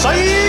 سعيد.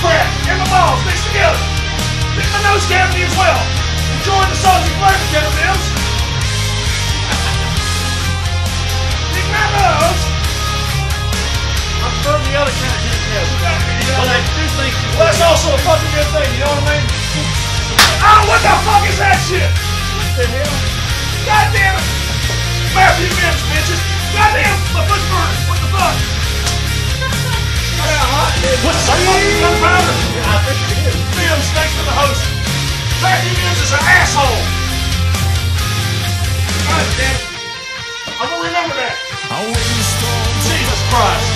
crack and my balls mixed together. Pick my nose cavity as well. Enjoy the salty flavor, Kevin Mills. Pick my nose. I prefer the other kind of details. But I do think... Well, that's also a fucking good thing, you know what I mean? Oh, what the fuck is that shit? What the hell? God damn it! Matthew Mims, bitches! Goddamn, my foot's burning! What the fuck? What's the fucking gunpowder? I think it is. Mims, thanks for the host. Matthew Mims is an asshole! God damn it. I'm gonna remember that. Jesus Christ.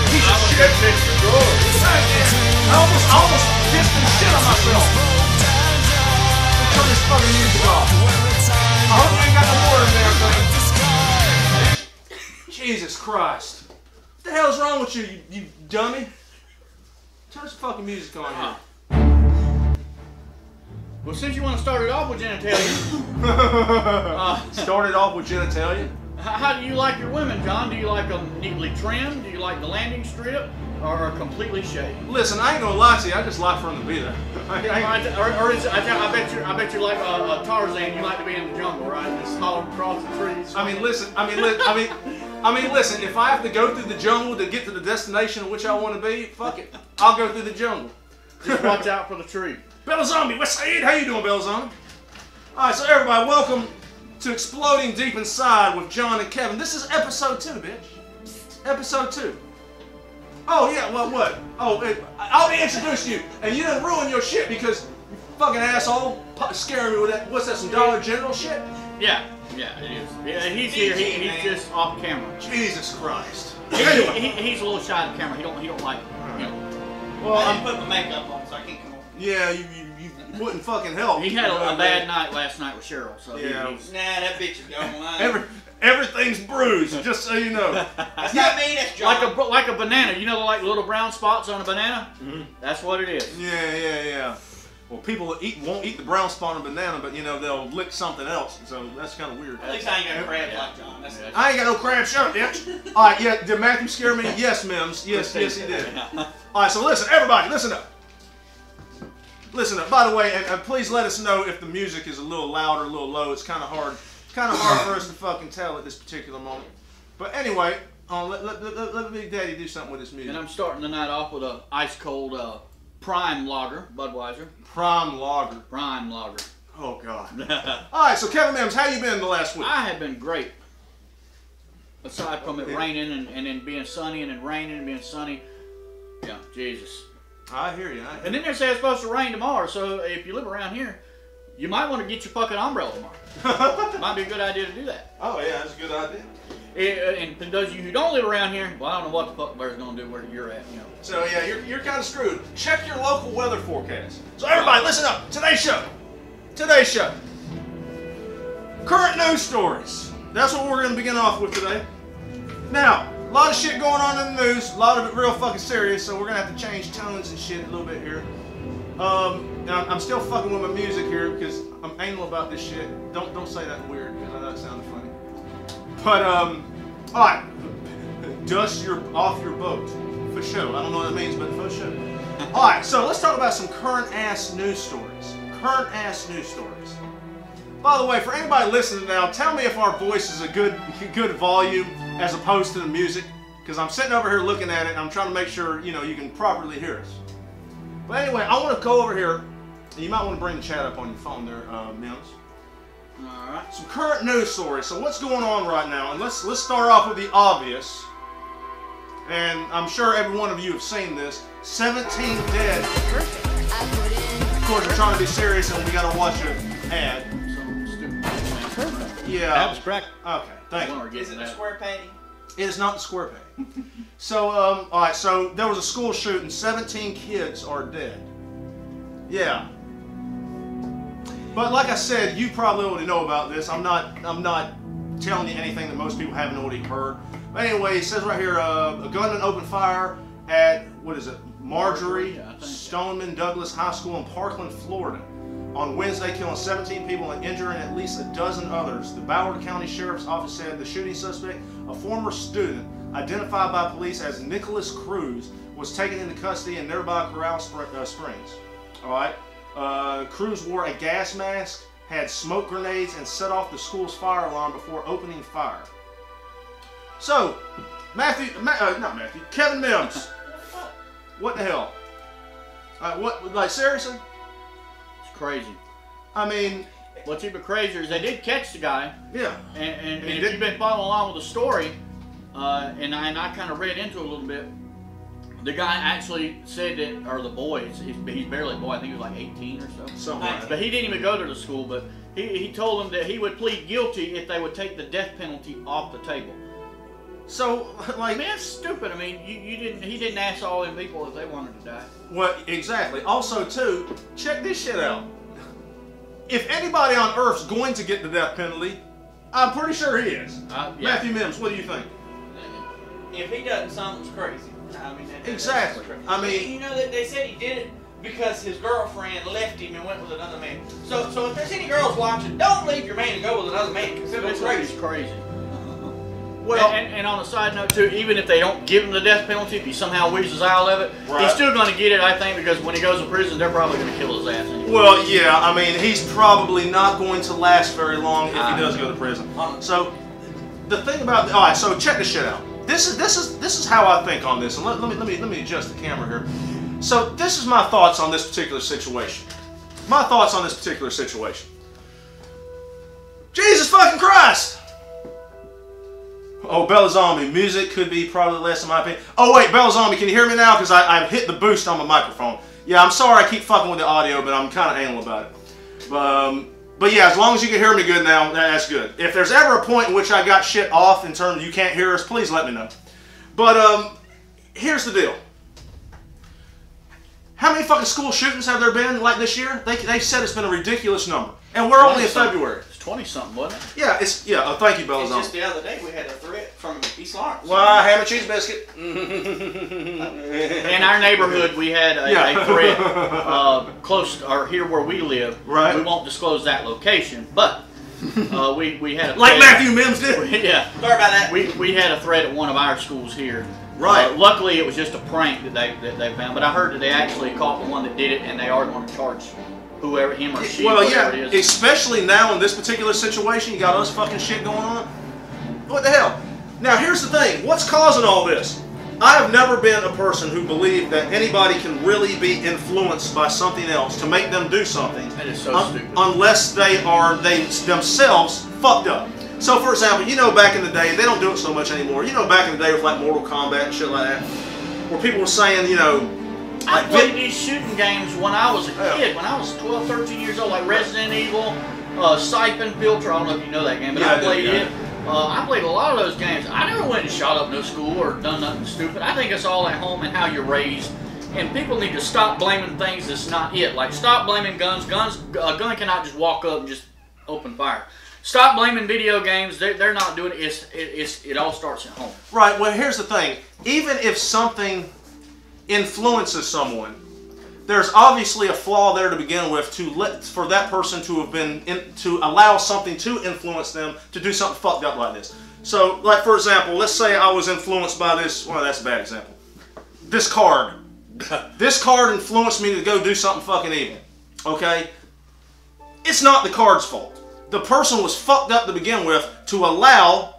Piece of shit. God damn. I almost pissed the shit on myself. Let's turn this fucking music off. I hope we ain't got no more in there, man. Jesus Christ. What the hell's wrong with you, you dummy? Turn this fucking music on here. Well, since you want to start it off with genitalia, Started off with genitalia. how do you like your women, John? Do you like them neatly trimmed? Do you like the landing strip? Or completely shaved? Listen, I ain't gonna lie to you. I just like for them to be there. Or is it, I bet you like a Tarzan. You like to be in the jungle, right? Just haul across the trees. I mean, listen. Listen. If I have to go through the jungle to get to the destination in which I want to be, fuck it. I'll go through the jungle. Just watch out for the tree. Bella Zombie, West Side. How you doing, Bella Zombie? All right, so everybody, welcome to Exploding Deep Inside with John and Kevin. This is episode 2, bitch. Episode 2. Oh yeah, well what? Oh, I'll introduce you, and you didn't ruin your shit because you fucking asshole scaring me with that. What's that? Some Dollar General shit? Yeah, it is. Yeah, he's here. He's just off camera. Jesus Christ. He's a little shy of the camera. He don't like, you know. Well, I'm putting my makeup on, so I can't come over. Yeah, you wouldn't fucking help. He had a bad night last night with Cheryl, so yeah. he's... Nah, that bitch is going Everything's bruised, just so you know. That's not me, that's John. Like a banana. You know, like little brown spots on a banana? Mm-hmm. That's what it is. Yeah. Well, people won't eat the brown spot on a banana, but you know they'll lick something else. So that's kind of weird. At least I ain't got crabs like John. I ain't got no crab shut, bitch. All right, yeah. Did Matthew scare me? Yes, Mims. Yes, he did. All right, so listen, everybody, listen up. Listen up. By the way, and please let us know if the music is a little loud or a little low. It's kind of hard. Kind of hard for us to fucking tell at this particular moment. But anyway, let Big Daddy do something with his music. And I'm starting the night off with a ice cold Prime Lager, Budweiser. Prime Lager. Prime Lager. Oh God. All right, so Kevin Mims, how you been the last week? I have been great. Aside from it raining and then being sunny and then raining and being sunny. Yeah, Jesus. I hear you. And then they say it's supposed to rain tomorrow, so if you live around here, you might want to get your fucking umbrella tomorrow. Might be a good idea to do that. Oh yeah, that's a good idea. And for those of you who don't live around here, well, I don't know what the fuck bear's gonna do where you're at, you know. So yeah, you're kind of screwed. Check your local weather forecast. So everybody, listen up. Today's show. Current news stories. That's what we're gonna begin off with today. Now, a lot of shit going on in the news. A lot of it real fucking serious. So we're gonna have to change tones and shit a little bit here. Now I'm still fucking with my music here because I'm anal about this shit. Don't say that weird because I know it sounds funny. But alright. Dust off your boat. For sure. I don't know what that means, but for sure. Alright, so let's talk about some current ass news stories. By the way, for anybody listening now, tell me if our voice is a good volume as opposed to the music. Because I'm sitting over here looking at it and I'm trying to make sure, you know, you can properly hear us. But anyway, I want to go over here, and you might want to bring the chat up on your phone there, Mims. Alright. Some current news stories. So what's going on right now? And let's start off with the obvious. And I'm sure every one of you have seen this. 17 dead. Of course, we're trying to be serious, and we got to watch an ad. Yeah. Abstract. Okay, thank you. Is it a square patty? It is not the square peg. So, alright, so there was a school shooting, 17 kids are dead. Yeah. But like I said, you probably already know about this. I'm not telling you anything that most people haven't already heard. But anyway, it says right here, a gunman opened fire at, what is it, Marjorie Stoneman Douglas High School in Parkland, Florida. On Wednesday, killing 17 people and injuring at least a dozen others. The Broward County Sheriff's Office said the shooting suspect, a former student, identified by police as Nicholas Cruz, was taken into custody in nearby Corral Springs. All right. Cruz wore a gas mask, had smoke grenades, and set off the school's fire alarm before opening fire. So, Kevin Mims. What the hell? Like, seriously? It's crazy. I mean... What's even crazier is they did catch the guy. Yeah. And if you've been following along with the story, and I kind of read into it a little bit, the guy actually said that, or the boy, he's barely a boy, I think he was like 18 or so. Something like that. But he didn't even go to the school, but he told them that he would plead guilty if they would take the death penalty off the table. So, like... I mean, that's stupid. I mean, he didn't ask all them people if they wanted to die. Well, exactly. Also, too, check this shit out. If anybody on Earth's going to get the death penalty, I'm pretty sure he is. Yeah. Matthew Mims, what do you think? If he doesn't, something's crazy. I mean, Exactly. I mean... You know, that they said he did it because his girlfriend left him and went with another man. So if there's any girls watching, don't leave your man and go with another man, because it's crazy. It's crazy. Well, and on a side note too, even if they don't give him the death penalty, if he somehow weasels out of it, right. He's still going to get it, I think, because when he goes to prison, they're probably going to kill his ass anyway. Well, yeah, I mean, he's probably not going to last very long if he does go to prison. So, the thing about, all right, so check this shit out. This is how I think on this, and let me adjust the camera here. So, this is my thoughts on this particular situation. My thoughts on this particular situation. Jesus fucking Christ! Oh, Bella Zombie, music could be probably less in my opinion. Oh wait, Bella Zombie, can you hear me now? Because I've hit the boost on my microphone. Yeah, I'm sorry I keep fucking with the audio, but I'm kind of anal about it. But yeah, as long as you can hear me good now, that's good. If there's ever a point in which I got shit off in terms of you can't hear us, please let me know. But here's the deal. How many fucking school shootings have there been like this year? They said it's been a ridiculous number. And we're only in February. It's 20-something, wasn't it? Yeah, thank you, Bella It's Zombie. just the other day we had a threat from East Lawrence. Well, ham and cheese biscuit. In our neighborhood, we had a threat close, or here where we live. Right. We won't disclose that location, but we had a threat. Like Matthew Mims did. Yeah. Sorry about that. We had a threat at one of our schools here. Right. Luckily, it was just a prank that they found, but I heard that they actually caught the one that did it, and they are going to charge whoever, him or she, well, whatever yeah, it is. especially now in this particular situation, you got us fucking shit going on. What the hell? Now, here's the thing. What's causing all this? I have never been a person who believed that anybody can really be influenced by something else to make them do something. That is so stupid. Unless they themselves fucked up. So, for example, you know, back in the day, they don't do it so much anymore. You know, back in the day with like Mortal Kombat and shit like that, where people were saying, you know, I played these shooting games when I was a kid, when I was 12, 13 years old, like Resident Evil, Siphon Filter. I don't know if you know that game, but I played it. I played a lot of those games. I never went and shot up no school or done nothing stupid. I think it's all at home and how you're raised. And people need to stop blaming things that's not it. Like, stop blaming guns. A gun cannot just walk up and just open fire. Stop blaming video games. They're not doing it. It all starts at home. Right. Well, here's the thing. Even if something influences someone, there's obviously a flaw there to begin with for that person to have been to allow something to influence them to do something fucked up like this. So, like for example, let's say I was influenced by this. Well, that's a bad example. This card. This card influenced me to go do something fucking evil. Okay? It's not the card's fault. The person was fucked up to begin with to allow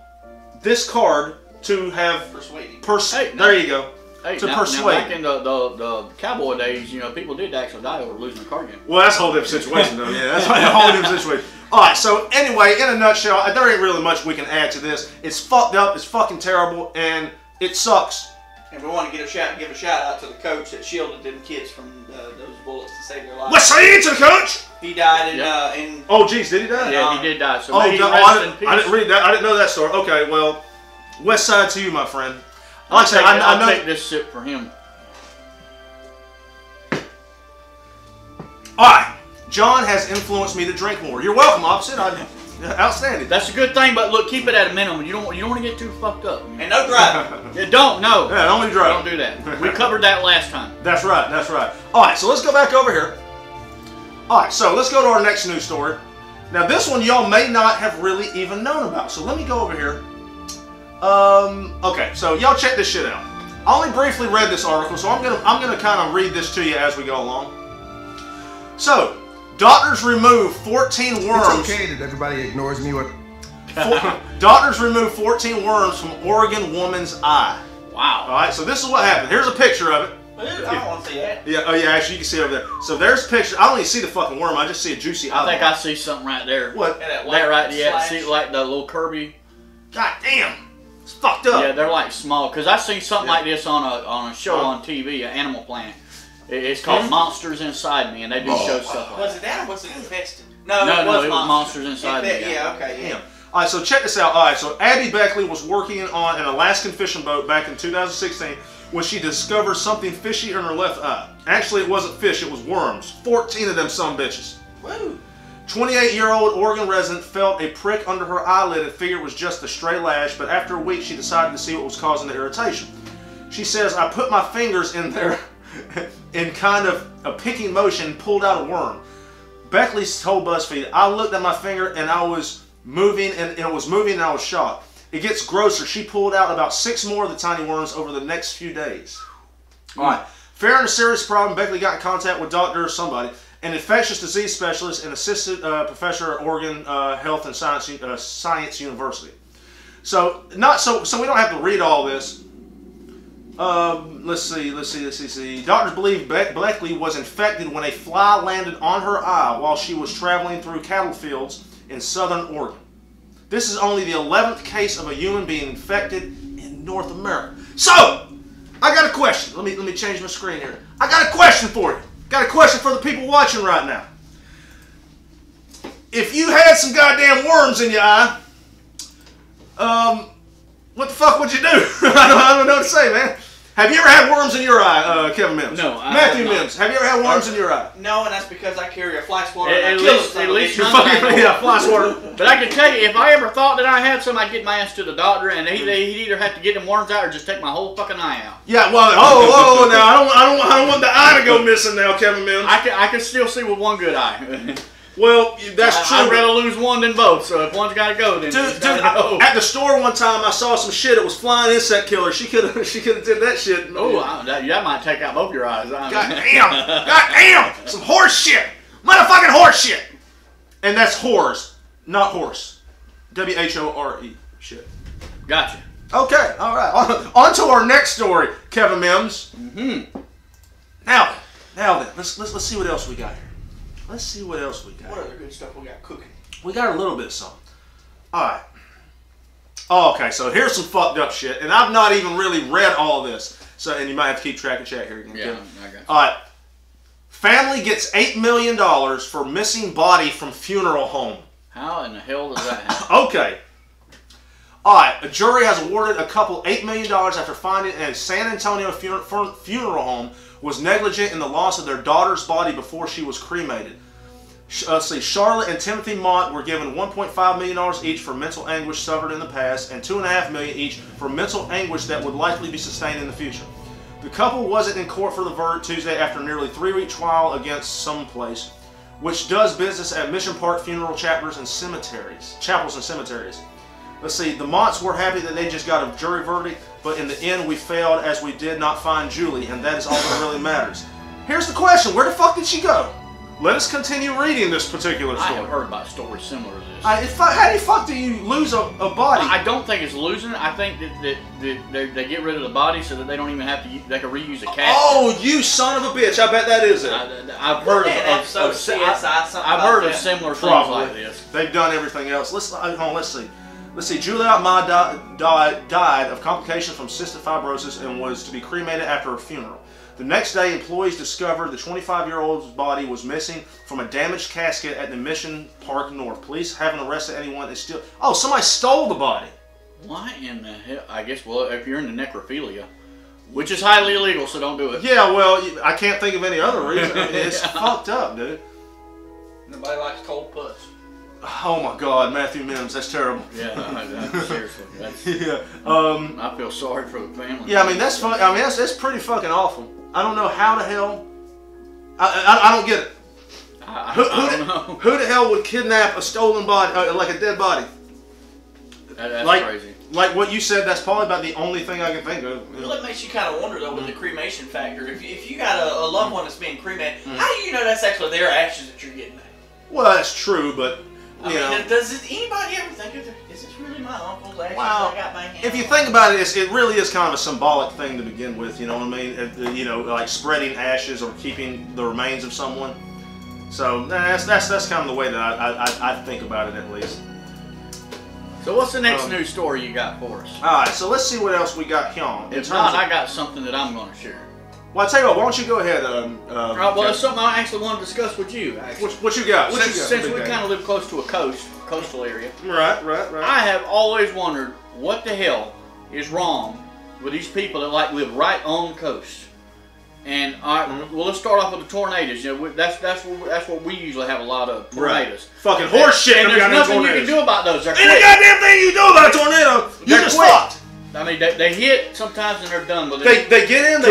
this card to have persuade. There you go. Hey, to now persuade. back in the cowboy days, you know, people did actually die over losing a card game. Well, that's a whole different situation, though. Yeah, that's a whole different situation. All right. So anyway, in a nutshell, there ain't really much we can add to this. It's fucked up. It's fucking terrible, and it sucks. And we want to give a shout out to the coach that shielded them kids from those bullets to save their lives. Let's say it to the coach. He died in. Oh, geez, did he die? Yeah, he did die. So I didn't read that. I didn't know that story. Okay, well, West Side to you, my friend. I'll take this sip for him. All right, John has influenced me to drink more. You're welcome, opposite. Outstanding. That's a good thing, but look, keep it at a minimum. You don't want to get too fucked up. And no driving. Yeah, don't only drive. Don't do that. We covered that last time. That's right. That's right. All right, so let's go back over here. All right, so let's go to our next news story. Now, this one y'all may not have really even known about. So let me go over here. Okay, so y'all check this shit out. I only briefly read this article, so I'm gonna kind of read this to you as we go along. So, doctors remove 14 worms. It's okay that everybody ignores me. Doctors remove 14 worms from Oregon woman's eye. Wow. All right, so this is what happened. Here's a picture of it. I don't want to see that. Yeah, oh yeah, actually you can see it over there. So there's a picture. I don't even see the fucking worm. I just see a juicy eye. I think I see something right there. What? That Right, yeah. slash. See, like the little Kirby. God damn, it's fucked up. Yeah, they're like small. Cause I seen something Yeah. like this on a show on TV, Animal Planet. It's called Monsters Inside Me, and they do show stuff like Was that. it that or was it infested? No, it was Monsters Inside Me. Yeah, okay, yeah. Damn. All right, so check this out. All right, so Abby Beckley was working on an Alaskan fishing boat back in 2016 when she discovered something fishy in her left eye. Actually, it wasn't fish, it was worms. 14 of them sumbitches. Woo. 28-year-old Oregon resident felt a prick under her eyelid and figured it was just a stray lash, but after a week she decided to see what was causing the irritation. She says, I put my fingers in there in kind of a picking motion, pulled out a worm. Beckley told BuzzFeed, I looked at my finger and I was moving and it was moving and I was shocked. It gets grosser. She pulled out about 6 more of the tiny worms over the next few days. All right. Fearing a serious problem, Beckley got in contact with an infectious disease specialist and assistant professor at Oregon Health and Science University. So we don't have to read all this. Let's see. Doctors believe Beckley was infected when a fly landed on her eye while she was traveling through cattle fields in southern Oregon. This is only the 11th case of a human being infected in North America. So, I got a question. Let me change my screen here. I got a question for you. Got a question for the people watching right now. If you had some goddamn worms in your eye, what the fuck would you do? I don't know what to say, man. Have you ever had worms in your eye, Kevin Mims? No, Matthew Mims, have you ever had worms in your eye? No, and that's because I carry a fly swatter. At least You're fucking fly swatter. But I can tell you, if I ever thought that I had some, I'd get my ass to the doctor, and he'd either have to get them worms out or just take my whole fucking eye out. Yeah, well, now I don't want the eye to go missing now, Kevin Mims. I can still see with one good eye. Well, that's true. I'd rather lose one than both. So if one's got to go, then Dude, at the store one time, I saw some shit. It was flying insect killer. She could have did that shit. Oh, that might take out both your eyes. God damn, some horse shit, motherfucking horse shit. And that's whores, not horse. WHORE shit. Gotcha. Okay, all right. On to our next story, Kevin Mims. Now then, let's see what else we got here. Let's see what else we got. What other good stuff we got cooking? We got a little bit of something. Alright. Oh, okay, so here's some fucked up shit. And I've not even really read all this. So, and you might have to keep track of chat here again. Yeah, I got you. Alright. Family gets $8 million for missing body from funeral home. How in the hell does that happen? Okay. Alright, a jury has awarded a couple $8 million after finding a San Antonio funeral home was negligent in the loss of their daughter's body before she was cremated. Let's see, Charlotte and Timothy Mott were given $1.5 million each for mental anguish suffered in the past and $2.5 million each for mental anguish that would likely be sustained in the future. The couple wasn't in court for the verdict Tuesday after a nearly 3-week trial against Someplace, which does business at Mission Park funeral chapels and cemeteries. Let's see, the Motts were happy that they just got a jury verdict, but in the end we failed as we did not find Julie, and that is all that really matters. Here's the question, where the fuck did she go? Let us continue reading this particular I story. have heard about stories similar to this. How the fuck do you lose a body? I don't think it's losing it. I think that they get rid of the body so that they don't even have to. They can reuse a casket. Oh, you son of a bitch! I bet that is it. I've heard I've heard of similar things like this. They've done everything else. Let's see. Let's see. Juliette Ma died of complications from cystic fibrosis and was to be cremated after her funeral. The next day, employees discovered the 25-year-old's body was missing from a damaged casket at the Mission Park North. Police haven't arrested anyone. It's still. Oh, somebody stole the body. Why in the hell? I guess, well, if you're into necrophilia, which is highly illegal, so don't do it. Yeah, well, I can't think of any other reason. I mean, it's fucked up, dude. Nobody likes cold puss. Oh my God, Matthew Mims, that's terrible. Yeah, seriously. Yeah. I feel sorry for the family. Yeah, I mean that's fun. I mean that's pretty fucking awful. I don't know how the hell. I don't get it. I don't know. Who the hell would kidnap a stolen body, like a dead body? That's like, crazy. like what you said, that's probably about the only thing I can think of. Well, it makes you kind of wonder, though, with the cremation factor. If you got a loved one that's being cremated, how do you know that's actually their ashes that you're getting at? Well, that's true, but, I mean, does anybody ever think, is this really my uncle's ashes I got my hand if you on? think about it, it really is kind of a symbolic thing to begin with, you know what I mean? You know, like spreading ashes or keeping the remains of someone. So, that's kind of the way that I think about it, at least. So what's the next news story you got for us? Alright, so let's see what else we got here. If not, I got something that I'm going to share. Well, I tell you what, why don't you go ahead? Right, well, it's something I actually want to discuss with you. Actually. What you got? Since we kind of live close to a coastal area. Right. I have always wondered what the hell is wrong with these people that like live right on the coast. And well, let's start off with the tornadoes. You know, that's what we usually have a lot of tornadoes. Right. Fucking horse shit. And there's nothing you can do about those. They're Ain't a goddamn thing you can do about a tornado. You're just fucked. I mean, they hit sometimes and they're done with it. They get in,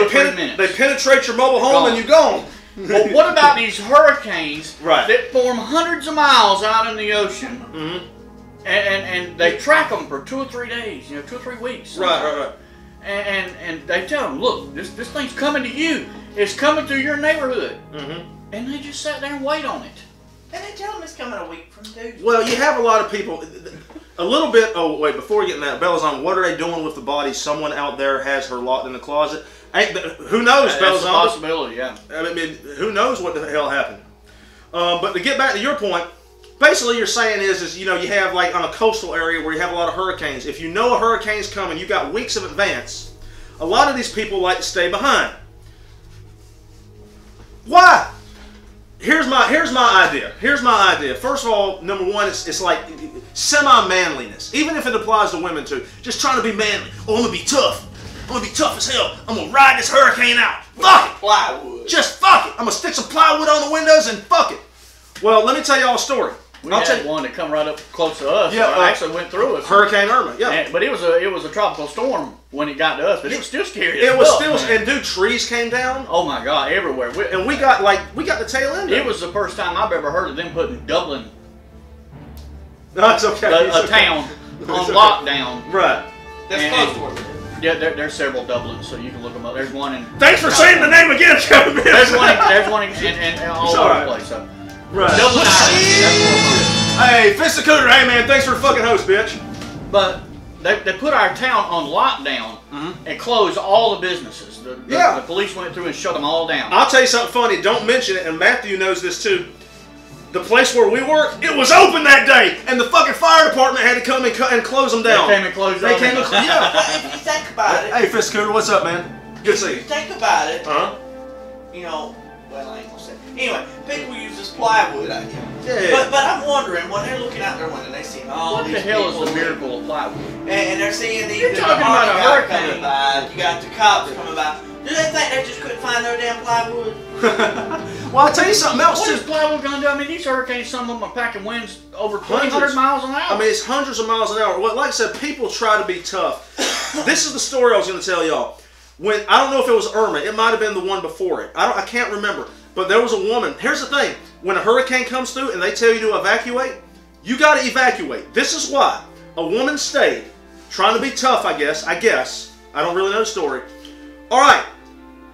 they penetrate your mobile home, and you're gone. But what about these hurricanes right. that form hundreds of miles out in the ocean, and they track them for 2 or 3 days, 2 or 3 weeks. Right. And they tell them, look, this thing's coming to you. It's coming through your neighborhood. And they just sat there and wait on it. And they tell them it's coming a week from Tuesday. Well, you have a lot of people. A little bit. Oh wait, before we get in that, Bellazon, what are they doing with the body? Someone out there has her locked in the closet. Who knows, Bellazon? That's a possibility, yeah. I mean, who knows what the hell happened? But to get back to your point, basically you're saying is you have like on a coastal area where you have a lot of hurricanes. If you know a hurricane's coming, you got weeks of advance. A lot of these people like to stay behind. Why? Here's my idea. First of all, number one, it's like semi-manliness. Even if it applies to women too. Just trying to be manly. Oh, I'm gonna be tough. I'm gonna be tough as hell. I'm gonna ride this hurricane out. Fuck it. Plywood. Just fuck it. I'm gonna stick some plywood on the windows and fuck it. Well, let me tell y'all a story. We had one that come right up close to us. Yeah, actually went through us. Hurricane Irma. Yeah. But it was a tropical storm when it got to us. But it was still scary. It was still, and dude, trees came down. Oh my God, everywhere. And we got the tail end. It was the first time I've ever heard of them putting Dublin, that's okay. A town on lockdown. Right. That's close to it. Yeah, there's several Dublins, so you can look them up. There's one in. Thanks for saying the name again, Kevin. There's one in all over the place. So. Right. Dublin, Ireland. Hey, Fisticooter, hey man, thanks for the fucking host, bitch. But they put our town on lockdown and closed all the businesses. The police went through and shut them all down. I'll tell you something funny. Don't mention it, and Matthew knows this too. The place where we work, it was open that day, and the fucking fire department had to come and close them down. They came and closed them down. Yeah. If you think about it. Hey, Fisticooter, what's up, man? Good to see you. Think about it. Well, I ain't gonna say. Anyway, people use this plywood idea. Yeah. But I'm wondering, when they're looking out their window, they see all these people. What the hell is the miracle of plywood? And they're seeing these. You're talking about a hurricane coming by. You got the cops coming by. Do they think they just couldn't find their damn plywood? Well, I'll tell you something else. What is plywood going to do? I mean, these hurricanes, some of them are packing winds over 300 miles an hour. I mean, it's hundreds of miles an hour. Well, like I said, people try to be tough. This is the story I was going to tell y'all. When I don't know if it was Irma, it might have been the one before it. I can't remember. But there was a woman. Here's the thing: when a hurricane comes through and they tell you to evacuate, you got to evacuate. This is why a woman stayed, trying to be tough. I guess. I don't really know the story. All right,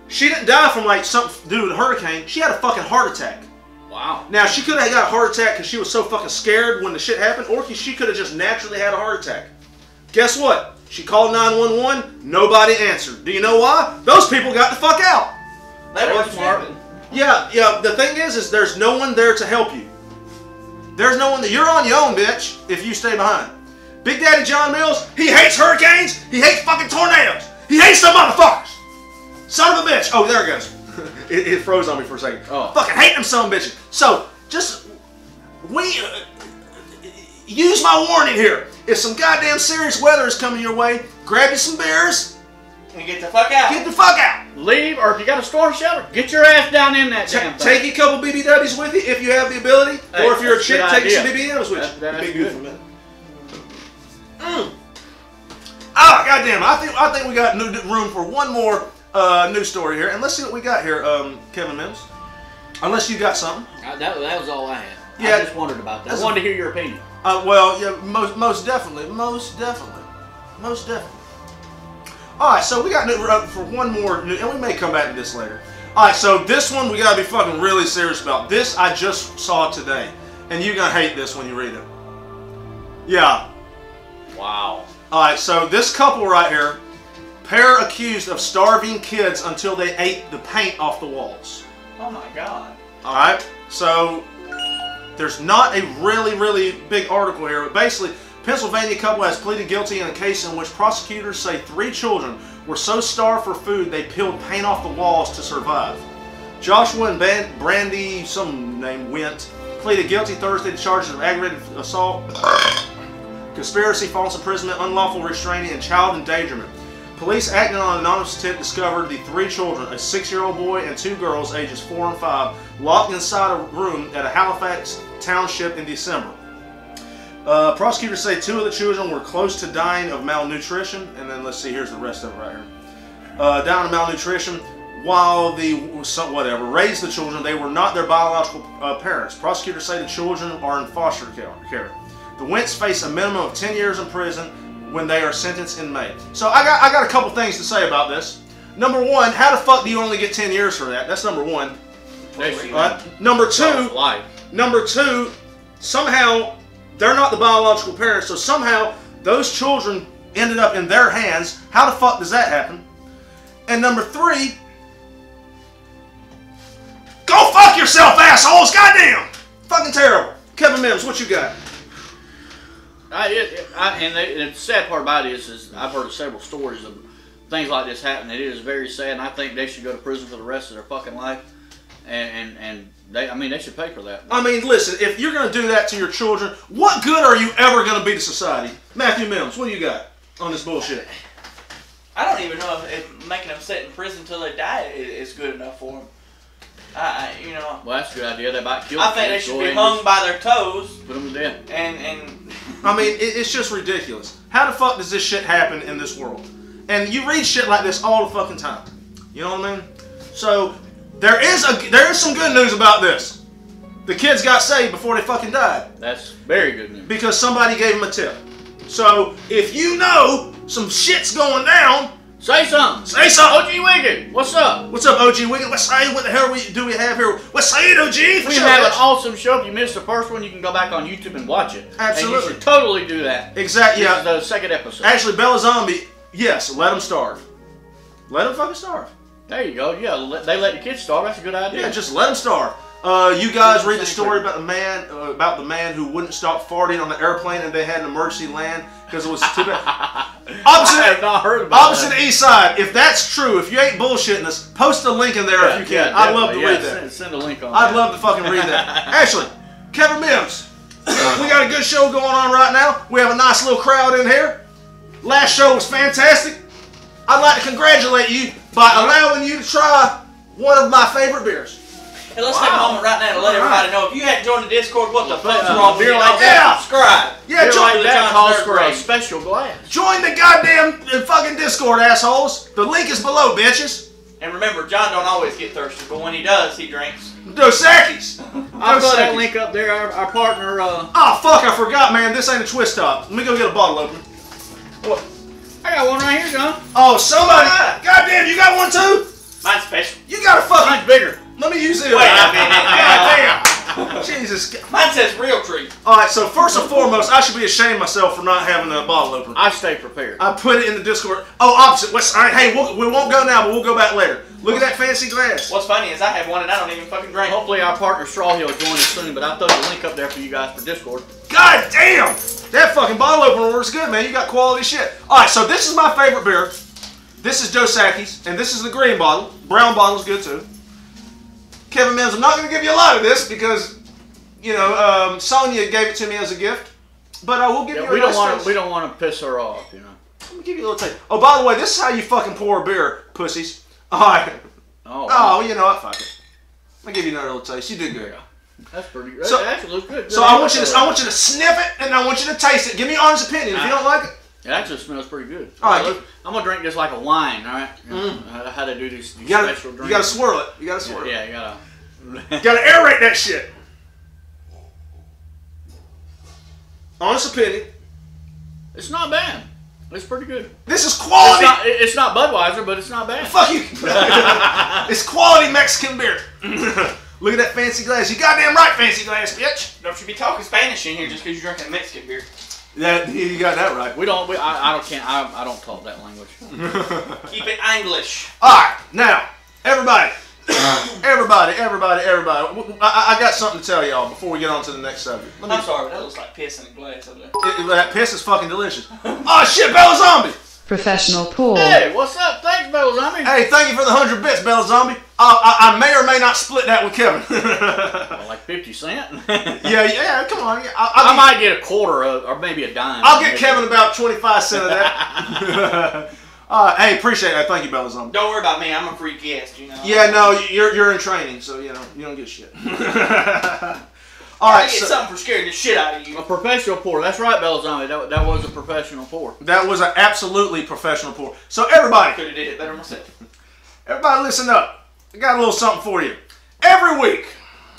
she didn't die from like something due to the hurricane. She had a fucking heart attack. Wow. Now she could have got a heart attack because she was so fucking scared when the shit happened, or she could have just naturally had a heart attack. Guess what? She called 911, nobody answered. Do you know why? Those people got the fuck out. They were smart. Yeah, the thing is there's no one there to help you. There's no one there. You're on your own, bitch, if you stay behind. Big Daddy John Mills, he hates hurricanes, he hates fucking tornadoes. He hates them motherfuckers. Son of a bitch. Oh, there it goes. it froze on me for a second. Oh. Fucking hate them son of bitches. So, just, use my warning here. If some goddamn serious weather is coming your way, grab you some beers. And get the fuck out. Get the fuck out. Leave, or if you got a storm shelter, get your ass down in that damn thing. Take a couple BBWs with you if you have the ability. Hey, or if you're a chick, take some idea. BBWs with you. That's Be good. beautiful, man. Ah, goddamn. I think we got room for one more news story here. And let's see what we got here, Kevin Mims. Unless you got something. That was all I had. Yeah, I just wondered about that. I wanted to hear your opinion. Well, yeah, most definitely. Most definitely. Most definitely. Alright, so we got for one more, and we may come back to this later. Alright, so this one we gotta be fucking really serious about. This I just saw today, and you're gonna hate this when you read it. Yeah. Wow. Alright, so this couple right here, pair accused of starving kids until they ate the paint off the walls. Oh my God. Alright, so there's not a really big article here, but basically, Pennsylvania couple has pleaded guilty in a case in which prosecutors say 3 children were so starved for food they peeled paint off the walls to survive. Joshua and Brandy, some name Went, pleaded guilty Thursday to charges of aggravated assault, conspiracy, false imprisonment, unlawful restraining, and child endangerment. Police acting on an anonymous tip discovered the 3 children, a 6-year-old boy and 2 girls ages 4 and 5, locked inside a room at a Halifax township in December. Prosecutors say 2 of the children were close to dying of malnutrition, and then let's see, here's the rest of it right here. Dying of malnutrition, while whatever raised the children, they were not their biological parents. Prosecutors say the children are in foster care. The Wentz face a minimum of 10 years in prison when they are sentenced in May. So I got a couple things to say about this. Number one, how the fuck do you only get 10 years for that? That's number one. Number two, somehow they're not the biological parents, so somehow those children ended up in their hands. How the fuck does that happen? And number 3, go fuck yourself, assholes! Goddamn! Fucking terrible. Kevin Mims, what you got? And the sad part about it is I've heard several stories of things like this happening. It is very sad, and I think they should go to prison for the rest of their fucking life. And they should pay for that. I mean, listen, if you're going to do that to your children, what good are you ever going to be to society? Matthew Mims, what do you got on this bullshit? I don't even know if making them sit in prison until they die is good enough for them. Well, that's a good idea. They might kill. I think they should be hung by their toes. Put them to death. And I mean, it's just ridiculous. How the fuck does this shit happen in this world? And you read shit like this all the fucking time. You know what I mean? So there is some good news about this. The kids got saved before they fucking died. That's very good news. Because somebody gave them a tip. So if you know some shit's going down, say something. Say something. OG Wiggin, what's up? What's up, OG Wiggin? What's saying? What the hell do we have here? What's saying, OG? We have an awesome show. If you missed the first one, you can go back on YouTube and watch it. Absolutely. And you should totally do that. Exactly. Yeah. This is the 2nd episode. Actually, Bella Zombie, yes, let them starve. Let them fucking starve. There you go. Yeah, they let the kids starve. That's a good idea. Yeah, just let them starve. You guys read the story about the man who wouldn't stop farting on the airplane and they had an emergency land because it was too bad. I have not heard about opposite the east side. If that's true, if you ain't bullshitting us, post a link in there if you can. I'd love to read that. Send a link on. I'd love to fucking read that. Actually, Kevin Mims, we got a good show going on right now. We have a nice little crowd in here. Last show was fantastic. I'd like to congratulate you by allowing you to try one of my favorite beers. Hey, let's take a moment right now to let everybody know, if you hadn't joined the Discord, what the fuck's wrong with you? Like that, subscribe. Yeah, join that calls for a special glass. Join the goddamn fucking Discord, assholes. The link is below, bitches. And remember, John don't always get thirsty, but when he does, he drinks. Dos Equis. I'll put that link up there. Our partner. Oh fuck! I forgot, man. This ain't a twist top. Let me go get a bottle opener. What? I got one right here, John. Oh, somebody! Goddamn, you got one too? Mine's special. You got a fucking. Mine's bigger. Let me use it. Wait a minute. Goddamn. Jesus. Mine says real treat. Alright, so first and foremost, I should be ashamed of myself for not having a bottle opener. I stay prepared. I put it in the Discord. Oh, opposite. Alright, hey, we won't go now, but we'll go back later. Look at that fancy glass. What's funny is I have one and I don't even fucking drink. Hopefully our partner Straw Hill will join us soon, but I'll throw the link up there for you guys for Discord. God damn! That fucking bottle opener works good, man. You got quality shit. Alright, so this is my favorite beer. This is Dos Equis, and this is the green bottle. Brown bottle's good too. Kevin Mims, I'm not going to give you a lot of this because, you know, Sonia gave it to me as a gift. But I will give you a little taste. We don't want to piss her off, you know. Let me give you a little taste. Oh, by the way, this is how you fucking pour a beer, pussies. Alright. Oh, you know what? Fuck it. I'll give you another little taste. You did good. That's pretty good. So, that actually looks good. So I want you to sniff it and I want you to taste it. Give me your honest opinion. If you don't like it. It actually smells pretty good. Alright. I'm going to drink this like a wine, alright? How to do these special drinks. You got to swirl it. You got to swirl it. Yeah, you got to. You got to aerate that shit. Honest opinion. It's not bad. It's pretty good. This is quality. It's not Budweiser, but it's not bad. Fuck you. It's quality Mexican beer. Look at that fancy glass. You goddamn right, fancy glass, bitch. Don't you be talking Spanish in here just because you're drinking Mexican beer. Yeah, you got that right. I don't talk that language. Keep it English. All right, now, everybody. Everybody. I got something to tell y'all before we get on to the next subject. I'm sorry, but that looks like piss in a glass over there. That piss is fucking delicious. Oh shit, Bella Zombie! Professional pool. Hey, what's up? Thanks, Bella Zombie. Hey, thank you for the 100 bits, Bella Zombie. I may or may not split that with Kevin. Well, like 50 cents? yeah, come on. I might get a quarter or maybe a dime. I'll get Kevin about 25 cents of that. Hey, appreciate that. Thank you, Bella Zombie. Don't worry about me. I'm a free guest, you know. Yeah, no, you're in training, so you know you don't get shit. All right, I get something for scaring the shit out of you. A professional pour. That's right, Bella Zombie. That was a professional pour. That was an absolutely professional pour. So everybody, Could have did it better myself. everybody, listen up. I got a little something for you. Every week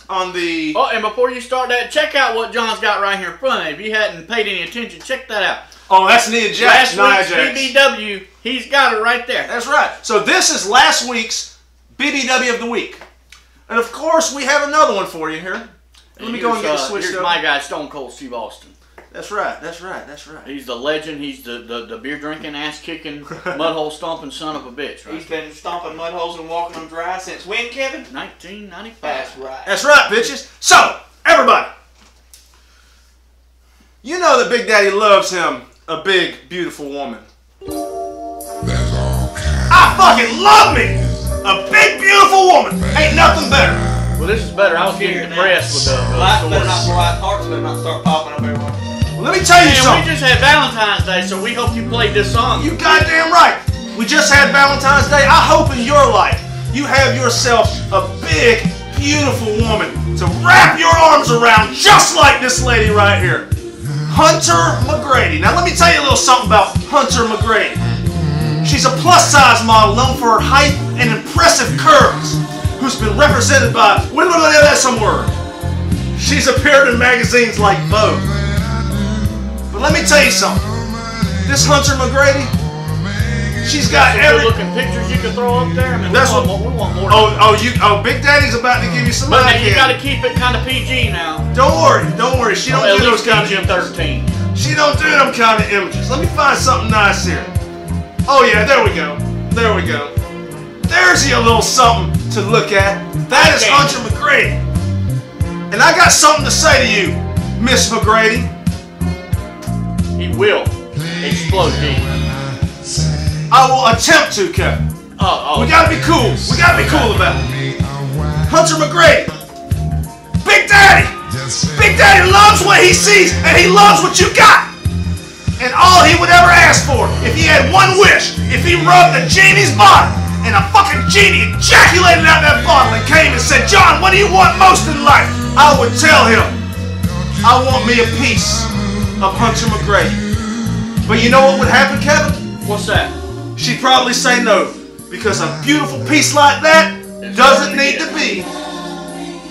on the. Oh, and before you start that, check out what John's got right here in front of you. If you hadn't paid any attention, check that out. Oh, that's Nia Jax. Last week's BBW, he's got it right there. That's right. So this is last week's BBW of the week. And of course, we have another one for you here. Let me go and get it switched here's up. my guy, Stone Cold Steve Austin. That's right. He's the legend. He's the beer drinking, ass kicking, mud hole stomping son of a bitch. Right? He's been stomping mud holes and walking them dry since when, Kevin? 1995. That's right. That's right, bitches. So, everybody. You know that Big Daddy loves him a big, beautiful woman. I fucking love me a big, beautiful woman. Ain't nothing better. Well, this is better. I was getting depressed with the Lights better not story. go out, hearts better not start popping up everywhere. Well, let me tell you Man, something. we just had Valentine's Day, so we hope you played this song. You goddamn right. We just had Valentine's Day. I hope in your life you have yourself a big, beautiful woman to wrap your arms around just like this lady right here. Hunter McGrady. Now let me tell you a little something about Hunter McGrady. She's a plus-size model known for her height and impressive curves, who's been represented by, that's some word. She's appeared in magazines like Vogue. But let me tell you something. This Hunter McGrady, she's got every... good-looking pictures you can throw up there. I mean, That's we want more. Big Daddy's about to give you some But eye you candy. got to keep it kind of PG now. Don't worry. She don't At do those least kind of PG-13. She don't do them kind of images. Let me find something nice here. Oh yeah, there we go. There's you a little something to look at. That is Hunter McGrady. And I got something to say to you, Miss McGrady. He will explode deep. I will attempt to, Kevin. We gotta be cool. We gotta be cool about it. Hunter McGrady. Big Daddy. Big Daddy loves what he sees, and he loves what you got. And all he would ever ask for, if he had one wish, if he rubbed a genie's bottle, and a fucking genie ejaculated out that bottle and came and said, John, what do you want most in life? I would tell him, I want me a piece of Hunter McGrady. But you know what would happen, Kevin? What's that? She'd probably say no, because a beautiful piece like that doesn't need to be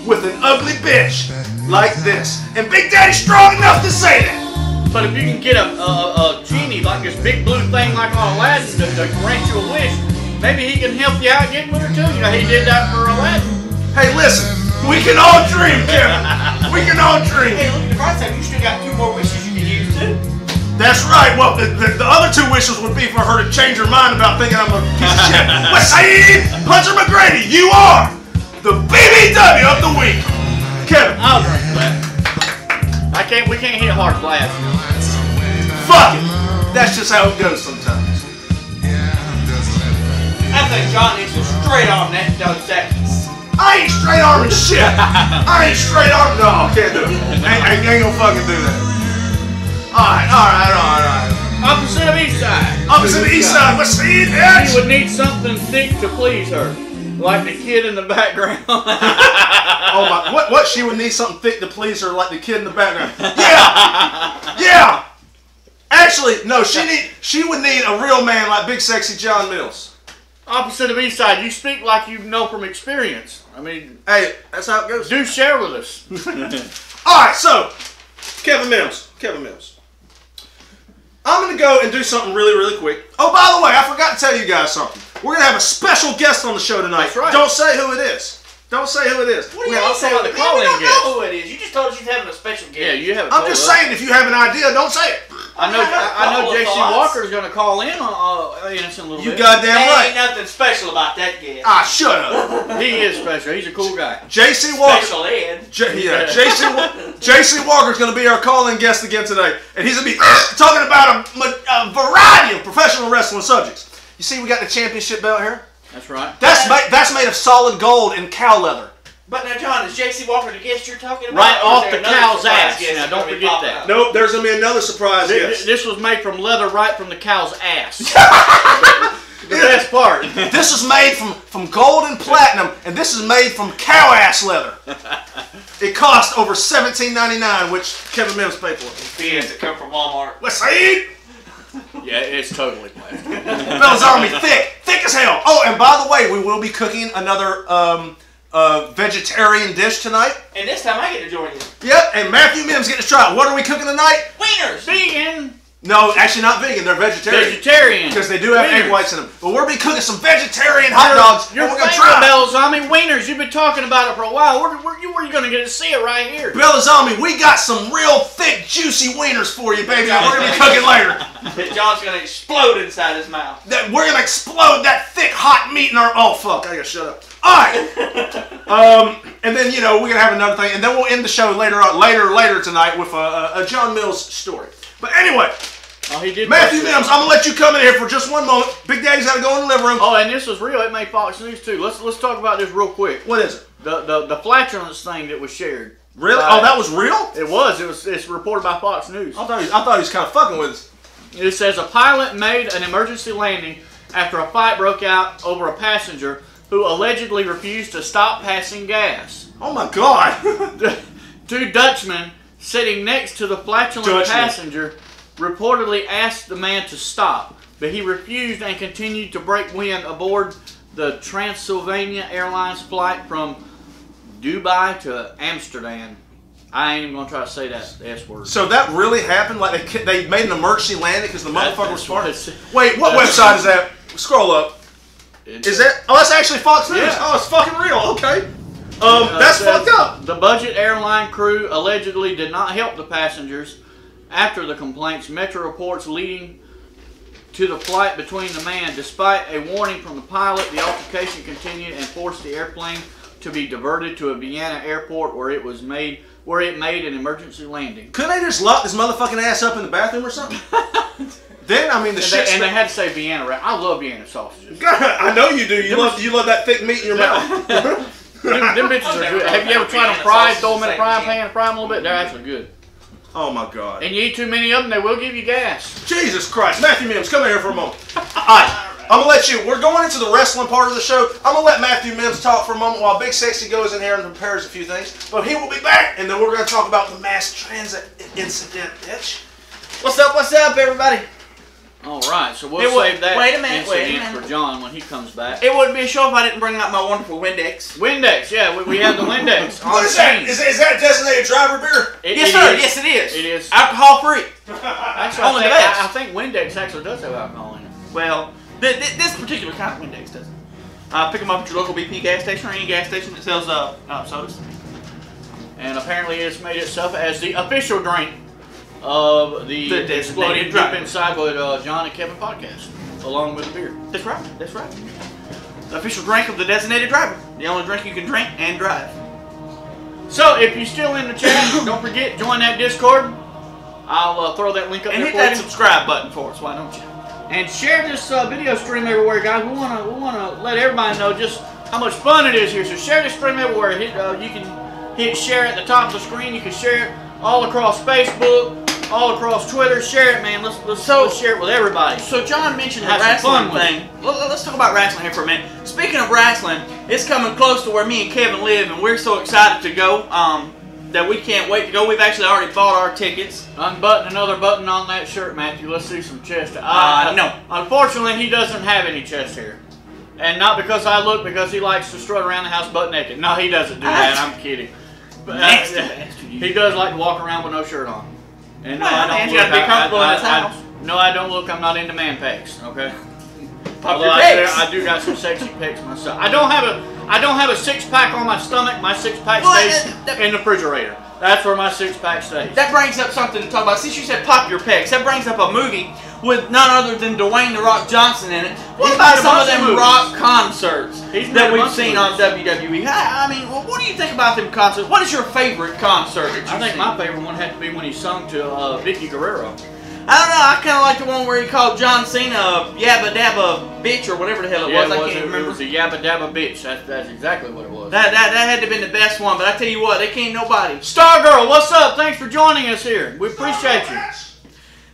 with an ugly bitch like this. And Big Daddy's strong enough to say that. But if you can get a genie like this big blue thing like on Aladdin to grant you a wish, maybe he can help you out getting with her too. You know, he did that for Aladdin. Hey, listen, we can all dream, Kevin. We can all dream. Hey, look at the bright side. You still got 2 more wishes you can use too. That's right. Well, the other 2 wishes would be for her to change her mind about thinking I'm a piece of shit. Wasaid Hunter McGrady, you are the BBW of the week. Kevin. I'll drink that. We can't hit hard glass. Fuck it. That's just how it goes sometimes. I think John needs to straight arm that Doug Seconds. I ain't straight arming shit. I ain't straight arming. No, I can't do it. I ain't gonna fucking do that. Alright. Opposite of east side. Opposite of east side. What's the bitch? He would need something thick to please her. Like the kid in the background. Oh my! What? She would need something thick to please her, like the kid in the background. Yeah. Actually, no. She would need a real man like Big Sexy John Mills. Opposite of east side. You speak like you know from experience. I mean, hey, that's how it goes. Do share with us. All right, so Kevin Mills. I'm going to go and do something really, really quick. Oh, by the way, I forgot to tell you guys something. We're going to have a special guest on the show tonight. That's right. Don't say who it is. Don't say who it is. What do you I'll say what the calling We don't guest. know who it is. You just told us you're having a special guest. Yeah, you haven't. I'm just saying, if you have an idea, don't say it. I know JC Walker's going to call in on Innocent a little You bit. goddamn There right. ain't nothing special about that guest. Ah, shut up. He is special. He's a cool guy. JC Walker. Special ed. JC Walker's going to be our call-in guest again today, and he's going to be talking about a variety of professional wrestling subjects. You see, we got the championship belt here. That's right. That's made of solid gold and cow leather. But now, John, is JC Walker the guest you're talking about? Right Or off is the there another cow's surprise ass. guest Now, that's don't gonna be forget popping that. up? Nope, there's going to be another surprise guest. This was made from leather right from the cow's ass. The best part. This is made from gold and platinum, and this is made from cow ass leather. It cost over $17.99, which Kevin Mims paid for. Beans that come from Walmart. Let's see. Yeah, it's totally plastic. Bella's Army, thick as hell. Oh, and by the way, we will be cooking another vegetarian dish tonight. And this time I get to join you. Yep, and Matthew Mims getting to try it. What are we cooking tonight? Wieners! Vegan. No, actually not vegan. They're vegetarian. Vegetarian. Because they do have egg Wieners. whites in them. But we'll be cooking some vegetarian hot dogs. Your and we're going to favorite try it. Belzami wieners. You've been talking about it for a while. Where are you going to get to see it right here? Belazami, we got some real thick, juicy wieners for you, baby. We're going to be cooking later. That John's going to explode inside his mouth. We're going to explode that thick, hot meat in our... Oh, fuck. I got to shut up. All right. And then, we're going to have another thing. And then we'll end the show later tonight with a John Mills story. But anyway... Oh, he did. Matthew Mims, I'm going to let you come in here for just one moment. Big Daddy's got to go in the living room. Oh, and this was real. It made Fox News too. Let's talk about this real quick. What is it? The flatulence thing that was shared. Really? Oh, that was real? It was. It's reported by Fox News. I thought he was kind of fucking with us. It says a pilot made an emergency landing after a fight broke out over a passenger who allegedly refused to stop passing gas. Oh my God. Two Dutchmen sitting next to the flatulent passenger reportedly asked the man to stop, but he refused and continued to break wind aboard the Transylvania Airlines flight from Dubai to Amsterdam. I ain't even gonna try to say that S word. So that really happened? Like they made an emergency landing because the motherfucker was farting? That's- Wait, what website is that? Scroll up. Is that? Oh, that's actually Fox News. Yeah. Oh, it's fucking real. Okay. That's fucked up. The budget airline crew allegedly did not help the passengers after the complaints. Metro reports leading to the flight between the man. Despite a warning from the pilot, the altercation continued and forced the airplane to be diverted to a Vienna airport where it made an emergency landing. Couldn't they just lock this motherfucking ass up in the bathroom or something? Then, I mean, the shit. And they had to say Vienna. Right? I love Vienna sausages. I know you do. You love that thick meat in your mouth. Them bitches are good. Have you ever tried them fried? Throw them in a frying pan, fry them a little bit. They're actually good. Oh my God. And you eat too many of them, they will give you gas. Jesus Christ. Matthew Mims, come here for a moment. Alright, I'm going to let you, we're going into the wrestling part of the show. I'm going to let Matthew Mims talk for a moment while Big Sexy goes in here and prepares a few things. But he will be back, and then we're going to talk about the mass transit incident, bitch. What's up, everybody? All right, so we'll save that incident for John when he comes back. It wouldn't be a show if I didn't bring out my wonderful Windex. Windex, yeah, we have the Windex. What is that? Is that designated driver beer? Yes, sir. Yes, it is. It is. Alcohol free. Actually, I think Windex actually does have alcohol in it. Well, this particular kind of Windex doesn't. Pick them up at your local BP gas station or any gas station that sells sodas. And apparently it's made itself as the official drink of the Exploding Deep Inside with John and Kevin podcast, along with the beer. That's right. That's right. The official drink of the designated driver. The only drink you can drink and drive. So if you're still in the chat, don't forget, join that Discord. I'll throw that link up and there hit for that you. subscribe button for us. Why don't you? And share this video stream everywhere, guys. We wanna let everybody know just how much fun it is here. So share this stream everywhere. You can hit share at the top of the screen. You can share it all across Facebook, all across Twitter. Share it, man. Let's share it with everybody. So John mentioned the Have some wrestling fun thing. Let's talk about wrestling here for a minute. Speaking of wrestling, it's coming close to where me and Kevin live, and we're so excited to go that we can't wait to go. We've actually already bought our tickets. Unbutton another button on that shirt, Matthew. Let's see some chest. No. Unfortunately, he doesn't have any chest hair. And not because I look, because he likes to strut around the house butt naked. No, he doesn't do that. I'm kidding. But, Nasty bastard. he does like to walk around with no shirt on. And Well, man, you gotta be comfortable in his house. No, I don't look. I'm not into man pecs. Okay. Pop Although your I pecs. do got some sexy pecs myself. I don't have a six-pack on my stomach. My six-pack Well, stays in the refrigerator. That's where my six-pack stays. That brings up something to talk about. Since you said pop your pecs, that brings up a movie with none other than Dwayne "The Rock" Johnson in it. What He's about made a some of bunch of them movies. Rock concerts He's made that a we've bunch of seen on movies. WWE? I mean, what do you think about them concerts? What is your favorite concert that you've I think seen? my favorite one had to be when he sung to Vicky Guerrero. I don't know. I kind of like the one where he called John Cena Yabba Dabba bitch or whatever the hell it was. I can't It remember. was a yabba dabba bitch. That's exactly what it was. That had to have been the best one. But I tell you what, they can't nobody. Stargirl, what's up? Thanks for joining us here. We appreciate you.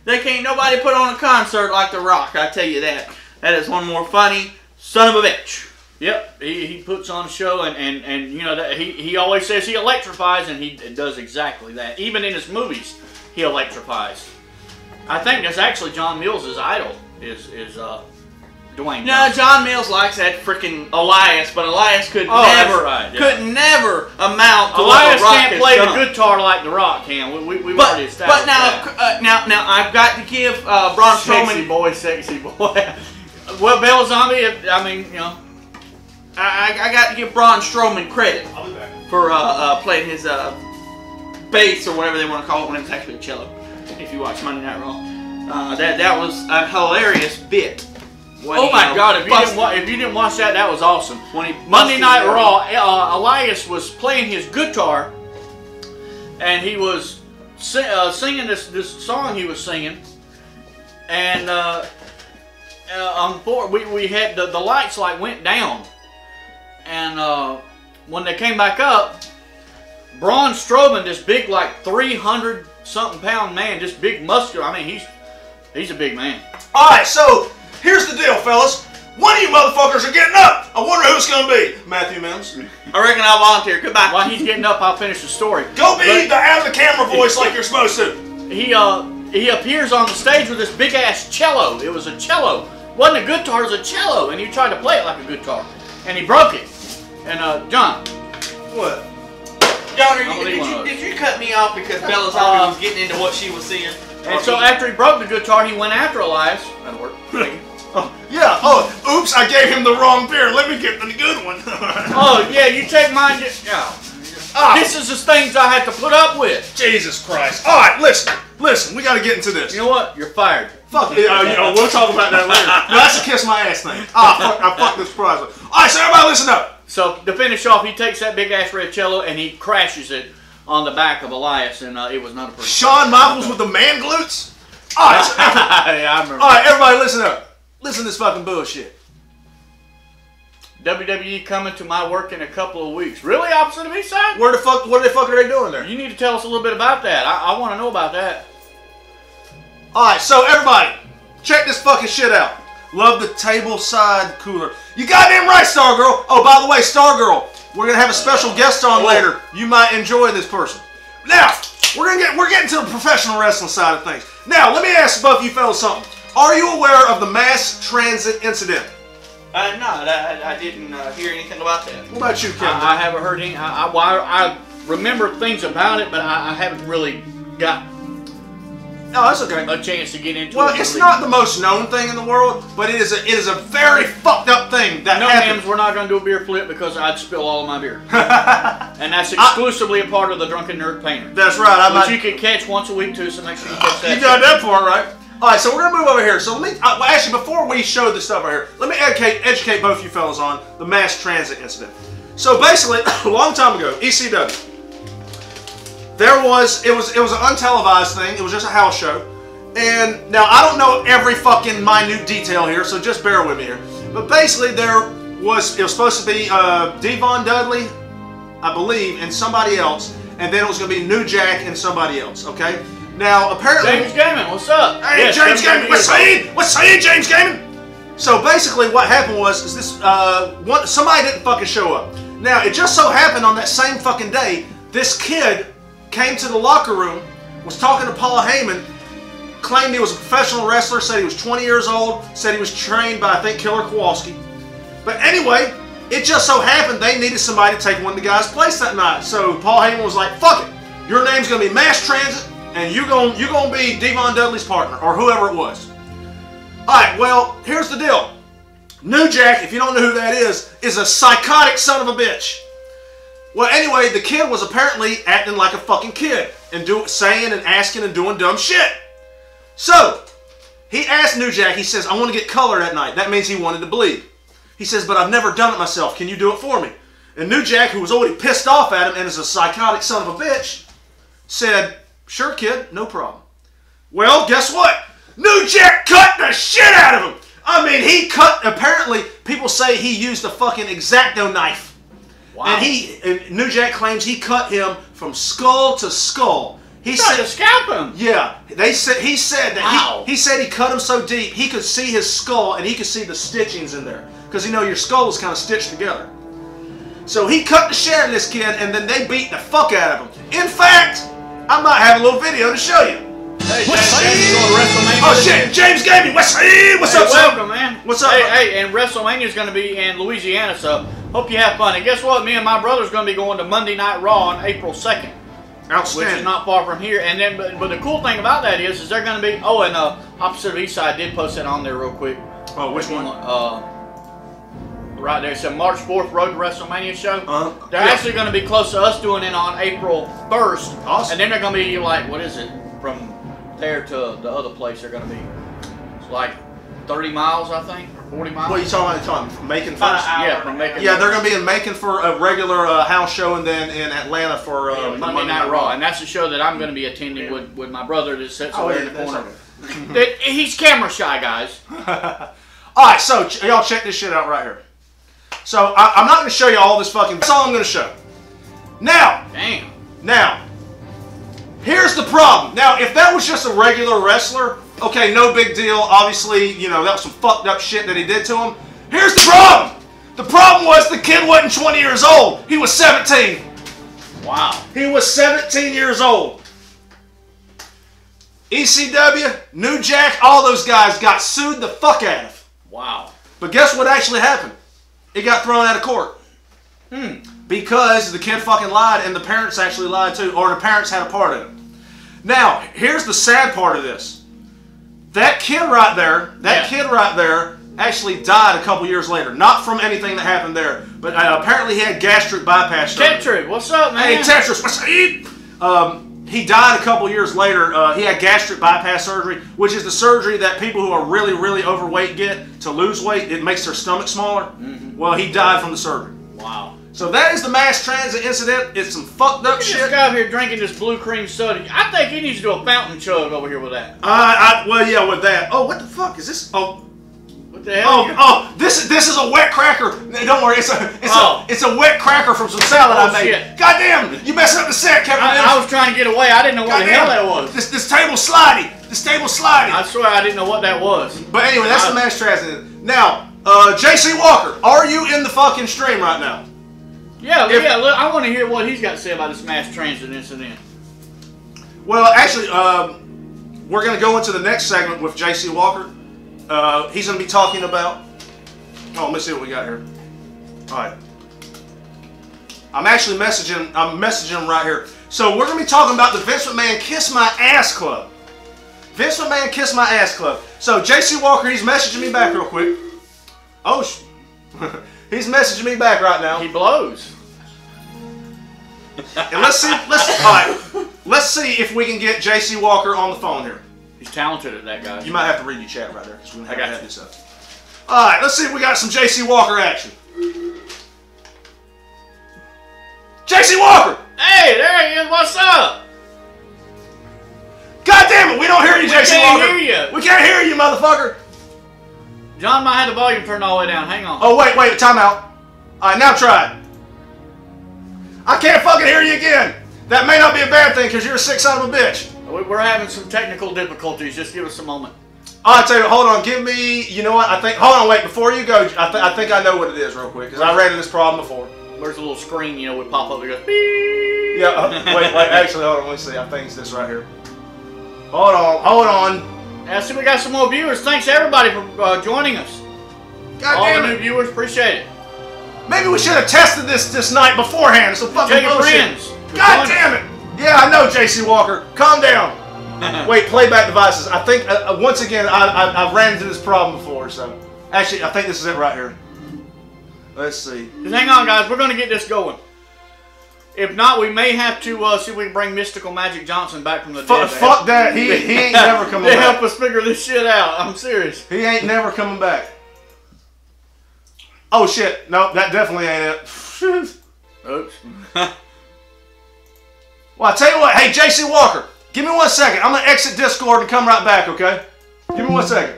They can't nobody put on a concert like The Rock. I tell you that. That is one more funny son of a bitch. Yep, he puts on a show, and you know that he always says he electrifies, and he does exactly that. Even in his movies, he electrifies. I think that's actually John Mills' idol is Dwayne. No, John Mills likes that freaking Elias, but Elias could never amount to what Elias The Rock can't has play done. the guitar like The Rock can. We've already established But now I've got to give Braun Strowman. Sexy boy. Well, Bella Zombie, I mean, you know. I got to give Braun Strowman credit I'll be back. for playing his bass or whatever they want to call it when it's actually a cello. If you watch Monday Night Raw, that was a hilarious bit. Oh my God! If you didn't watch that, that was awesome. Monday Night Raw, Elias was playing his guitar, and he was singing this song he was singing, and we had the lights like went down, and when they came back up, Braun Strowman, this big like 300-something pound man, this big muscular. I mean, he's a big man. All right, so here's the deal, fellas. One of you motherfuckers are getting up. I wonder who it's gonna be. Matthew Mims. I reckon I'll volunteer. Goodbye. While he's getting up, I'll finish the story. Go be the out of the camera voice like you're supposed to. He appears on the stage with this big ass cello. It was a cello. Wasn't a guitar, it was a cello, and he tried to play it like a guitar, and he broke it. And John. What? John, did you cut me off because Bella Zombie was getting into what she was seeing? And so after he broke the guitar, he went after Elias. That'll work. Oh, yeah. Oh, oops! I gave him the wrong beer. Let me get the good one. Oh yeah, you take mine. This is the things I have to put up with. Jesus Christ! All right, listen. We got to get into this. You know what? You're fired. Fuck it. We'll talk about that later. No, that's a kiss my ass thing. I fucked this surprise. All right, so everybody listen up. So to finish off, he takes that big ass red cello and he crashes it on the back of Elias, and it was not a pretty. Shawn Michaels with the man glutes. All right, so yeah, I remember. all right, everybody listen up. Listen to this fucking bullshit. WWE coming to my work in a couple of weeks. Really, opposite of East Side? What the fuck are they doing there? You need to tell us a little bit about that. I want to know about that. All right, so everybody, check this fucking shit out. Love the table side cooler. You goddamn right, Stargirl. Oh, by the way, Stargirl, we're gonna have a special guest on later. You might enjoy this person. Now, we're getting to the professional wrestling side of things. Now, let me ask both you fellas something. Are you aware of the mass transit incident? I'm not. I didn't hear anything about that. What about you, Kevin? I haven't heard any. I remember things about it, but I haven't really got No, that's okay. a chance to get into it. Well, it's not the most known thing in the world, but it is a very fucked up thing that No, happened. Mims, we're not going to do a beer flip because I'd spill all of my beer. And that's exclusively a part of the Drunken Nerd Painter. That's right. Which you can catch once a week too, so make sure you catch that. You got that part right. All right, so we're gonna move over here. So let me actually, before we show this stuff right here, let me educate both you fellas on the mass transit incident. So basically, a long time ago, ECW. It was an untelevised thing. It was just a house show. And now I don't know every fucking minute detail here, so just bear with me here. But basically, it was supposed to be Devon Dudley, I believe, and somebody else, and then it was going to be New Jack and somebody else. Okay. Now apparently, James Gaiman, what's up? Hey, yes, James Gaiman, what's saying, James Gaiman? So basically, what happened was this: somebody didn't fucking show up. Now it just so happened on that same fucking day, this kid came to the locker room, was talking to Paul Heyman. Claimed he was a professional wrestler, said he was 20 years old, said he was trained by, I think, Killer Kowalski. But anyway, it just so happened they needed somebody to take one of the guys' place that night. So Paul Heyman was like, fuck it, your name's going to be Mass Transit, and you're gonna be Devon Dudley's partner, or whoever it was. Alright, well, here's the deal. New Jack, if you don't know who that is a psychotic son of a bitch. Well, anyway, the kid was apparently acting like a fucking kid, and saying and asking and doing dumb shit. So, he asked New Jack, he says, I want to get color that night. That means he wanted to bleed. He says, but I've never done it myself. Can you do it for me? And New Jack, who was already pissed off at him and is a psychotic son of a bitch, said, sure, kid, no problem. Well, guess what? New Jack cut the shit out of him. I mean, he cut, apparently, people say he used a fucking X-Acto knife. Wow. And New Jack claims he cut him from skull to skull. He tried said to scalp him. Yeah, he said that wow. he said he cut him so deep he could see his skull and he could see the stitchings in there, because you know your skull is kind of stitched together. So he cut the shit out of this kid, and then they beat the fuck out of him. In fact, I might have a little video to show you. Hey, James going to WrestleMania. Oh shit, James Gamey, what's up, welcome, man. What's up? Hey, and WrestleMania is going to be in Louisiana, so hope you have fun. And guess what? Me and my brother's going to be going to Monday Night Raw on April 2nd. Outstanding. Which is not far from here. And then, but the cool thing about that is they're going to be. Oh, and Opposite of Eastside did post that on there real quick. Oh, which one? Right there. It said March 4th Road to WrestleMania show. They're yeah. actually going to be close to us doing it on April 1st. Awesome. And then they're going to be like, what is it? From there to the other place they're going to be. It's like 30 miles, I think, or 40 miles. What are you talking about? From Macon first? Yeah, from Macon. Yeah, they're going to be in Macon for a regular house show, and then in Atlanta for Monday Night Raw. And that's the show that I'm going to be attending with my brother that sits over in the corner. He's camera shy, guys. Alright, so y'all check this shit out right here. So I'm not going to show you all this fucking... That's all I'm going to show. Now. Damn. Now. Here's the problem. Now, if that was just a regular wrestler, okay, no big deal. Obviously, you know, that was some fucked up shit that he did to him. Here's the problem. The problem was the kid wasn't 20 years old. He was 17. Wow. He was 17 years old. ECW, New Jack, all those guys got sued the fuck out of. Wow. But guess what actually happened? It got thrown out of court. Because the kid fucking lied, and the parents actually lied too, or the parents had a part in it. Now, here's the sad part of this. That kid right there, actually died a couple years later. Not from anything that happened there, but apparently he had gastric bypass surgery. Tetris, what's up, man? Hey, Tetris, what's up? He died a couple years later. He had gastric bypass surgery, which is the surgery that people who are really, really overweight get to lose weight. It makes their stomach smaller. Well, he died from the surgery. Wow. So that is the mass transit incident. It's some fucked up shit. This guy up here drinking this blue cream soda. I think he needs to do a fountain chug over here with that. Well, yeah, with that. Oh, what the fuck is this? Oh, what the hell? This is a wet cracker. Don't worry, it's a wet cracker from some salad I made. Shit. Goddamn, you messing up the set, Kevin. I was trying to get away. I didn't know what the hell that was. This table's sliding. This table's sliding. I swear I didn't know what that was. But anyway, that's the mass transit. Now, JC Walker, are you in the fucking stream right now? Yeah, look, I want to hear what he's got to say about this mass transit incident. Well, actually, we're going to go into the next segment with JC Walker. He's going to be talking about... Oh, let me see what we got here. All right. I'm messaging him right here. So we're going to be talking about the Vince McMahon Kiss My Ass Club. Vince McMahon Kiss My Ass Club. So JC Walker, he's messaging me back real quick. Oh, he's messaging me back right now. He blows. And let's see if we can get JC Walker on the phone here. He's talented at that, guy. You might have to read your chat right there, because we I got you. this up. Alright, let's see if we got some JC Walker action. JC Walker! Hey, there he is. What's up? God damn it, we don't hear you, JC Walker. We can't hear you. We can't hear you, motherfucker. John might have the volume turned all the way down. Hang on. Oh, wait, time out. Alright, now try it. I can't fucking hear you again. That may not be a bad thing, because you're a sick son of a bitch. We're having some technical difficulties. Just give us a moment. I'll tell you, hold on, give me, you know what, hold on, wait, before you go, I think I know what it is real quick, because I ran into this problem before. There's a little screen, you know, would pop up and go, beep. Yeah, wait, actually, hold on, let me see, I think it's this right here. Hold on. I see we got some more viewers. Thanks, everybody, for joining us. God damn all the it. new viewers, appreciate it. Maybe we should have tested this night beforehand, so fucking Take your bullshit. friends. God damn it. Yeah, I know, JC Walker. Calm down. Wait, playback devices. I think, once again, I've ran into this problem before, so. Actually, I think this is it right here. Let's see. Just hang on, guys. We're going to get this going. If not, we may have to see if we can bring Mystical Magic Johnson back from the dead. Fuck that. He ain't never coming back. To help us figure this shit out. I'm serious. He ain't never coming back. Oh, shit. Nope, that definitely ain't it. Oops. Well, I tell you what. Hey, JC Walker, give me 1 second. I'm going to exit Discord and come right back, okay? Give me 1 second.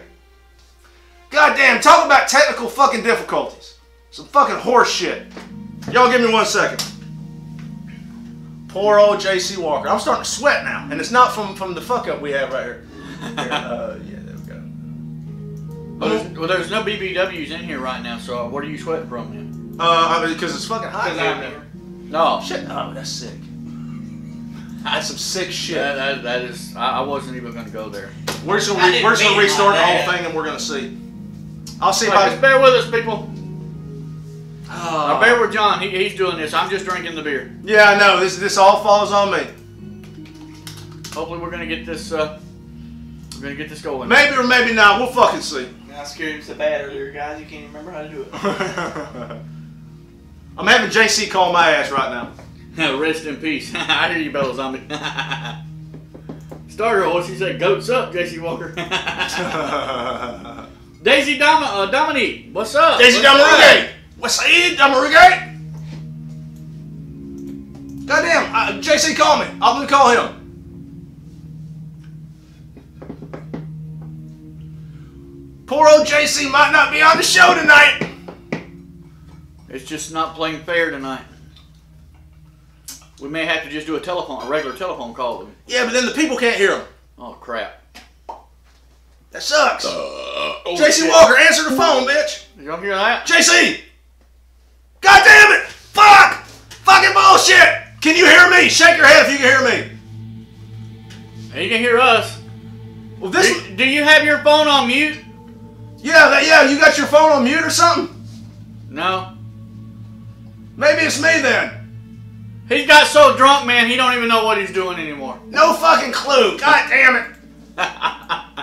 Goddamn, talk about technical fucking difficulties. Some fucking horse shit. Y'all give me 1 second. Poor old JC Walker. I'm starting to sweat now. And it's not from the fuck up we have right here. Yeah, there we go. Well, there's no BBWs in here right now, so what are you sweating from then? I mean, because it's fucking hot here. No. Shit. Oh, that's sick. That's some sick shit. That is. I wasn't even going to go there. We're just going to restart the whole thing and we're going to see. I'll see if I can. Just bear with us, people. Now bear with John. He's doing this. I'm just drinking the beer. Yeah, I know. This all falls on me. Hopefully, we're going to get this. We're going to get this going. Maybe or maybe not. We'll fucking see. I scared him so bad earlier, guys. You can't even remember how to do it. I'm having JC call my ass right now. Rest in peace. I hear you, Bella Zombie. Starter horse, he said, "Goats up, JC Walker." Daisy Dominique, what's up? Daisy Dominique. What's up, Dominique? Goddamn, JC, call me. I'm gonna call him. Poor old JC might not be on the show tonight. It's just not playing fair tonight. We may have to just do a regular telephone call with him. Yeah, but then the people can't hear him. Oh, crap. That sucks. JC Walker, answer the phone, bitch. You don't hear that? JC! God damn it! Fuck! Fucking bullshit! Can you hear me? Shake your head if you can hear me. And you can hear us. Well, this. Do you have your phone on mute? Yeah, you got your phone on mute or something? No. Maybe it's me then. He's got so drunk, man, he don't even know what he's doing anymore. No fucking clue. God damn it.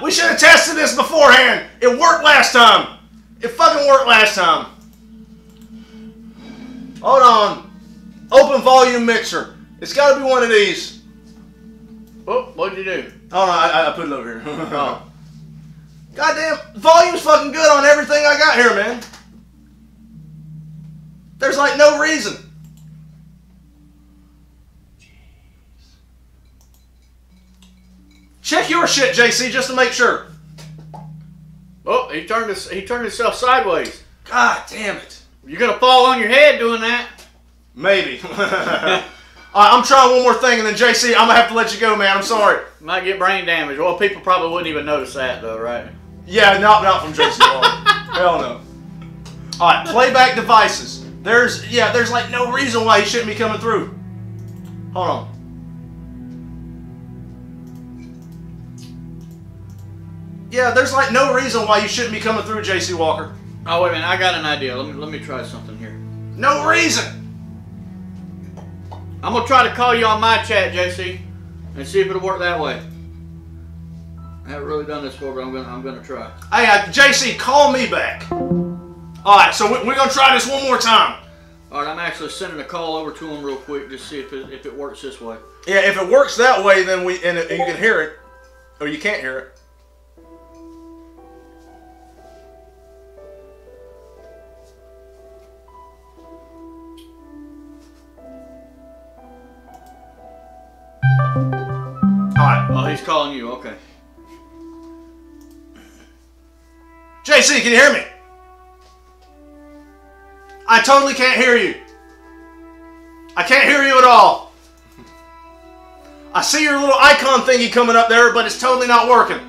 We should have tested this beforehand. It worked last time. It fucking worked last time. Hold on. Open volume mixer. It's got to be one of these. Oh, what'd you do? Oh no, I put it over here. Oh. Goddamn, volume's fucking good on everything I got here, man. There's like no reason. Check your shit, JC, just to make sure. Oh, he turned himself sideways. God damn it. You're gonna fall on your head doing that. Maybe. Alright, I'm trying one more thing, and then JC, I'm gonna have to let you go, man. I'm sorry. Might get brain damage. Well, people probably wouldn't even notice that, though, right? Yeah, not from JC Walker. Hell no. Alright, playback devices. There's like no reason why he shouldn't be coming through. Hold on. Yeah, there's like no reason why you shouldn't be coming through, JC Walker. Oh, wait a minute. I got an idea. Let me try something here. No reason. I'm going to try to call you on my chat, JC, and see if it'll work that way. I haven't really done this before, but I'm gonna try. Hey, JC, call me back. Alright, so we're going to try this one more time. Alright, I'm actually sending a call over to him real quick to see if it works this way. Yeah, if it works that way, then you can hear it, or you can't hear it. Alright. Oh, he's calling you. Okay. JC, can you hear me? I totally can't hear you. I can't hear you at all. I see your little icon thingy coming up there, but it's totally not working.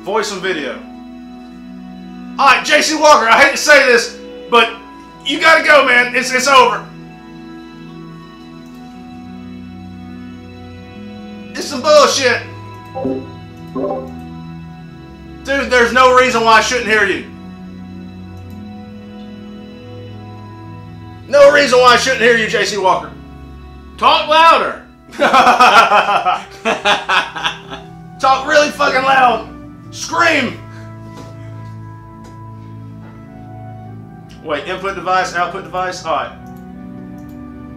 Voice and video. Alright, JC Walker, I hate to say this, but you gotta go, man. It's over. It's some bullshit. Dude, there's no reason why I shouldn't hear you. No reason why I shouldn't hear you, JC Walker. Talk louder. Talk really fucking loud. Scream. Wait, input device, output device. All right.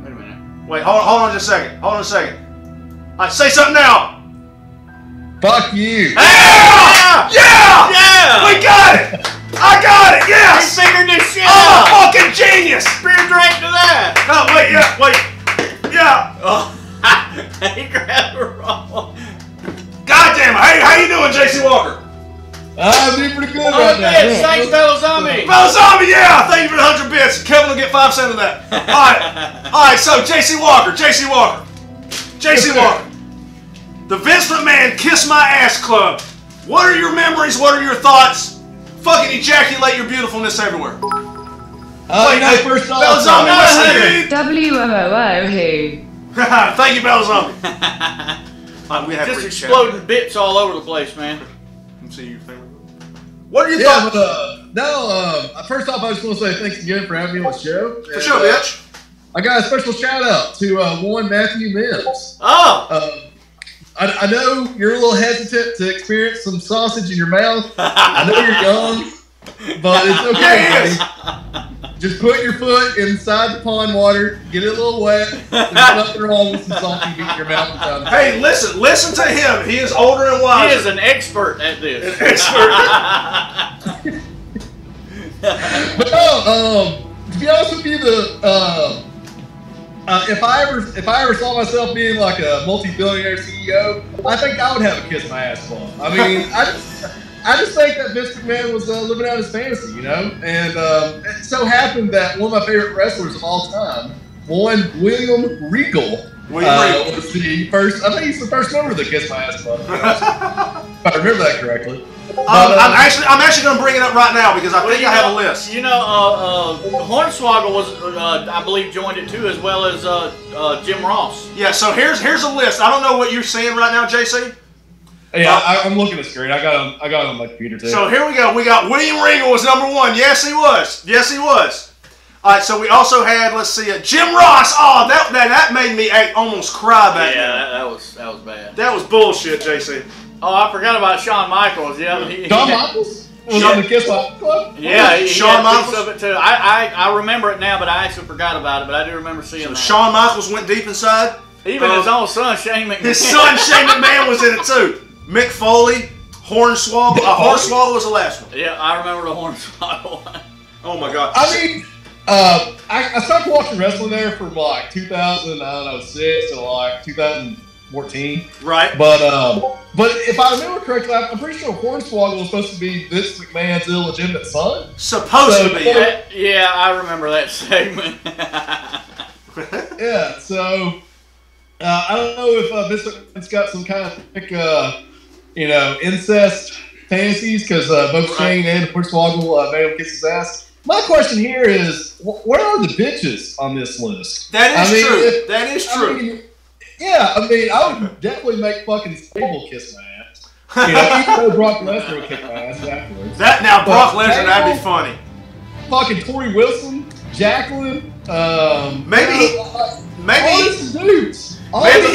Wait a minute. Wait, hold on just a second. Hold on a second. All right, say something now. Fuck you. Yeah! Yeah! Yeah! We got it! I got it! He Yes! figured this shit I'm a out. fucking genius! Beer drink to that. No, wait, yeah, wait. Yeah. Oh, he grabbed the wrong. God damn it. Hey, how you doing, JC Walker? I'm doing pretty good Oh, right now. man, thanks, fellow zombie. Fellow Zombie, yeah! Thank you for the 100 bits. Kevin will get 5 cents of that. Alright, so JC Walker. JC Walker. The Vince McMahon Kiss My Ass Club. What are your memories? What are your thoughts? Fucking ejaculate your beautifulness everywhere. First off, Fellow Zombie, listen to me. WOOO Thank you, Fellow Zombie. We have Just reached exploding bits all over the place, man. Let me see your finger. What are your Yeah, thoughts? but first off, I just want to say thanks again for having me on the show. For sure, bitch. I got a special shout out to one Matthew Mims. Oh, I know you're a little hesitant to experience some sausage in your mouth. I know you're young, but it's okay, Yes. buddy. Just put your foot inside the pond water, get it a little wet. There's nothing wrong with some salt you get in your mouth. Hey, listen to him. He is older and He wiser. is an expert at this. But no, to be honest with you, if I ever saw myself being like a multi-billionaire CEO, I think I would have a Kiss My Ass club. I mean, I just think that Vince McMahon was living out his fantasy, you know. And it so happened that one of my favorite wrestlers of all time, one William Regal, was the first. I think he's the first member of the Kiss My Ass club. If I remember that correctly. I'm actually going to bring it up right now because I think I have a list. You know, Hornswoggle was, I believe, joined it too, as well as Jim Ross. Yeah, so here's a list. I don't know what you're seeing right now, JC. Yeah, I'm looking at the screen. I got it on my computer too. So here we go. We got William Regal was number 1. Yes, he was. Yes, he was. All right, so we also had, let's see, Jim Ross. Oh, that made me almost cry back then. Yeah, that was bad. That was bullshit, JC. Oh, I forgot about Shawn Michaels. Yeah, Shawn Michaels was on the Kiss My Ass club. Yeah, he Shawn had bits Michaels? of it too. I remember it now, but I actually forgot about it. But I do remember seeing So that. Shawn Michaels went deep inside. Even his own son, Shane McMahon. His son Shane McMahon was in it too. Mick Foley, Hornswoggle. Hornswoggle was the last one. Yeah, I remember the Hornswoggle one. Oh my god. I mean, I started watching wrestling there from like 2006 to like 2014. Right. But if I remember correctly, I'm pretty sure Hornswoggle was supposed to be Vince McMahon's illegitimate son. Supposed to be. Yeah, I remember that segment. Yeah, so I don't know if Vince McMahon's got some kind of incest fantasies because both Shane and Hornswoggle made him kiss his ass. My question here is, where are the bitches on this list? That is true. That is I true. mean, yeah, I mean, I would definitely make fucking Sable kiss my ass. You know, even though Brock Lesnar would kick my ass afterwards. Brock Lesnar, that'd be funny. Fucking Tori Wilson, Jacqueline, Maybe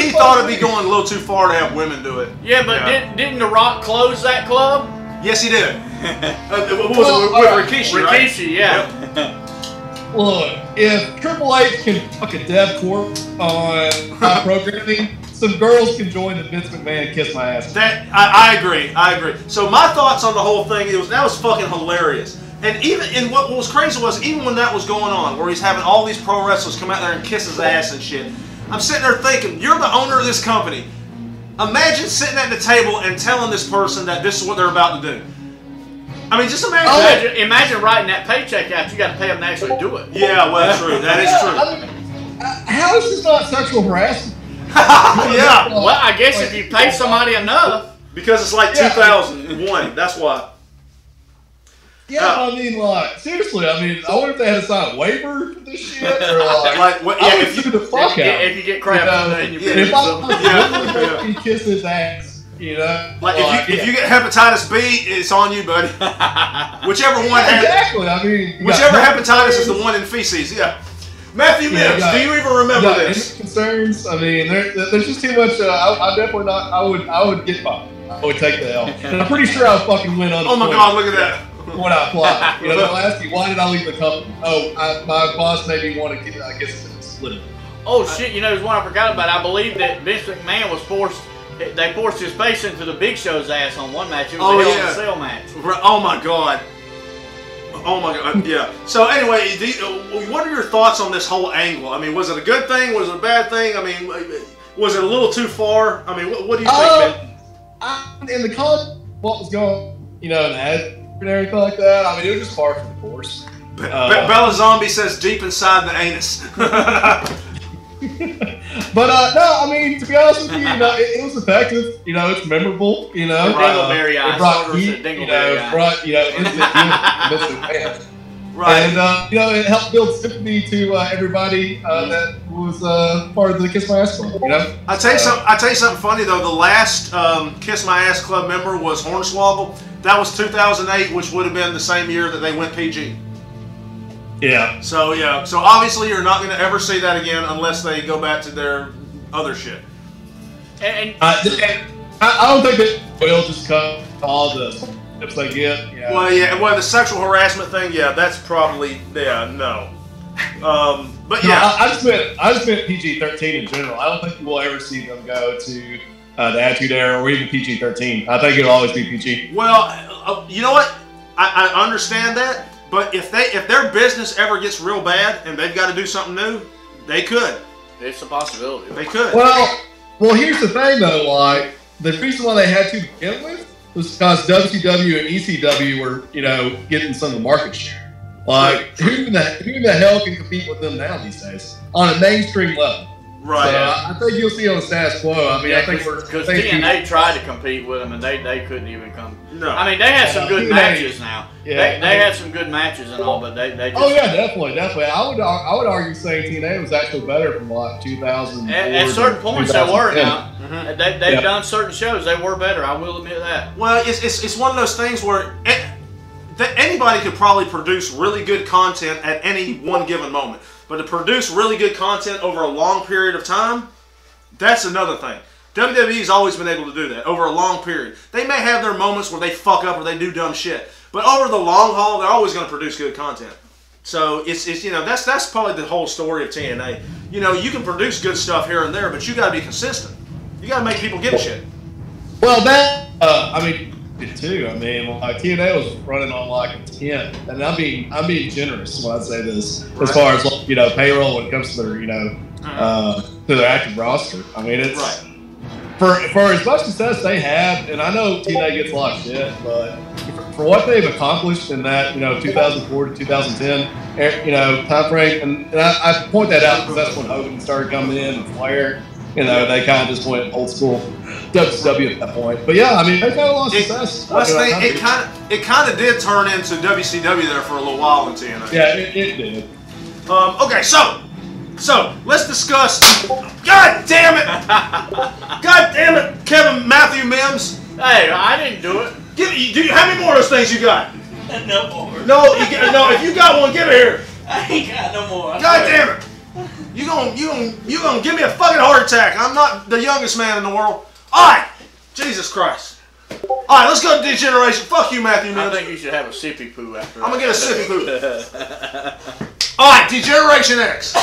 he thought it'd be going a little too far to have women do it. Yeah, but didn't The Rock close that club? Yes, he did. What was it with Rikishi, right? Rikishi, yeah. Look, if Triple H can fuck a dev corp on programming, some girls can join the Vince McMahon Kiss My Ass. I agree. So my thoughts on the whole thing that was fucking hilarious. And what was crazy was even when that was going on, where he's having all these pro wrestlers come out there and kiss his ass and shit, I'm sitting there thinking, you're the owner of this company. Imagine sitting at the table and telling this person that this is what they're about to do. I mean, just imagine. Imagine writing that paycheck out. You got to pay them to actually do it. Yeah, well, that's true. That is true. I mean, how is this not sexual harassment? Yeah. Well, I guess if you pay somebody enough. Because it's like 2001. That's why. Yeah, I mean, like, seriously, I mean, I wonder if they had to sign a waiver for this shit, or like if you the fuck out. If you get crap on that, you if I he kiss his ass, you know, if you get hepatitis B, it's on you, buddy. Whichever one. Exactly. I mean, whichever hepatitis is the one in feces. Yeah. Matthew Mims, do you even remember this? Any concerns? I mean, there's just too much. I definitely not. I would get by. I would take the L. And I'm pretty sure I would fucking win on. Oh my God! Look at that. When I apply, they'll ask you, why did I leave the company? Oh, my boss made me want to get, I guess, split it. Oh shit! You know, there's one I forgot about. I believe that Vince McMahon was forced. They forced his face into the Big Show's ass on one match. It was a Hell in a Cell match. Oh my God. Oh my God, yeah. So anyway, what are your thoughts on this whole angle? I mean, was it a good thing? Was it a bad thing? I mean, was it a little too far? I mean, what do you think, man? In the college, what was going on, in the head and everything like that, I mean, it was just par for the course. Bella Zombie says deep inside the anus. But no, I mean, to be honest with you, it was effective. It's memorable. Dingleberry eyes. It brought heat. It brought instant fans. Right. And it helped build sympathy to everybody that was part of the Kiss My Ass Club. I tell you something funny though. The last Kiss My Ass Club member was Hornswoggle. That was 2008, which would have been the same year that they went PG. Yeah. So obviously you're not going to ever see that again unless they go back to their other shit. And I don't think that will just cut all the tips they get. Yeah. Well, the sexual harassment thing, that's probably no. But no, yeah, I just meant PG-13 in general. I don't think you will ever see them go to the Attitude Era or even PG-13. I think it'll always be PG. Well, you know what? I understand that. But if their business ever gets real bad and they've got to do something new, they could. It's a possibility. They could. Well, here's the thing though. Like the reason why they had to begin with was because WCW and ECW were, getting some of the market share. Like who in the hell can compete with them now these days on a mainstream level? Right. So I think you'll see on the status quo. I mean, I think because TNA tried to compete with them and they couldn't even come. No. I mean, they had some good TNA, matches now. Yeah, they had some good matches and all, but they just. Oh yeah, definitely. I would argue saying TNA was actually better from like 2000. At certain points they were now. Mm-hmm. They've done certain shows. They were better. I will admit that. Well, it's one of those things where anybody could probably produce really good content at any one given moment. But to produce really good content over a long period of time, that's another thing. WWE's always been able to do that over a long period. They may have their moments where they fuck up or they do dumb shit, but over the long haul, they're always going to produce good content. So it's that's probably the whole story of TNA. You can produce good stuff here and there, but you got to be consistent. You got to make people give a shit. Well, that it too. I mean, like TNA was running on like a 10, and I'm being generous when I say this, as far as payroll when it comes to their to their active roster. I mean, it's for as much success they have, and I know TNA gets a lot of shit, but for what they've accomplished in that 2004 to 2010 time frame, and I point that out because that's when Hogan started coming in and Flair. They kind of just went old school WCW at that point. But yeah, I mean, they've had a lot of success. It kind of did turn into WCW there for a little while in TNA. Yeah, it did. Okay, so let's discuss. God damn it, Kevin Matthew Mims. Hey, I didn't do it. How many more of those things you got? No more. No, if you got one, give it here. I ain't got no more. God damn it. You gonna give me a fucking heart attack. I'm not the youngest man in the world. Alright! Jesus Christ. Alright, let's go to Degeneration. Fuck you, Matthew Mims. I think you should have a sippy poo after that. I'm gonna get a sippy poo. Alright, Degeneration X.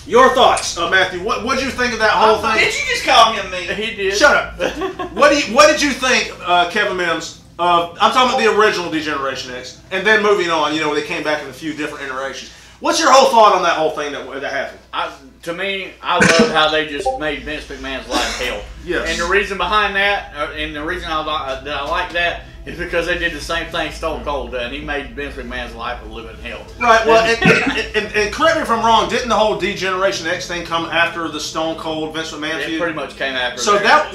Your thoughts, Matthew. What did you think of that whole thing? Did you just call him me? He did. Shut up. What did you think, Kevin Mims? I'm talking about the original Degeneration X. And then moving on, they came back in a few different iterations. What's your whole thought on that whole thing that happened? To me, I love how they just made Vince McMahon's life hell. Yes. And the reason behind that, and the reason I like that, is because they did the same thing Stone Cold did. He made Vince McMahon's life a living hell. Right. Well, and correct me if I'm wrong. Didn't the whole Degeneration X thing come after the Stone Cold Vince McMahon feud? It pretty much came after.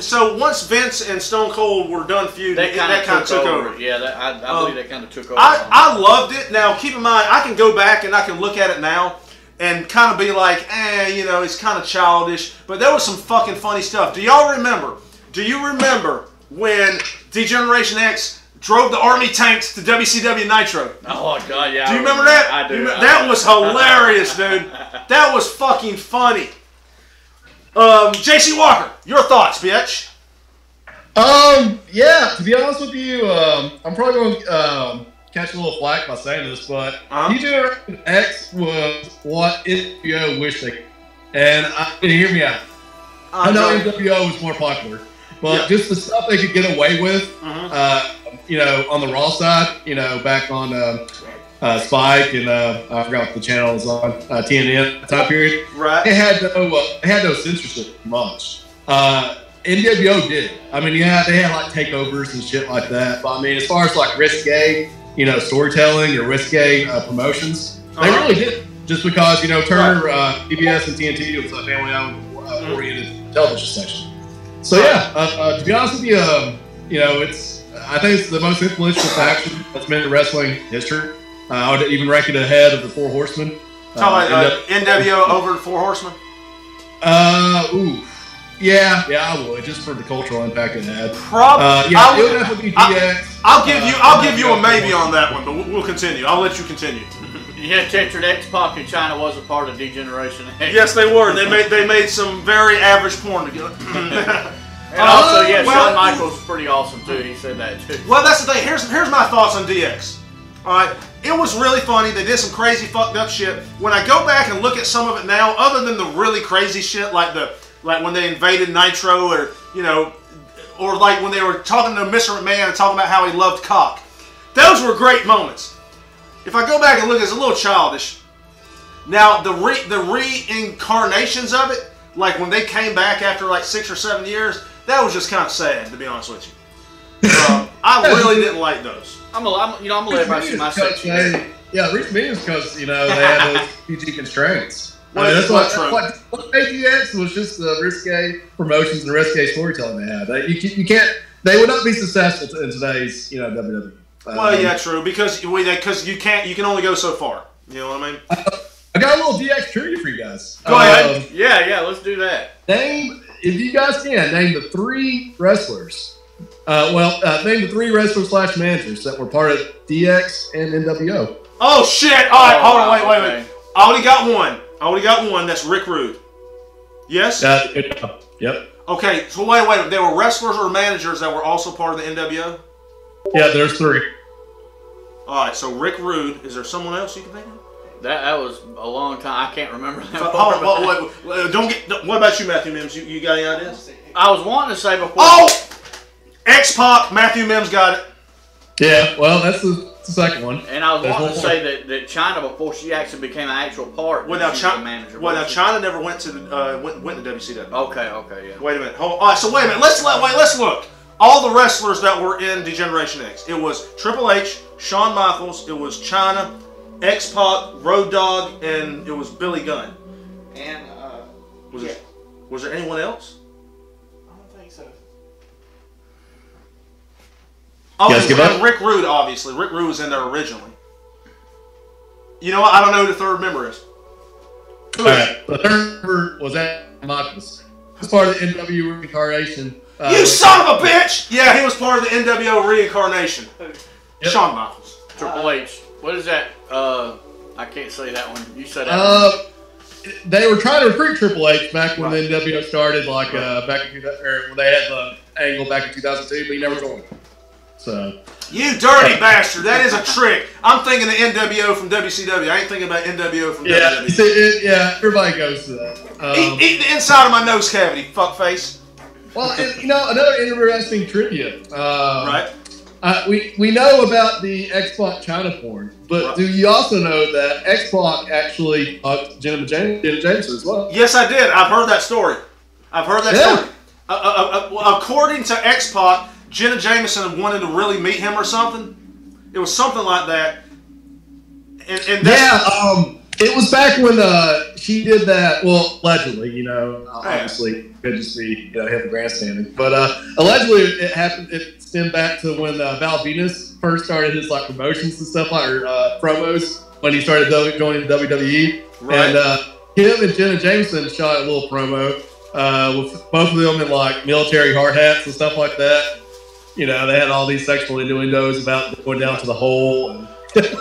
So once Vince and Stone Cold were done feuding, that kind of took over. Yeah, I believe that kind of took over. I loved it. Now keep in mind, I can go back and I can look at it now and kind of be like, it's kind of childish. But there was some fucking funny stuff. Do you remember when Degeneration X drove the Army tanks to WCW Nitro. Oh God, yeah. Do you remember that? I do. That was hilarious, dude. That was fucking funny. JC Walker, your thoughts, bitch? Yeah, to be honest with you, I'm probably going to catch a little flack by saying this, but D-Generation X was what NWO wished they could. And hear me out. I know NWO was more popular, but just the stuff they could get away with, you know, on the Raw side, you know, back on Spike and I forgot what the channel was on, TNN time period. Right. It had no censorship much. NWO did. I mean, yeah, they had like takeovers and shit like that. But I mean, as far as like risque, you know, storytelling or risque promotions, they really did. Just because, you know, Turner, PBS, and TNT was a family-owned, oriented television station. So yeah, to be honest with you, you know, I think it's the most influential faction that's been in wrestling history. I would even rank it ahead of the Four Horsemen. NWO over the Four Horsemen. Yeah, I would, just for the cultural impact it had. Yeah, it would definitely be DX. I'll give you a maybe on that one, but we'll continue. I'll let you continue. Yeah, Tetra X-Pac in China was a part of D-Generation X. Yes, they were. They made some very average porn together. And also, yeah, Shawn Michaels was pretty awesome too. He said that too. Well, that's the thing. Here's my thoughts on DX. All right, it was really funny. They did some crazy fucked up shit. When I go back and look at some of it now, other than the really crazy shit like when they invaded Nitro, or you know, or like when they were talking to Mr. McMahon and talking about how he loved cock, those were great moments. If I go back and look, it's a little childish. Now the reincarnations of it, like when they came back after like 6 or 7 years, that was just kind of sad, to be honest with you. I really didn't like those. I'm gonna let everybody see my section. Yeah, the reason being is because, you know, they had those PG constraints. That's what ATX was, just the risque promotions and risque storytelling they had. They would not be successful in today's, you know, WWE. Well, yeah, true, because you can only go so far. You know what I mean? I got a little DX trivia for you guys. Go ahead. Yeah, let's do that. Name, if you guys can, name the 3 wrestlers. Name the 3 wrestlers / managers that were part of DX and NWO. Oh shit! All right, hold on, wait. I only got one. That's Rick Rude. Yes. Yep. Okay, so wait. There were wrestlers or managers that were also part of the NWO. Yeah, there's 3. All right, so Rick Rude. Is there someone else you can think of? That was a long time. I can't remember that. What about you, Matthew Mims? You got any ideas? I was wanting to say before. Oh, X-Pac. Matthew Mims got it. Yeah, well, that's the second one. And I was wanting to say that Chyna, before she actually became an actual part, well, now Chyna manager. Well, now Chyna never went to WCW. Okay, yeah. Wait a minute. All right, so wait a minute. Let's look. All the wrestlers that were in D-Generation X. It was Triple H, Shawn Michaels, it was Chyna, X-Pac, Road Dogg, and it was Billy Gunn. And was there anyone else? I don't think so. Oh, Rick Rude, obviously. Rick Rude was in there originally. You know what? I don't know who the third member is. Alright, the third member was Michaels. He was part of the NWO reincarnation. You son of a bitch! Yeah, he was part of the NWO reincarnation. Yep. Shawn Michaels. Triple H. What is that? I can't say that one. You said that one. They were trying to recruit Triple H back when the NWO started, like back in when they had the angle back in 2002, but he never joined. So. You dirty bastard! That is a trick. I'm thinking of NWO from WCW. I ain't thinking about NWO from WWE. Yeah, everybody goes to that. Eat the inside of my nose cavity, fuckface. Well, and, you know, another interesting trivia. Right. We know about the X-Pac Chyna porn, but do you also know that X-Pac actually fucked Jenna Jameson as well? Yes, I did. I've heard that story. Story. According to X-Pac, Jenna Jameson wanted to really meet him or something. It was something like that. It was back when she did that. Well, allegedly, you know, obviously could just be, you know, him grandstanding, but allegedly it happened. It stemmed back to when Val Venus first started his like promotions and stuff, like promos when he started joining WWE. Right. And him and Jenna Jameson shot a little promo with both of them in like military hard hats and stuff like that. you know, they had all these sexual innuendos about going down to the hole. And,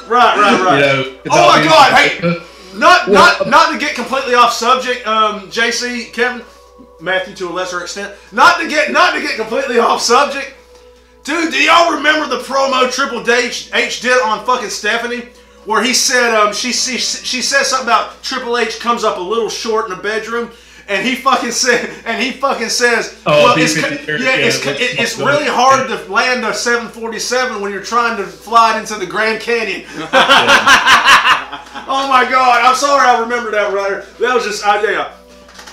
right. You know, Oh my God! Hey, not to get completely off subject, JC, Kevin, Matthew to a lesser extent. Not to get completely off subject, dude. Do y'all remember the promo Triple H did on fucking Stephanie, where he said she said something about Triple H comes up a little short in the bedroom. And he fucking says, well, it's really hard to land a 747 when you're trying to fly it into the Grand Canyon. Oh my God, I'm sorry I remember that, Ryder. That was just, yeah.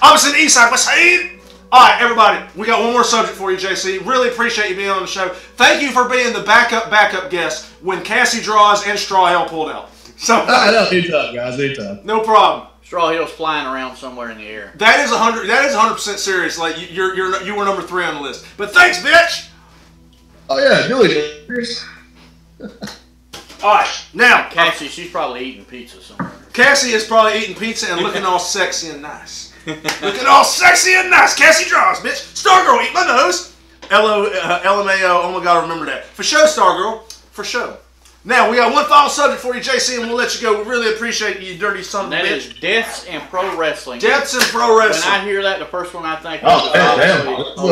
I was in Eastside, West Side. All right, everybody, we got one more subject for you, JC. Really appreciate you being on the show. Thank you for being the backup guest when Cassie Draws and Straw Hell pulled out. So, anytime, guys, anytime. No problem. Straw Hill's flying around somewhere in the air. That is 100% serious. Like you were number 3 on the list. But thanks, bitch. Oh yeah, Billy. All right, now Cassie, she's probably eating pizza somewhere. Cassie is probably eating pizza and looking all sexy and nice. Looking all sexy and nice. Cassie Draws, bitch. Stargirl, eat my nose. LMAO. Oh my God, I remember that. For show, Stargirl. For show. Now, we got one final subject for you, JC, and we'll let you go. We really appreciate you, dirty son of a bitch. That is deaths in pro wrestling. Deaths in pro wrestling. When I hear that, the first one I think of Oh, is damn. obviously That's a Owen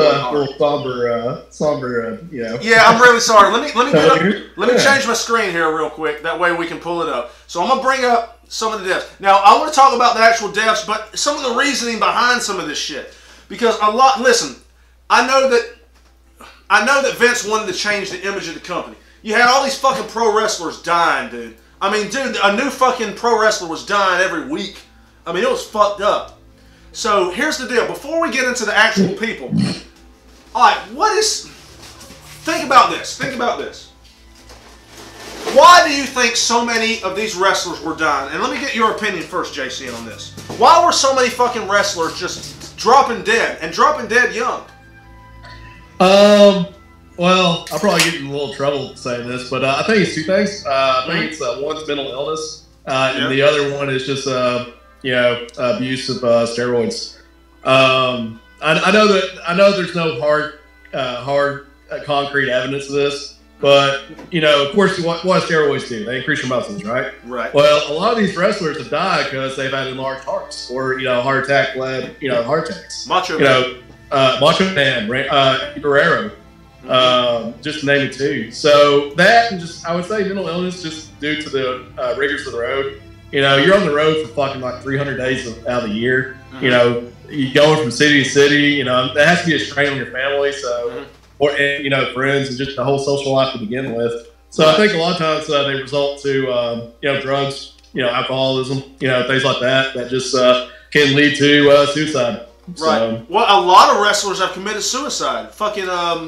little Hart. somber, you know. Yeah, I'm really sorry. Let me change my screen here real quick. That way we can pull it up. So I'm going to bring up some of the deaths. Now, I want to talk about the actual deaths, but some of the reasoning behind some of this shit. Because listen, I know that Vince wanted to change the image of the company. You had all these fucking pro wrestlers dying, dude. I mean, dude, a new fucking pro wrestler was dying every week. I mean, it was fucked up. So, here's the deal. Before we get into the actual people, alright, think about this. Think about this. Why do you think so many of these wrestlers were dying? And let me get your opinion first, JC, on this. Why were so many fucking wrestlers just dropping dead, and dropping dead young? Well, I'll probably get in a little trouble saying this, but I think it's two things. I think it's one's mental illness, and the other one is just abuse of steroids. I know there's no hard concrete evidence of this, but of course, what steroids do? They increase your muscles, right? Right. Well, a lot of these wrestlers have died because they've had enlarged hearts or heart attack led heart attacks. Macho Man, Guerrero. Just to name it two. So that, and just I would say mental illness, just due to the rigors of the road. You're on the road for fucking like 300 days out of the year. You're going from city to city. That has to be a strain on your family. So, or friends and just the whole social life to begin with. So I think a lot of times they result to drugs, alcoholism, things like that just can lead to suicide. Right. So, well, a lot of wrestlers have committed suicide. Fucking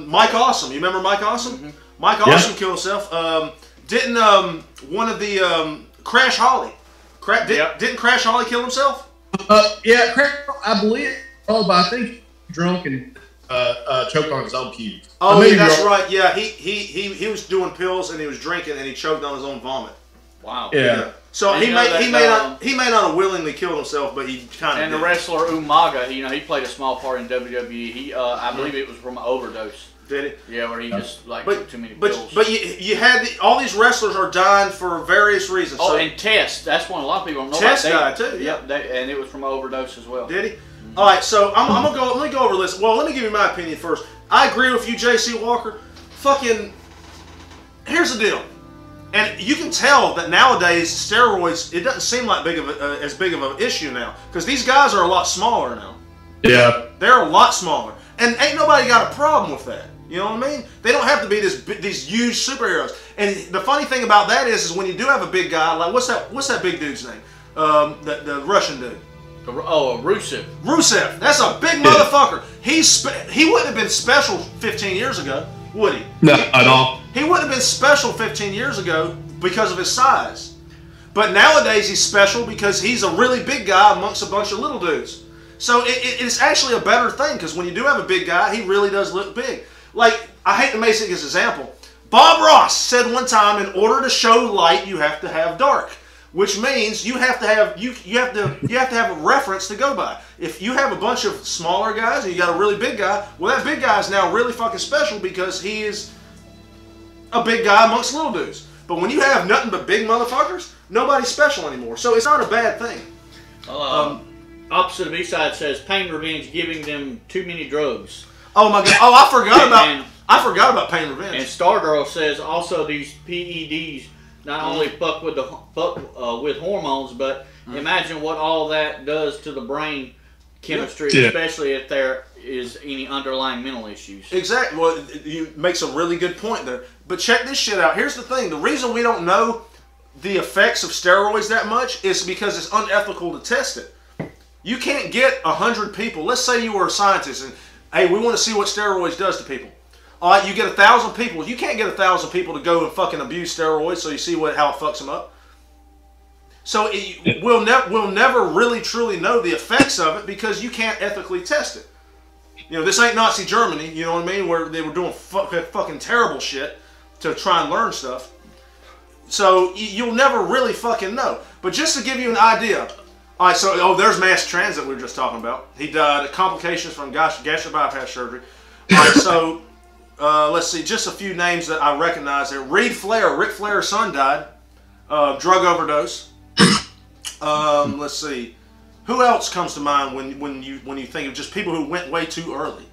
Mike Awesome. You remember Mike Awesome? Mm-hmm. Mike Awesome killed himself. Didn't one of the Crash Holly? Didn't Crash Holly kill himself? I believe. Oh, but I think drunk and choked on his own pubes. Oh, yeah, that's right. Yeah, he was doing pills and he was drinking and he choked on his own vomit. Wow. Yeah. So he may not have willingly killed himself, but he kind of. And the wrestler Umaga, he played a small part in WWE. I believe it was from an overdose. Did he? Yeah, where he just took too many pills. But you had all these wrestlers are dying for various reasons. Oh, and Test. That's one a lot of people don't know. Test died too. Yeah, and it was from an overdose as well. Did he? Mm-hmm. All right, so I'm gonna go. Let me go over this. Well, let me give you my opinion first. I agree with you, JC Walker. Fucking. Here's the deal. And you can tell that nowadays steroids, it doesn't seem like as big of an issue now, because these guys are a lot smaller now. Yeah, they're a lot smaller, and ain't nobody got a problem with that. You know what I mean? They don't have to be these huge superheroes. And the funny thing about that is when you do have a big guy, like what's that big dude's name? The Russian dude. Rusev. Rusev. That's a big motherfucker. He wouldn't have been special 15 years ago, would he? No, at all. He wouldn't have been special 15 years ago because of his size. But nowadays he's special because he's a really big guy amongst a bunch of little dudes. So it's actually a better thing because when you do have a big guy, he really does look big. Like, I hate to make this example. Bob Ross said one time, in order to show light, you have to have dark. which means you have to have a reference to go by. If you have a bunch of smaller guys and you got a really big guy, well, that big guy is now really fucking special because he is a big guy amongst little dudes. But when you have nothing but big motherfuckers, nobody's special anymore. So it's not a bad thing. Opposite of B-side says Pain Revenge giving them too many drugs. Oh my god! Oh, I forgot about Pain Revenge. And Stargirl says also these PEDs not only fuck with with hormones, but imagine what all that does to the brain chemistry, especially if there is any underlying mental issues. Exactly. Well, you make some really good point there. But check this shit out. Here's the thing: the reason we don't know the effects of steroids that much is because it's unethical to test it. You can't get 100 people. Let's say you were a scientist and, hey, we want to see what steroids does to people. All right, you get 1,000 people. You can't get 1,000 people to go and fucking abuse steroids so you see how it fucks them up. So we'll never really truly know the effects of it because you can't ethically test it. You know, this ain't Nazi Germany, you know what I mean, where they were doing fucking terrible shit to try and learn stuff. So you'll never really fucking know. But just to give you an idea, all right, so there's mass transit we were just talking about. He died of complications from gastric bypass surgery. All right, so let's see, just a few names that I recognize there. Ric Flair's son died, drug overdose. Let's see, who else comes to mind when you think of just people who went way too early?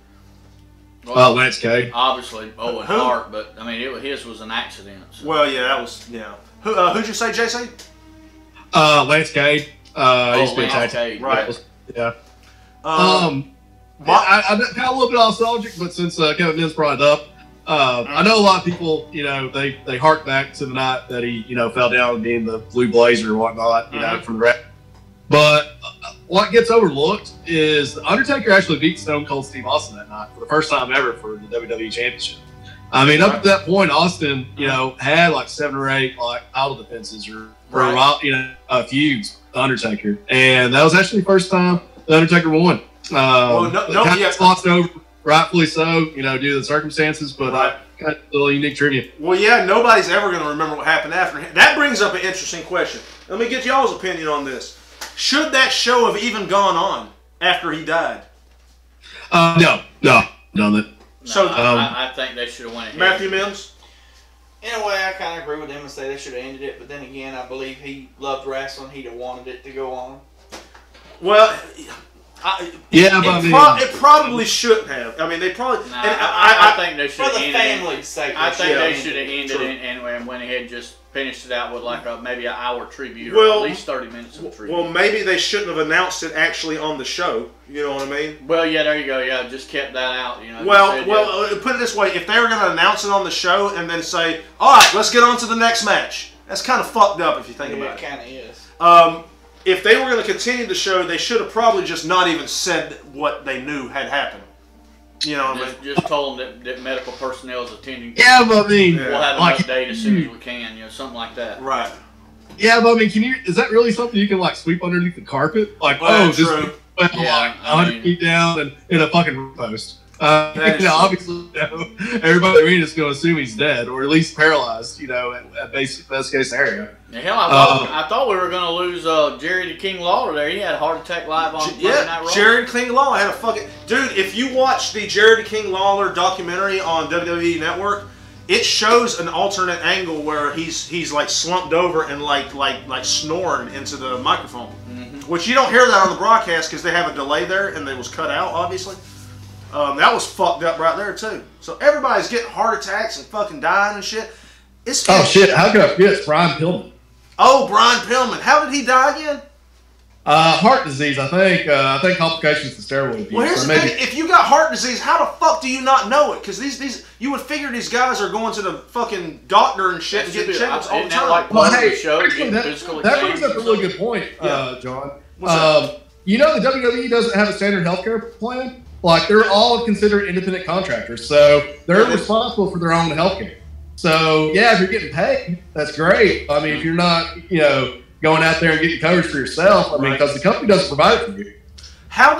Well, Lance Cade. Obviously, Owen Hart, but I mean, his was an accident. So. Well, yeah, that was Who'd you say, JC? Lance Cade. He's been Lance Cade, right? Yeah. I kind of a little bit nostalgic, but since Kevin Vince brought it up, I know a lot of people, you know, they hark back to the night that he, you know, fell down being the Blue Blazer or whatnot, you know, from the wreck. But what gets overlooked is the Undertaker actually beat Stone Cold Steve Austin that night for the first time ever for the WWE Championship. I mean, up to that point, Austin, you know, had like 7 or 8 like title defenses or you know, feuds. The Undertaker, and that was actually the first time the Undertaker won. Lost over, rightfully so, you know, due to the circumstances. But I got a little unique trivia. Well, yeah, nobody's ever going to remember what happened after. That brings up an interesting question. Let me get y'all's opinion on this. Should that show have even gone on after he died? No, done it. So I think they should have went ahead. Matthew Mims. In a way, I kind of agree with him and say they should have ended it. But then again, I believe he loved wrestling. He'd have wanted it to go on. Well, it probably shouldn't have. I mean, they probably. Nah, I think they should have ended it. For the family's sake. I think they should have ended it and went ahead and just finished it out with like maybe an hour tribute or at least 30 minutes of tribute. Well, maybe they shouldn't have announced it actually on the show. You know what I mean? Well, yeah, there you go. Yeah, just kept that out. You know. Put it this way: if they were going to announce it on the show and then say, "All right, let's get on to the next match," that's kind of fucked up if you think about it. It kind of is. If they were going to continue the show, they should have probably just not even said what they knew had happened. You know what I mean? Just told them that medical personnel is attending. Yeah, but I mean, we'll have an update as soon as we can. You know, something like that. Right. Yeah, but I mean, is that really something you can like sweep underneath the carpet? Like, this went like 100 feet down and in a fucking post. Obviously, everybody in the arena is going to assume he's dead or at least paralyzed. You know, at basic best case scenario. Yeah, hell, I thought we were going to lose Jerry the King Lawler there. He had a heart attack live on Monday Night Raw. Jerry the King Lawler had a fucking dude. If you watch the Jerry the King Lawler documentary on WWE Network, it shows an alternate angle where he's like slumped over and like snoring into the microphone, which you don't hear that on the broadcast because they have a delay there and it was cut out obviously. That was fucked up right there too. So everybody's getting heart attacks and fucking dying and shit. Shit! How could I forget? It's Brian Pillman. Oh, Brian Pillman. How did he die again? Heart disease, I think. I think complications of steroid abuse. Well, here's the thing. If you got heart disease, how the fuck do you not know it? Because these you would figure these guys are going to the fucking doctor and shit and getting checkups all the time. Like that brings up a really good point, John. You know the WWE doesn't have a standard healthcare plan. Like, they're all considered independent contractors, so they're responsible for their own healthcare. So, yeah, if you're getting paid, that's great. I mean, if you're not, you know, going out there and getting coverage for yourself, I mean, because the company doesn't provide it for you. How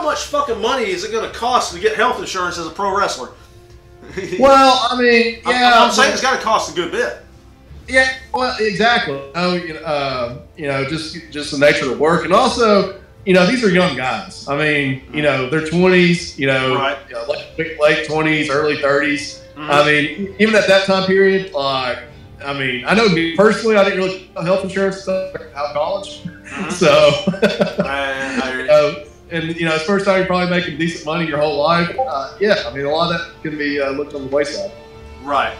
much fucking money is it going to cost to get health insurance as a pro wrestler? Well, I mean, yeah. I'm saying it's got to cost a good bit. Yeah, well, exactly. Just the nature of the work, and also, these are young guys. I mean, they're 20s, Right. Late 20s, early 30s. Mhm. I mean, even at that time period, I know me personally, I didn't really have health insurance stuff out of college, so. And it's first time you're probably making decent money your whole life. A lot of that can be looked on the wayside. Right.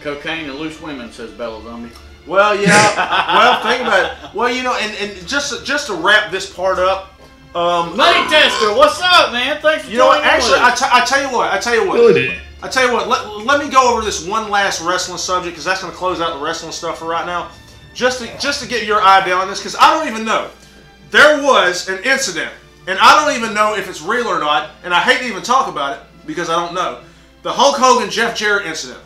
Cocaine and loose women, says Bella Zombie. Well, yeah. Well, think about it. Well, and just to wrap this part up. Money Tester, what's up, man? Thanks for joining. Actually, I tell you what. Let me go over this one last wrestling subject because that's going to close out the wrestling stuff for right now. Just to get your idea on this, because I don't even know. There was an incident, and I don't even know if it's real or not, and I hate to even talk about it because I don't know. The Hulk Hogan Jeff Jarrett incident.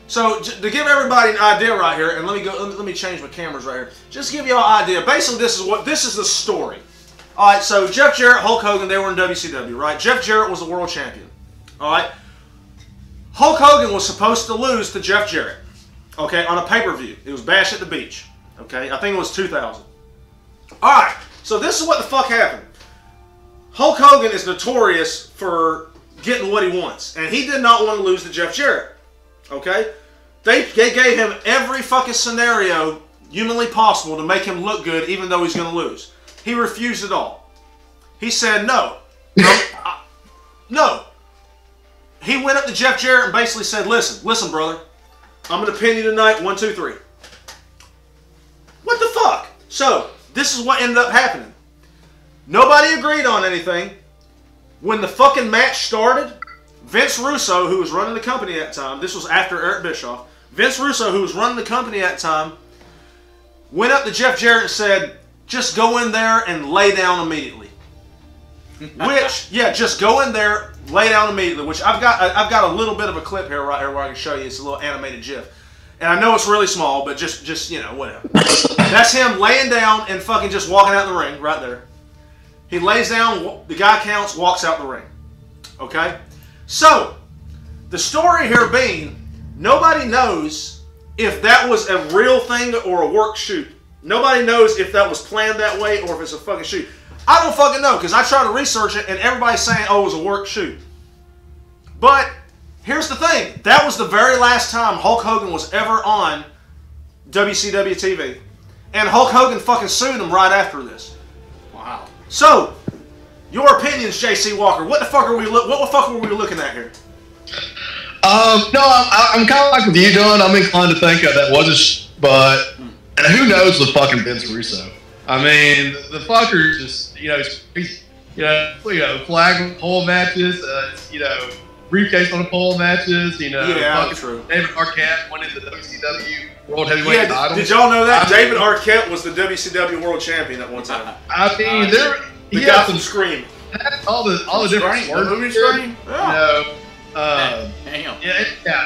So to give everybody an idea right here, and let me change my cameras right here. Just to give you all an idea. Basically, this is the story. All right. So Jeff Jarrett, Hulk Hogan, they were in WCW, right? Jeff Jarrett was the world champion. All right. Hulk Hogan was supposed to lose to Jeff Jarrett. Okay, on a pay-per-view. It was Bash at the Beach. Okay, I think it was 2000. All right. So this is what the fuck happened. Hulk Hogan is notorious for getting what he wants, and he did not want to lose to Jeff Jarrett. Okay? They gave him every fucking scenario humanly possible to make him look good, even though he's going to lose. He refused it all. He said no. No. He went up to Jeff Jarrett and basically said, listen, brother, I'm going to pin you tonight, 1, 2, 3. What the fuck? So, this is what ended up happening. Nobody agreed on anything. When the fucking match started, Vince Russo, who was running the company at the time, this was after Eric Bischoff, Vince Russo, who was running the company at the time, went up to Jeff Jarrett and said, just go in there and lay down immediately. Just go in there, lay down immediately, which I've got a little bit of a clip here right here where I can show you. It's a little animated GIF. And I know it's really small, but just whatever. That's him laying down and fucking just walking out the ring right there. He lays down, the guy counts, walks out the ring. Okay? So, the story here being, nobody knows if that was a real thing or a work shoot. Nobody knows if that was planned that way or if it's a fucking shoot. I don't fucking know, because I tried to research it and everybody's saying, oh, it was a work shoot. But, here's the thing. That was the very last time Hulk Hogan was ever on WCW TV. And Hulk Hogan fucking sued him right after this. Wow. So, your opinions, JC Walker. What the fuck were we looking at here? No, I'm kind of like with you, John. I'm inclined to think that was but who knows with fucking Vince Russo? I mean, the fucker just, he's flag pole matches, briefcase on the pole matches, Yeah, true. David Arquette won the WCW World Heavyweight title. Did y'all know that? David Arquette was the WCW World Champion at one time. I mean, the guy from Scream. All the different the movie Scream. Damn.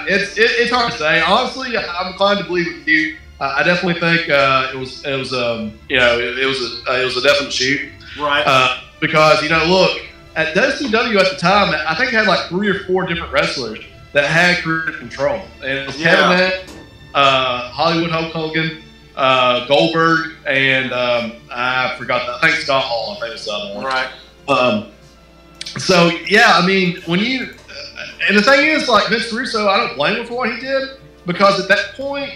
It's hard to say. Honestly, I'm inclined to believe with you. I definitely think it was a definite shoot. Right. Because look, at WCW at the time, I think it had like 3 or 4 different wrestlers that had creative control. And it was Kevin Nash, Hollywood Hulk Hogan, Goldberg, and I forgot that. I think Scott Hall. I think it's the other one. Right. So yeah, I mean, when you and the thing is, like Vince Russo, I don't blame him for what he did because at that point,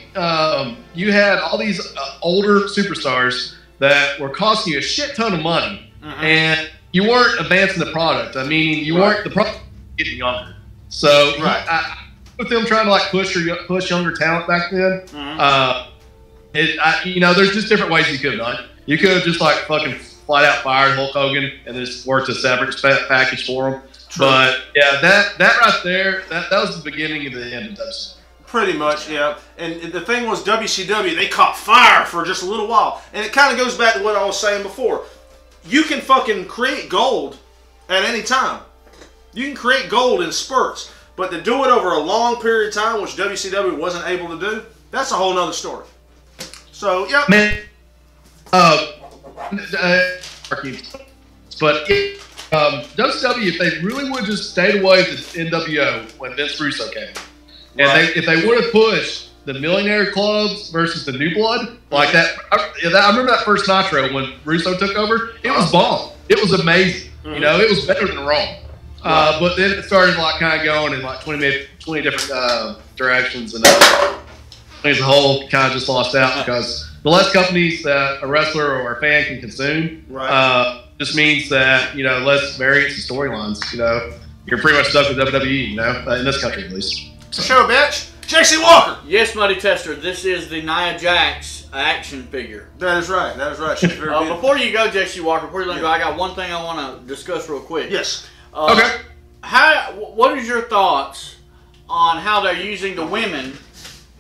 you had all these older superstars that were costing you a shit ton of money, and you weren't advancing the product. I mean, you weren't the product getting younger. So with them trying to like push younger talent back then, there's just different ways you could have done it. You could have just like fucking flat out fired Hulk Hogan and just worked a separate package for him. True. But yeah, that right there, that was the beginning of the end of WCW. Pretty much, yeah. And the thing was, WCW, they caught fire for just a little while. And it kind of goes back to what I was saying before. You can fucking create gold at any time. You can create gold in spurts. But to do it over a long period of time, which WCW wasn't able to do, that's a whole nother story. So, yeah. Man, but WCW, if they really would have just stayed away with the NWO when Vince Russo came, and if they would have pushed the Millionaire Clubs versus the New Blood, like that. I remember that first Nitro when Russo took over. It was bomb. It was amazing. You know, it was better than Raw. But then it started like kind of going in like 20 different directions, and as a whole kind of just lost out because the less companies that a wrestler or a fan can consume, just means that, you know, less variants and storylines. You know, you're pretty much stuck with WWE. You know, in this country at least. Show, bitch. JC Walker. Yes, Muddy Tester. This is the Nia Jax action figure. That is right. That is right. She's very beautiful. Before you go, JC Walker, before you let me go, I got one thing I want to discuss real quick. Yes. Okay. What is your thoughts on how they're using the women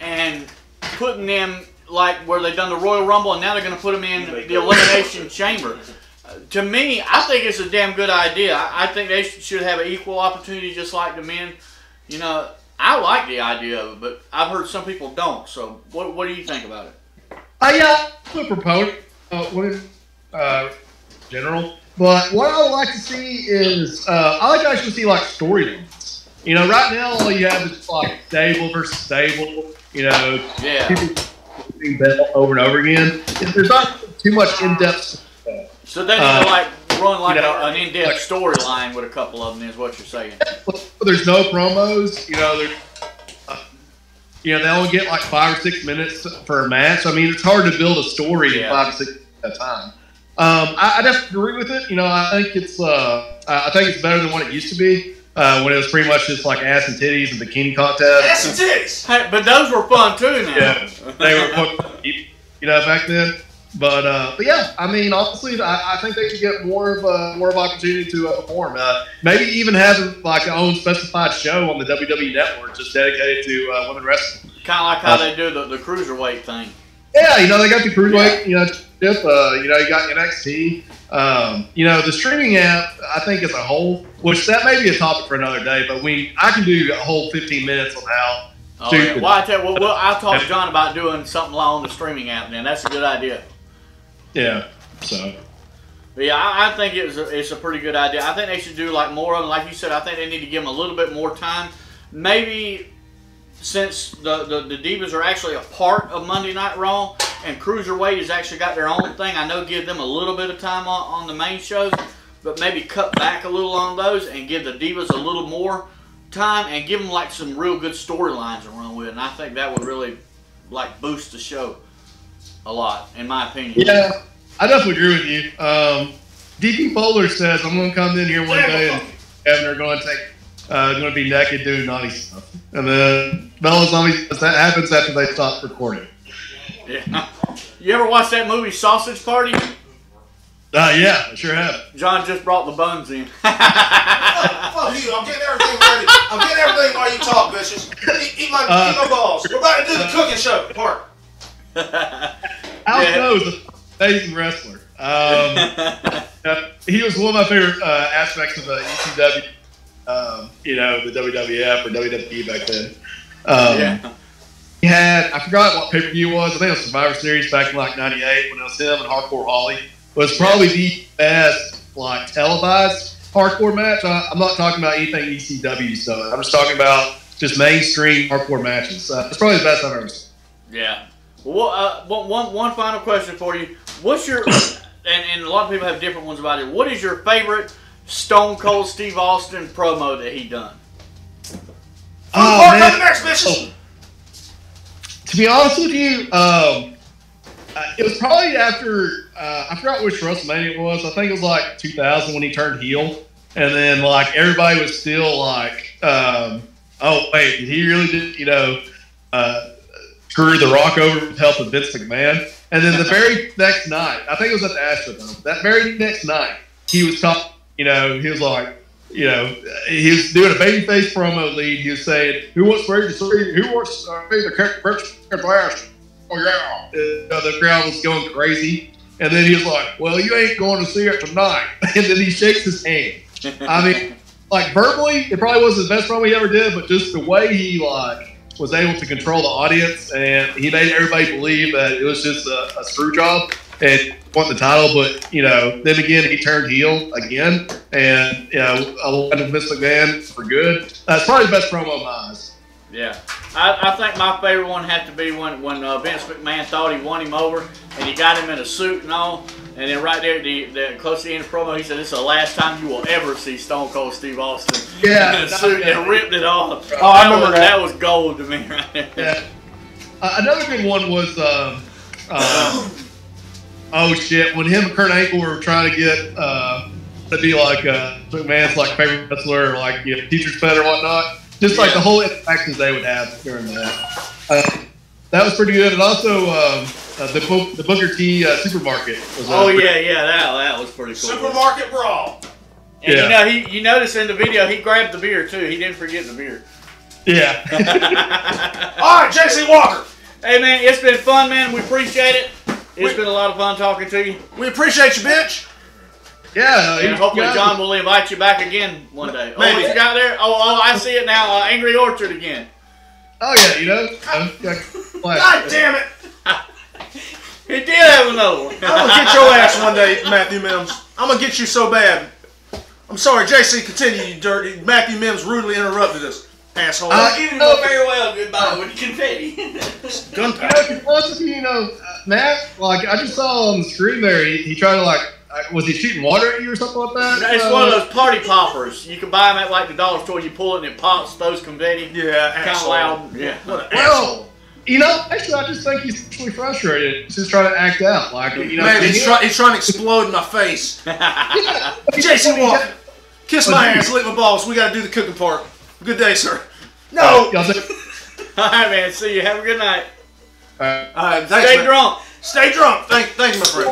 and putting them like where they've done the Royal Rumble and now they're going to put them in the Elimination Chamber? To me, I think it's a damn good idea. I think they should have an equal opportunity just like the men. You know, I like the idea of it, but I've heard some people don't. So what do you think about it? Yeah, I'm a proponent general. But what I would like to see is, I like to actually see like storylines. You know, right now all you have is like stable versus stable. You know, people being bet over and over again. There's not too much in-depth stuff. So they need to like run like an in-depth storyline with a couple of them, is what you're saying. There's no promos. You know, they only get like 5 or 6 minutes per match. I mean, it's hard to build a story in 5 to 6 minutes at a time. I definitely agree with it. You know, I think it's better than what it used to be when it was pretty much just like ass and titties and bikini contests. Ass and titties. Hey, but those were fun too. Now. Yeah, they were fun, you know, back then. But yeah, I mean, honestly, I think they could get more of opportunity to perform. Maybe even have like their own specified show on the WWE Network just dedicated to women wrestling. Kind of like how they do the cruiserweight thing. Yeah, you know, they got the cruiserweight, you know, you know, you got NXT. You know, the streaming app, I think as a whole, which that may be a topic for another day, but I can do a whole 15 minutes on how. Yeah. Well, I'll talk to John about doing something on the streaming app. Then that's a good idea. Yeah. So. But yeah, I think it's a pretty good idea. I think they should do like more of them. Like you said, I think they need to give them a little bit more time. Maybe since the Divas are actually a part of Monday Night Raw and Cruiserweight has actually got their own thing, I know give them a little bit of time on the main shows, but maybe cut back a little on those and give the Divas a little more time and give them like some real good storylines to run with. And I think that would really like boost the show a lot, in my opinion. Yeah, I definitely agree with you. DP Bowler says I'm going to come in here one day and Kevin are going to be naked doing naughty stuff. And then Bella Zombie says that happens after they stop recording. Yeah. You ever watch that movie Sausage Party? Yeah, I sure have. John just brought the buns in. Fuck you! I'm getting everything ready. I'm getting everything while you talk, bitches. Eat my balls. We're about to do the cooking show part. Al Snow is an amazing wrestler. He was one of my favorite aspects of the ECW. You know, the WWF or WWE back then. He had, I forgot what pay-per-view it was. I think it was Survivor Series back in like '98 when it was him and Hardcore Holly. It was probably the best like televised hardcore match. I'm not talking about anything ECW stuff. I'm just talking about just mainstream hardcore matches. It's probably the best I've ever seen. Yeah. Well, one final question for you. What's your and a lot of people have different ones about it. What is your favorite Stone Cold Steve Austin promo that he done? Oh man! Next, bitches. To be honest with you, it was probably after I forgot which WrestleMania it was. I think it was like 2000 when he turned heel, and then like everybody was still like, "Oh wait, did he really did screw The Rock over with help of Vince McMahon?" And then the very next night, I think it was at the Astrodome. That very next night, he was talking. You know, he was like, you know, he was doing a babyface promo lead. He was saying, "Who wants to see? Who wants to be the glass?" Oh yeah, the crowd was going crazy, and then he was like, "Well, you ain't going to see it tonight." And then he shakes his hand. I mean, like verbally, it probably wasn't the best promo he ever did, but just the way he like was able to control the audience, and he made everybody believe that it was just a screw job and won the title. But you know, then again, he turned heel again, and you know, aligned with Vince McMahon for good. That's probably the best promo of my eyes. Yeah, I think my favorite one had to be when Vince McMahon thought he won him over and he got him in a suit and all, and then right there, the close to the end of the promo, he said, "This is the last time you will ever see Stone Cold Steve Austin in a suit," and ripped it off. Oh, I remember that. That was gold to me right there. Yeah. Another good one was, oh shit, when him and Kurt Angle were trying to get to be like McMahon's like favorite wrestler, or like teacher's pet or whatnot. Just like the whole interactions they would have during that. That was pretty good. And also the Booker T supermarket. Was, that was pretty cool. Supermarket brawl. And you know, you notice in the video he grabbed the beer too. He didn't forget the beer. Yeah. All right, JC Walker. Hey man, it's been fun, man. We appreciate it. It's been a lot of fun talking to you. We appreciate you, bitch. Yeah. And hopefully John will invite you back again one day. Maybe. Oh, what you got there? Oh, I see it now. Angry Orchard again. Oh yeah, you know. God damn it. He did have another one. I'm going to get your ass one day, Matthew Mims. I'm going to get you so bad. I'm sorry, JC, continue, you dirty. Matthew Mims rudely interrupted us, asshole. You didn't know very well goodbye with confetti. Gunpowder. Matt, like, I just saw on the screen there, he tried to, like, was he shooting water at you or something like that? It's one of those party poppers. You can buy them at, like, the dollar store. You pull it and it pops those confetti. Yeah, kind of asshole. loud. Yeah. What an Well, asshole. you know, actually, I just think he's actually frustrated. He's just trying to act out. Like, you know, Man, he's trying to explode in my face. JC Walker, kiss my ass, lick my balls. We got to do the cooking part. Good day, sir. No. Y'all think- All right, man. See you. Have a good night. All right, thanks, Stay man. drunk. Stay drunk. Thank you, my friend.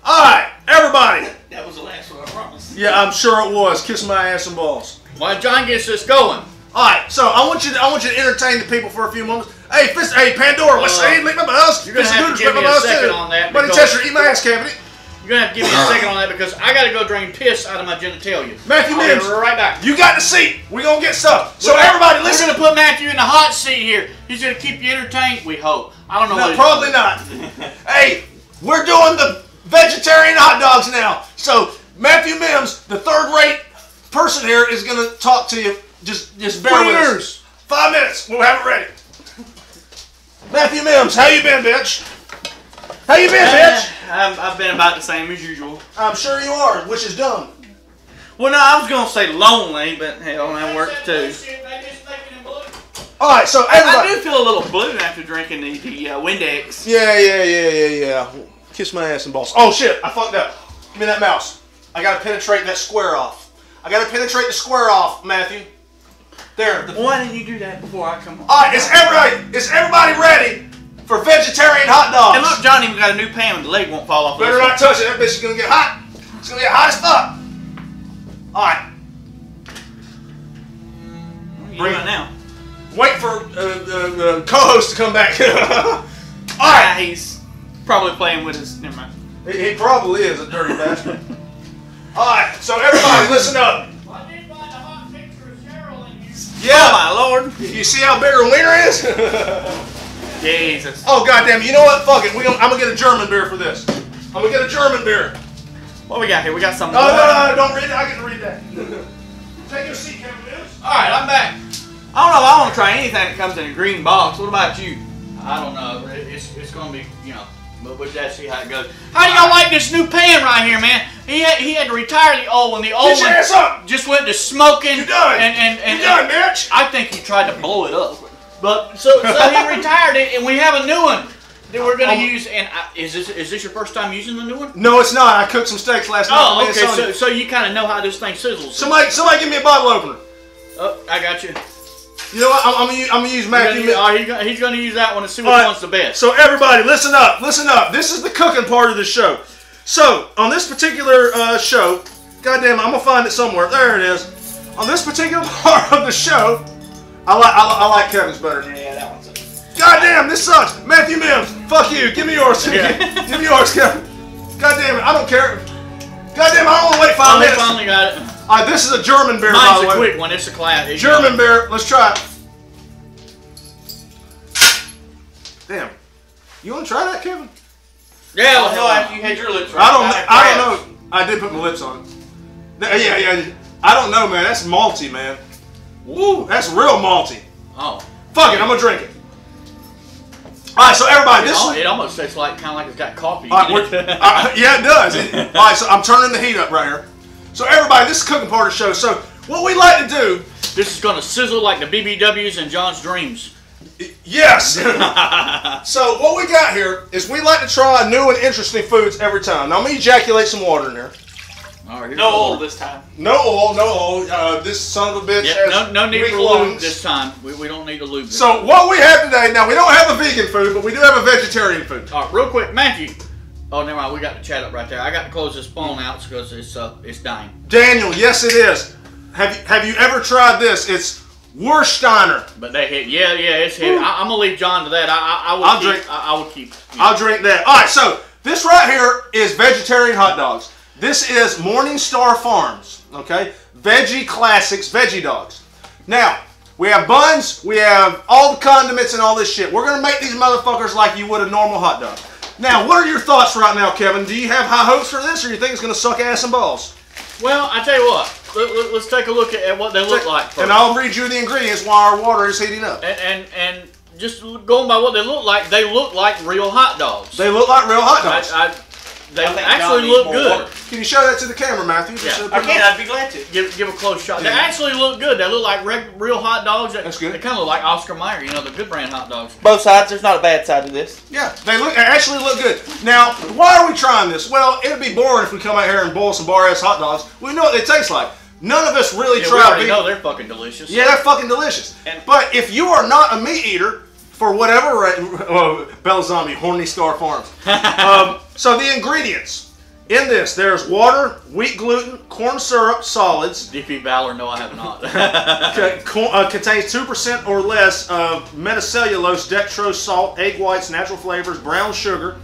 All right, everybody. That was the last one, I promise. Yeah, I'm sure it was. Kiss my ass and balls. While John gets this going. All right, so I want you to entertain the people for a few moments. Hey, Pandora, what's saying? Lick my balls. You're gonna have to give me a second on that. Buddy because- Chester, eat my ass cavity. You're gonna have to give me a second on that because I gotta go drain piss out of my genitalia. Matthew I'll Mims, be right back. you got the seat. We gonna get stuff. So everybody, listen. We're gonna put Matthew in the hot seat here. He's gonna keep you entertained. We hope. I don't know. No, what probably not. Hey, we're doing the vegetarian hot dogs now. So Matthew Mims, the third-rate person here, is gonna talk to you. Just bear with us. 5 minutes. We'll have it ready. Matthew Mims, how you been, bitch? How you been, bitch? I've been about the same as usual. I'm sure you are, which is dumb. Well, no, I was going to say lonely, but hell, that works too. All right, so I everybody. do feel a little blue after drinking the Windex. Yeah. Kiss my ass and balls. Oh shit, I fucked up. Give me that mouse. I gotta penetrate that square off. I gotta penetrate the square off, Matthew. There. Why didn't you do that before I come home? All right, is everybody ready for vegetarian hot dogs? And look, John even got a new pan and the leg won't fall off. Better not touch it. That bitch is gonna get hot. It's gonna get hot as fuck. All right. Bring it now. Wait for co-host to come back. All right. He's probably playing with us. Never mind. He probably is a dirty bastard. All right, so everybody listen up. I did find a hot picture of Cheryl in here. Yeah. Oh my lord. You see how big her wiener is? Jesus. Oh goddamn! You know what? Fuck it. I'm gonna get a German beer for this. I'm gonna get a German beer. What we got here? We got something. No, don't read it. I can read that. Take your seat, Kevin Mills. All right, I'm back. I don't know if I want to try anything that comes in a green box. What about you? I don't know. It's gonna be, but we'll just see how it goes. How do y'all like this new pan right here, man? He had to retire the old one. The old Get your one ass up. just went to smoking. You done. And You done, bitch. I think he tried to blow it up. But so he retired it, and we have a new one that we're gonna use. And is this your first time using the new one? No, it's not. I cooked some steaks last night. Oh, for me and okay. Sonya. So you kind of know how this thing sizzles. Somebody give me a bottle opener. Oh, I got you. You know what? I'm gonna use Matthew. He's gonna use that one and see which one's the best. So everybody, listen up. Listen up. This is the cooking part of the show. So on this particular show, goddamn, I'm gonna find it somewhere. There it is. On this particular part of the show, I like Kevin's better. Yeah, that one's. Goddamn, this sucks. Matthew Mims, fuck you. Give me yours. Yeah. Give me yours, Kevin. Goddamn it, I don't care. Goddamn, I don't want to wait 5 minutes. Finally got it. All right, this is a German beer, by Mine's the a way. quick one. It's a class. German beer. Let's try it. Damn. You want to try that, Kevin? Yeah. Oh, no, after you had your lips. I don't know. I did put my lips on it. Yeah. I don't know, man. That's malty, man. Woo, that's real malty. Oh. Fuck it, I'm gonna drink it. All right, so everybody, It almost tastes like kind of like it's got coffee. All right, in it. yeah, it does. All right, so I'm turning the heat up right here. So everybody, this is cooking part of the show. So what we like to do. This is gonna sizzle like the BBWs and John's Dreams. Yes. So what we got here is we like to try new and interesting foods every time. Now I'm gonna ejaculate some water in there. All right, No oil this time. No oil, no oil. This son of a bitch Yep, has no need weak for lube lungs. this time. We don't need to lube this. So what we have today, now we don't have a vegan food, but we do have a vegetarian food. All right, real quick, Matthew. Oh, never mind. We got the chat up right there. I got to close this phone out because it's dying. Daniel, yes it is. Have you ever tried this? It's Wursteiner. But they hit. Yeah, it's heavy. I'm gonna leave John to that. I will keep. I'll drink that. All right, so this right here is vegetarian hot dogs. This is Morningstar Farms, okay? Veggie Classics Veggie Dogs. Now, we have buns, we have all the condiments and all this shit. We're going to make these motherfuckers like you would a normal hot dog. Now, what are your thoughts right now, Kevin? Do you have high hopes for this, or do you think it's going to suck ass and balls? Well, I tell you what. Let's take a look at what they look like first. And I'll read you the ingredients while our water is heating up. And just going by what they look like real hot dogs. They look like real hot dogs. They actually look good. Water. Can you show that to the camera, Matthew? Just Yeah. put it Again, up. I'd be glad to. Give a close shot. They Yeah. actually look good. They look like real hot dogs. That's good. They kind of look like Oscar Mayer, the good brand hot dogs. Both sides. There's not a bad side to this. Yeah, they actually look good. Now, why are we trying this? Well, it'd be boring if we come out here and boil some bar-ass hot dogs. We know what they taste like. None of us really Yeah, we try already vegan. know they're fucking delicious. Yeah, they're fucking delicious. But if you are not a meat eater, for whatever Bella Zombie, Horny Star Farms. So the ingredients. In this, there's water, wheat gluten, corn syrup, solids. DP Valor, no, I have not. Contains 2% or less of metacellulose, dextrose, salt, egg whites, natural flavors, brown sugar,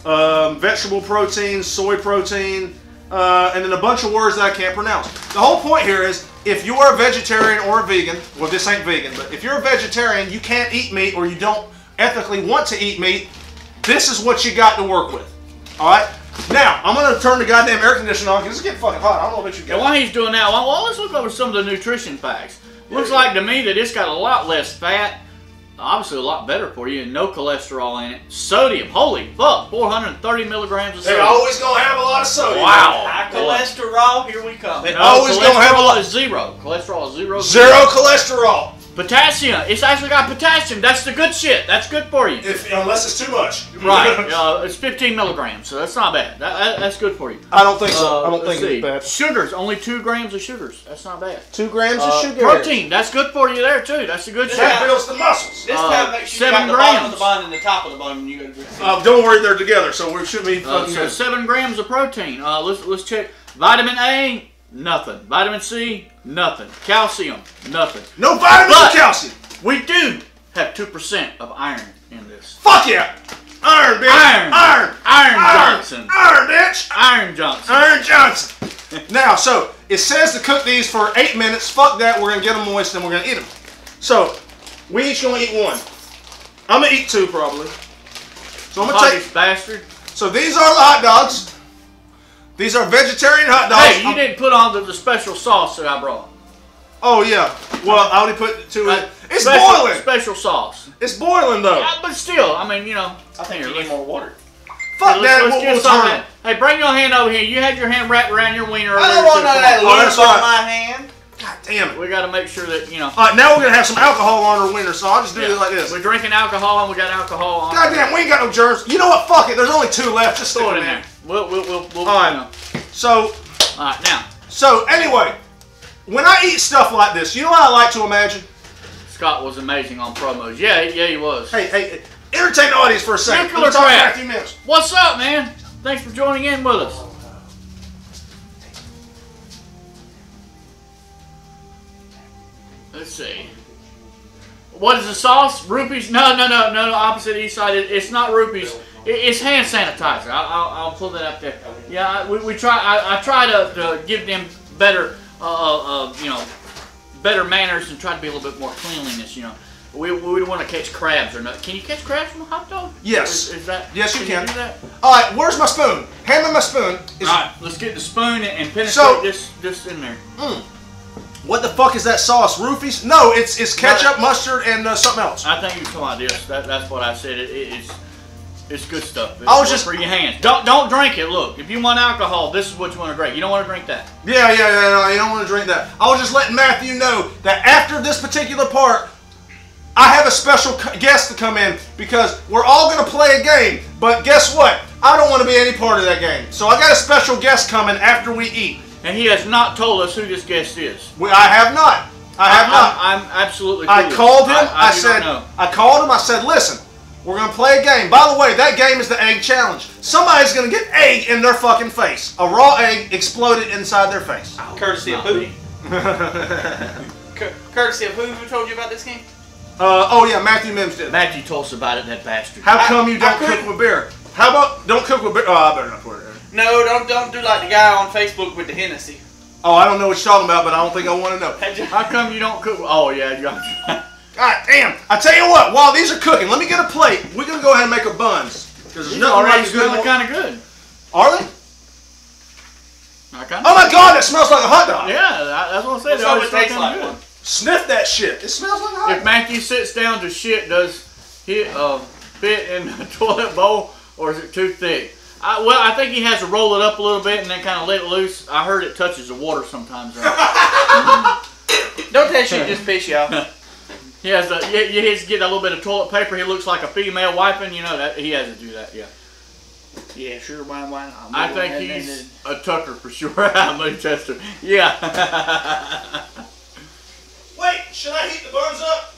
vegetable protein, soy protein, and then a bunch of words that I can't pronounce. The whole point here is, if you are a vegetarian or a vegan, well, this ain't vegan, but if you're a vegetarian, you can't eat meat, or you don't ethically want to eat meat, this is what you got to work with. All right? Now, I'm going to turn the goddamn air conditioner on because it's getting fucking hot. I don't know what you And got. while he's doing that, well, let's look over some of the nutrition facts. Looks like to me that it's got a lot less fat, obviously a lot better for you, and no cholesterol in it. Sodium, holy fuck, 430 milligrams of They're sodium. always going to have a lot of sodium. Wow. High cholesterol. Here we come. They're always going to have a lot. Cholesterol is zero. Cholesterol is zero. Zero cholesterol. Potassium. It's actually got potassium. That's the good shit. That's good for you. Unless it's too much. Right. It's 15 milligrams, so that's not bad. That's good for you. I don't think so. I don't Let's think see. it's bad. Sugars, only 2 grams of sugars. That's not bad. 2 grams of sugar. Protein, that's good for you there too. That's a good shit. That builds the muscles. This time, make sure you 7 got the bottom of grams. the bun and the top of the bun, and you got to drink. Don't worry, they're together, so we should be fucking So good. 7 grams of protein. Let's check. Vitamin A, nothing. Vitamin C, nothing. Calcium, nothing. No vitamins But- or calcium. We do have 2% of iron in this. Fuck yeah. Iron, bitch. Iron. Iron. Iron Johnson. Iron, bitch. Iron Johnson. Iron Johnson. Now, so it says to cook these for 8 minutes. Fuck that. We're gonna get them moist and we're gonna eat them. So we each gonna eat 1. I'm gonna eat 2 probably. So I'm gonna take. Hoggish bastard. So these are the hot dogs. These are vegetarian hot dogs. Hey, you didn't put on the special sauce that I brought. Oh yeah. Well, I already put 2 in. It's special, boiling. Special sauce. It's boiling though. But still, I mean, I think you need more water. Fuck that. Let's get We'll some of turn that. Hey, bring your hand over here. You had your hand wrapped around your wiener. I earlier don't want too. none of that Oh, lube that's on right. my hand. God damn it. We got to make sure that, All right, now we're gonna have some alcohol on our wiener, so I'll just do it like this. We're drinking alcohol and we got alcohol on. God damn, we ain't got no germs. You know what? Fuck it. There's only 2 left. Just stick Throw them it in in. there. We'll All right. you know. So, All right, now, anyway, when I eat stuff like this, you know what I like to imagine? Scott was amazing on promos. Yeah, he was. Hey, entertain the audience for a second. Nuclear We'll talk crap. in a few minutes. What's up, man? Thanks for joining in with us. Let's see. What is the sauce? Rupees? No. Opposite east side. It's not rupees. It's hand sanitizer. I'll pull that up there. Yeah, we try. I try to give them better, better manners and try to be a little bit more cleanliness. We don't want to catch crabs or not. Can you catch crabs from a hot dog? Yes. Is that? Yes, you can. do that? All right, where's my spoon? Hand me my spoon. All right, let's get the spoon and penetrate So- this in there. What the fuck is that sauce? Roofies? No, it's ketchup, mustard, and something else. I think you're talking about this. That's what I said. It's good stuff. I was just for your hands. Don't drink it. Look, if you want alcohol, this is what you want to drink. You don't want to drink that. Yeah, no, you don't want to drink that. I was just letting Matthew know that after this particular part, I have a special guest to come in because we're all going to play a game. But guess what? I don't want to be any part of that game. So I got a special guest coming after we eat. And he has not told us who this guest is. I have not. I have not. I'm absolutely I clueless. called him. I called him. I said, listen, we're going to play a game. By the way, that game is the egg challenge. Somebody's going to get egg in their fucking face. A raw egg exploded inside their face. Courtesy of who? Courtesy of who? Who told you about this game? Oh yeah, Matthew Mims did. Matthew told us about it, that bastard. How come you don't cook with beer? How about don't cook with beer? Oh, I better not put it in. No, don't do like the guy on Facebook with the Hennessy. Oh, I don't know what you're talking about, but I don't think I want to know. How come you don't cook? Oh yeah, you got. God damn! I tell you what, while these are cooking, let me get a plate. We're gonna go ahead and make our buns because there's These nothing already like good. smelling kind of good. Are they? Kinda Oh my God, that smells like a hot dog. Yeah, that's what I said. What's They up already it smell tastes kinda like good. one? Sniff that shit. It smells like a hot If dog. Matthew sits down to shit, does he fit in the toilet bowl or is it too thick? Well, I think he has to roll it up a little bit and then kind of let it loose. I heard it touches the water sometimes. Right? Don't that shit just piss you off? He has to get a little bit of toilet paper. He looks like a female wiping. You know that he has to do that. Yeah. Yeah, sure. Why? I think he's a tucker for sure. I'm a tester. Yeah. Wait, should I heat the buns up?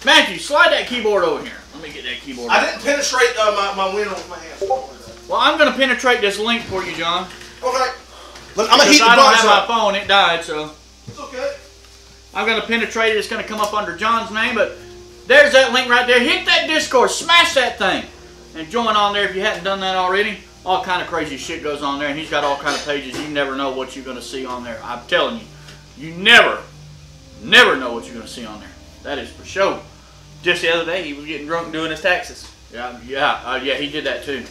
Matthew, slide that keyboard over here. Let me get that keyboard. I didn't penetrate my wiener with my hands. Well, I'm going to penetrate this link for you, John. Okay. Look, I'm gonna heat the I don't buns have up. my phone. It died, so. It's okay. I'm going to penetrate it. It's going to come up under John's name, but there's that link right there. Hit that Discord. Smash that thing. And join on there if you hadn't done that already. All kind of crazy shit goes on there, and he's got all kind of pages. You never know what you're going to see on there. I'm telling you. You never know what you're going to see on there. That is for sure. Just the other day, he was getting drunk doing his taxes. Yeah, he did that too.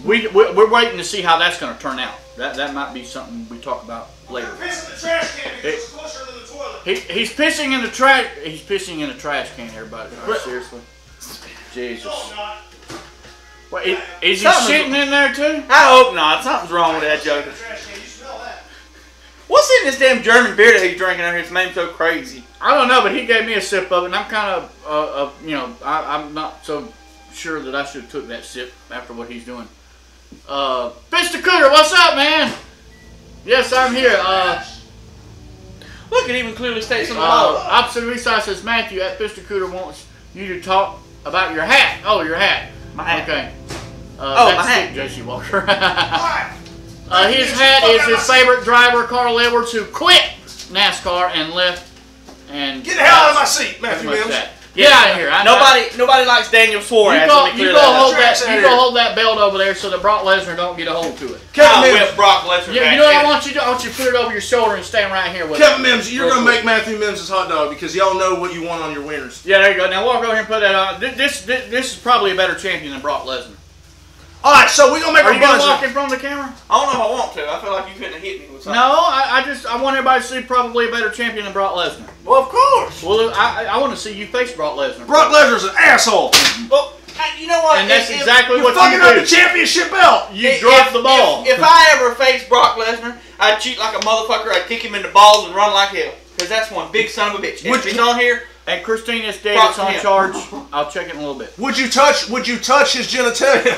We're waiting to see how that's going to turn out. That might be something we talk about later. Piss in the trash can because it's closer than the toilet. He's pissing in the trash. He's pissing in the trash can. Everybody, seriously. Jesus. No, not. Wait, is he shitting in there too? I hope not. Something's wrong with that joker. Trash can. You smell that? What's in this damn German beer that he's drinking out here? It's made him so crazy. I don't know, but he gave me a sip of it, and I'm kind of, I'm not so sure that I should have took that sip after what he's doing. Mr. Cooter, what's up, man? Yes, I'm here. Look, it even clearly states on the bottle. Opposite Research says Matthew at Mr. Cooter wants you to talk about your hat. Oh, your hat. My hat. Okay. My that's hat. J.C. Walker. Alright. His hat is his favorite driver, Carl Edwards, who quit NASCAR and left. And Get the hell out of my seat, Matthew pretty much Mims. that. Get out of here. Nobody likes Daniel Suarez. You go hold that belt over there so that Brock Lesnar don't get a hold to it. Kevin Mims. Whip Brock Lesnar. Yeah, you know what I want you to do? I want you to put it over your shoulder and stand right here with it. Kevin Mims, you're gonna make Matthew Mims' hot dog because y'all know what you want on your wieners. Yeah, there you go. Now walk over here and put that on. This is probably a better champion than Brock Lesnar. All right, so we're gonna make Are our you gonna buns. walk in front of the camera? I don't know if I want to. I feel like you couldn't hit me with something. No, I want everybody to see probably a better champion than Brock Lesnar. Well, of course. Well, I want to see you face Brock Lesnar. Brock Lesnar's an asshole. Well, you know what? And that's If- exactly You're what fucking you up do. the championship belt. You dropped the ball. If I ever faced Brock Lesnar, I'd cheat like a motherfucker. I'd kick him in the balls and run like hell. Because that's one big son of a bitch. If he's on here, And Christina's David's on him. charge. I'll check it in a little bit. Would you touch his genitalia?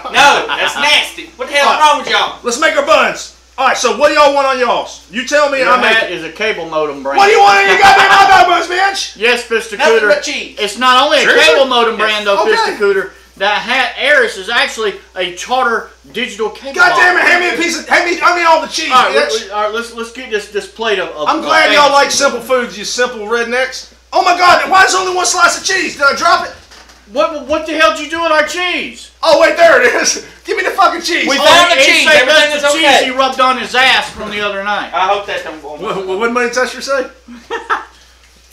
no, that's nasty. What the hell's wrong with y'all? Let's make our buns. All right, so what do y'all want on y'all's? You tell me, Your I'll make hat it. is a cable modem brand. What do you want in your goddamn hot dog buns, bitch? Yes, Mr. Nothing Cooter. but cheese. It's not only a Seriously? cable modem brand though, Okay. Mr. Cooter. That hat, Aris, is actually a Charter digital cable. God damn it! box. Hand me a piece of. Hand me all the cheese, All right, bitch. all right, let's get this plate of. I'm glad y'all like simple foods, you simple rednecks. Oh my God! Why is there only one slice of cheese? Did I drop it? What the hell did you do with our cheese? Oh wait, there it is. Give me the fucking cheese. We Oh, found the he cheese. said Everything that's is the okay. cheese he rubbed on his ass from the other night. I hope that don't go on. what did Money Tester say?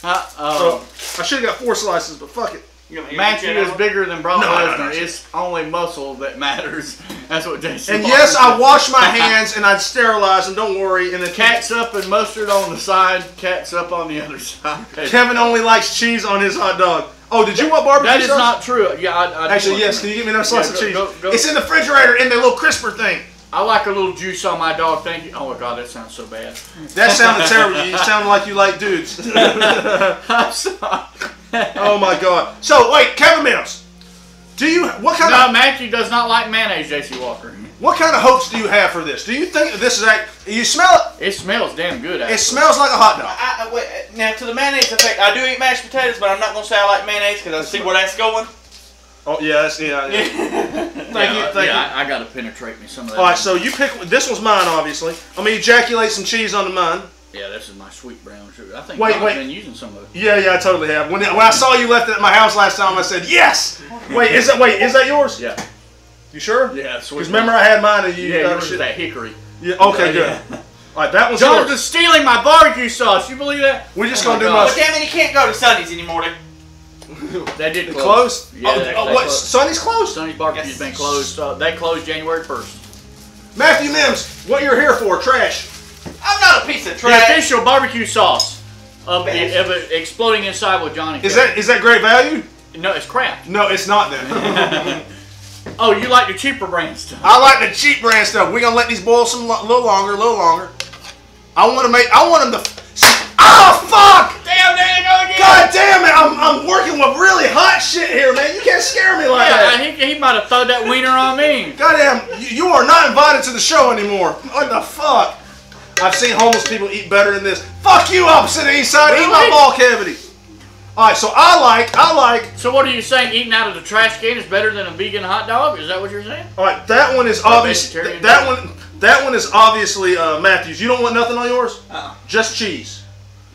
Oh. I should have got 4 slices, but fuck it. Matthew is bigger than Brock No, Lesnar. no. It's only muscle that matters. That's what Jason. And Walker yes, I said. wash my hands and I'd sterilize them. Don't worry. And the Catsup and mustard on the side, catsup on the other side. Kevin only likes cheese on his hot dog. Oh, did you want barbecue That is sauce? not true. Yeah, I Actually, yes. Can you give me another slice of cheese? go. It's in the refrigerator in the little crisper thing. I like a little juice on my dog. Thank you. Oh my God, that sounds so bad. That sounded terrible. You sounded like you like dudes. I'm sorry. Oh my God. So wait, Kevin Mills. What kind No, Matthew does not like mayonnaise, J.C. Walker. of hopes do you have for this? Do you think that this is you smell it? It smells damn good. Actually. It smells like a hot dog. Wait, now, to the mayonnaise effect, I do eat mashed potatoes, but I'm not going to say I like mayonnaise because I see where that's going. Oh yeah, yeah. Thank you. I gotta penetrate me some of that. All right, so you pick. This one's mine, obviously. I'm gonna ejaculate some cheese onto mine. Yeah, this is my sweet brown sugar. I think Wait, I've been using some of it. Yeah, I totally have. When I saw you left it at my house last time, I said yes. Wait, is that yours? Yeah. You sure? Yeah, sweet. Because remember I had mine and you. Yeah, got yours shit. is that hickory. Yeah. Okay, good. Yeah. All right, that one's Jonathan's yours. stealing my barbecue sauce. You believe that? We're just Oh gonna my do God. But damn it, you can't go to Sundays anymore. They did close. Closed? Yeah, they what? closed. Sonny's closed. Sonny's barbecue's been closed. They closed January 1st. Matthew Mims, what you're here for? Trash. I'm not a piece of The trash. official barbecue sauce of Best. it exploding inside with Johnny. Is that great value? No, it's crap. No, it's not then. Oh, you like the cheaper brand stuff. I like the cheap brand stuff. We're gonna let these boil a little longer. I want them to. Oh fuck! Damn, there you go again. God damn it! I'm working with really hot shit here, man. You can't scare me like that. Yeah, he might have thrown that wiener on me. Goddamn, you are not invited to the show anymore. What the fuck? I've seen homeless people eat better than this. Fuck you, opposite east side. Eat my Really? ball cavity. All right, so I like. So what are you saying? Eating out of the trash can is better than a vegan hot dog? Is that what you're saying? All right, that one is obvious. vegetarian That one is obviously Matthew's. You don't want nothing on yours? Just cheese.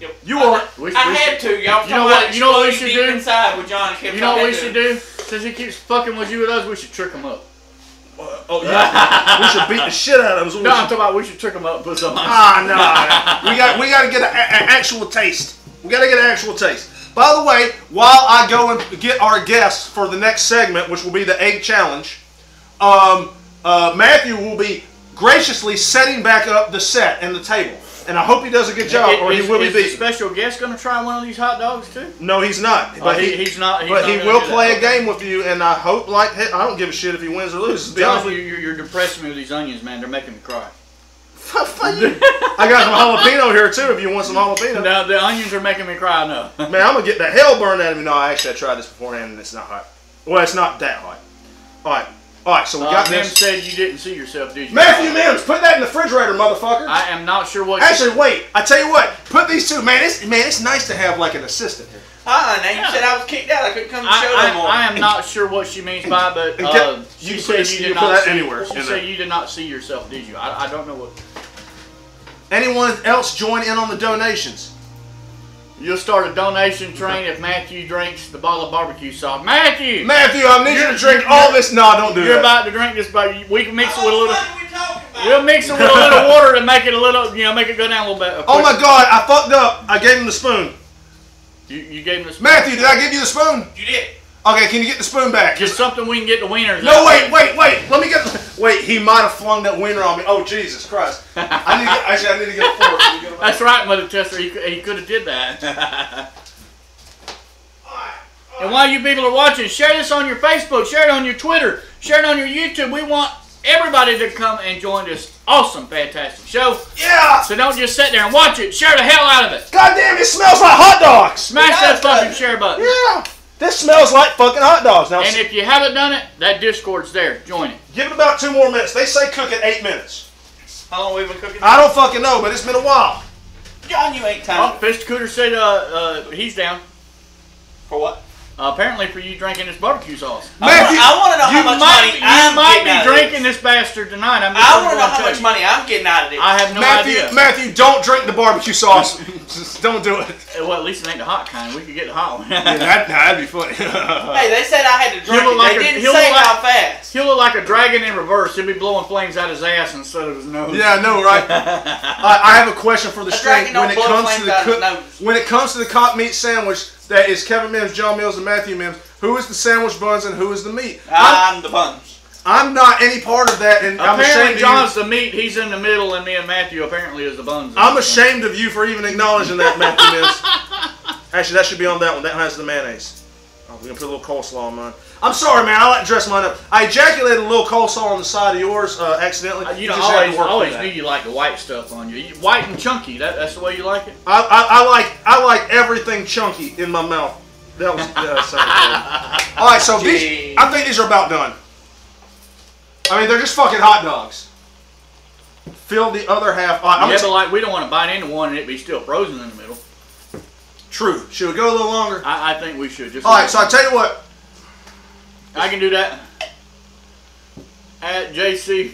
Yep. You are. I had to. Y'all You know what- you know what we should deep do? inside with John and Kevin. You know what I we had should to. do? Since he keeps fucking with you with us, we should trick him up. Oh yeah. We should beat the shit out of him. No, I'm talking about we should trick him up and put some on. Ah, no. We got to get an actual taste. We got to get an actual taste. By the way, while I go and get our guests for the next segment, which will be the egg challenge, Matthew will be graciously setting back up the set and the table. And I hope he does a good job, or he will be Is the beat. special guest going to try one of these hot dogs too? No, he's not. But he's not. But he will play a game with you, and I hope, I don't give a shit if he wins or loses. To be honest Jonathan, with you. you're depressing me with these onions, man. They're making me cry. I got some jalapeno here too. If you want some jalapeno, No, the onions are making me cry. No. man, I'm gonna get the hell burned out of me. No, I tried this beforehand, and it's not hot. Well, it's not that hot. All right. So we got Mim this. said you didn't see yourself, did you? Matthew Mims, put that in the refrigerator, motherfucker. I am not sure what. Actually, wait. I tell you what. Put these two. Man, it's nice to have like an assistant here. Now you said I was kicked out. I couldn't come to the show no more. I am not sure what she means by, but you she can said put- you you did can put not that see. anywhere She in said there. you did not see yourself, did you? I don't know what. Anyone else join in on the donations? You'll start a donation train if Matthew drinks the bottle of barbecue sauce. Matthew, Matthew, I need you to drink all this. No, don't do you're that. about to drink this, but we can mix it with a little. What are we talking about? We'll mix it with a little water to make it a little, make it go down a little bit. Oh my God, I fucked up. I gave him the spoon. You gave him this. Matthew, did I give you the spoon? You did. Okay, can you get the spoon back? Just something we can get the wieners. No, out. wait. Let me get. Wait, he might have flung that wiener on me. Oh, Jesus Christ! I need to get a fork. Can you get a- That's right, Mother Chester. He could have did that. And while you people are watching, share this on your Facebook, share it on your Twitter, share it on your YouTube. We want everybody to come and join this awesome, fantastic show. Yeah! So don't just sit there and watch it. Share the hell out of it. God damn, it smells like hot dogs! Smash that fucking share button. Yeah! This smells like fucking hot dogs. Now, And if you haven't done it, that Discord's there. Join it. give it about 2 more minutes. They say cook it 8 minutes. How long we been cooking? I don't fucking know, but it's been a while. John, you ain't Oh, time. Fish Cooter said he's down. For what? Apparently for you drinking this barbecue sauce. Matthew, I want to know how much money I'm You might getting out be of drinking this. this bastard tonight. I'm just I want to know gonna how tell much you. money I'm getting out of this. I have no idea. Matthew, don't drink the barbecue sauce. Just don't do it. Well, at least it ain't the hot kind. We could get the hot one. That'd be funny. Hey, they said I had to drink He'll it. look like They a- didn't he'll say look like- how fast. He'll look like a dragon in reverse. He'll be blowing flames out his ass instead of his nose. Yeah, I know, right? I have a question for the A stream. dragon don't blow flames out of his nose. When it comes to the cock meat sandwich, that is Kevin Mims, John Mills, and Matthew Mims. Who is the sandwich buns and who is the meat? I'm the buns. I'm not any part of that, and I'm ashamed Apparently, of John's you. the meat. He's in the middle, and me and Matthew apparently is the buns. I'm ashamed of you for even acknowledging that, Matthew Mims. Actually, that should be on that one. That one has the mayonnaise. Oh, we're gonna put a little coleslaw on mine. I'm sorry, man. I like to dress mine up. I ejaculated a little coleslaw on the side of yours accidentally. You just know, have to work always through that. knew you like the white stuff on you. White and chunky. That's the way you like it. I like everything chunky in my mouth. That was all right. So these, I think these are about done. I mean, they're just fucking hot dogs. Fill the other half. Yeah, but like we don't want to bite into one and it be still frozen in the middle. True. Should we go a little longer? I think we should. Just all right. So I tell you what. I can do that. At JC,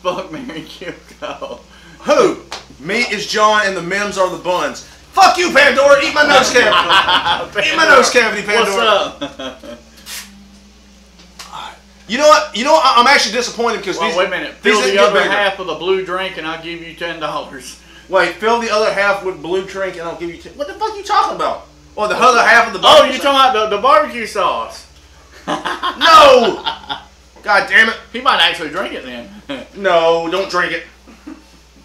fuck, Mary, kill, go. Who? Meat is John and the Mims are the buns. Fuck you, Pandora. Eat my nose cavity. Eat my nose cavity, Pandora. What's up? You know what? I'm actually disappointed because Well, these. wait a minute. These Fill didn't the get other bigger. half of the blue drink and I'll give you $10. Wait, fill the other half with blue drink and I'll give you. What the fuck are you talking about? Or the other half of the. Oh, you're talking about the barbecue sauce. No! God damn it! He might actually drink it then. No, don't drink it.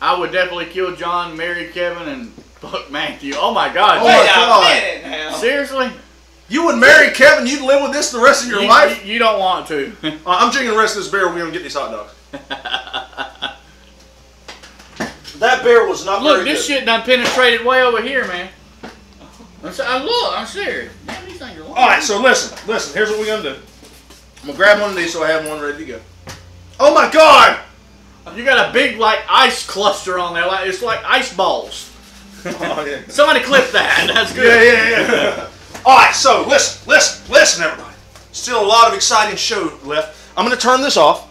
I would definitely kill John, marry Kevin, and fuck Matthew. Oh my God! Oh my God. Minute now. Seriously? You would marry Kevin? You'd live with this the rest of your life? You don't want to. I'm drinking the rest of this beer. We're gonna get these hot dogs. That beer was not Look, very this good. shit done penetrated way over here, man. I'm serious. Man, these things are long. All right, so listen. Here's what we're gonna do. I'm gonna grab one of these so I have one ready to go. Oh my God! You got a big like ice cluster on there, like it's like ice balls. Oh yeah. Somebody clip that. That's good. Yeah. All right, so listen, everybody. Still a lot of exciting show left. I'm gonna turn this off.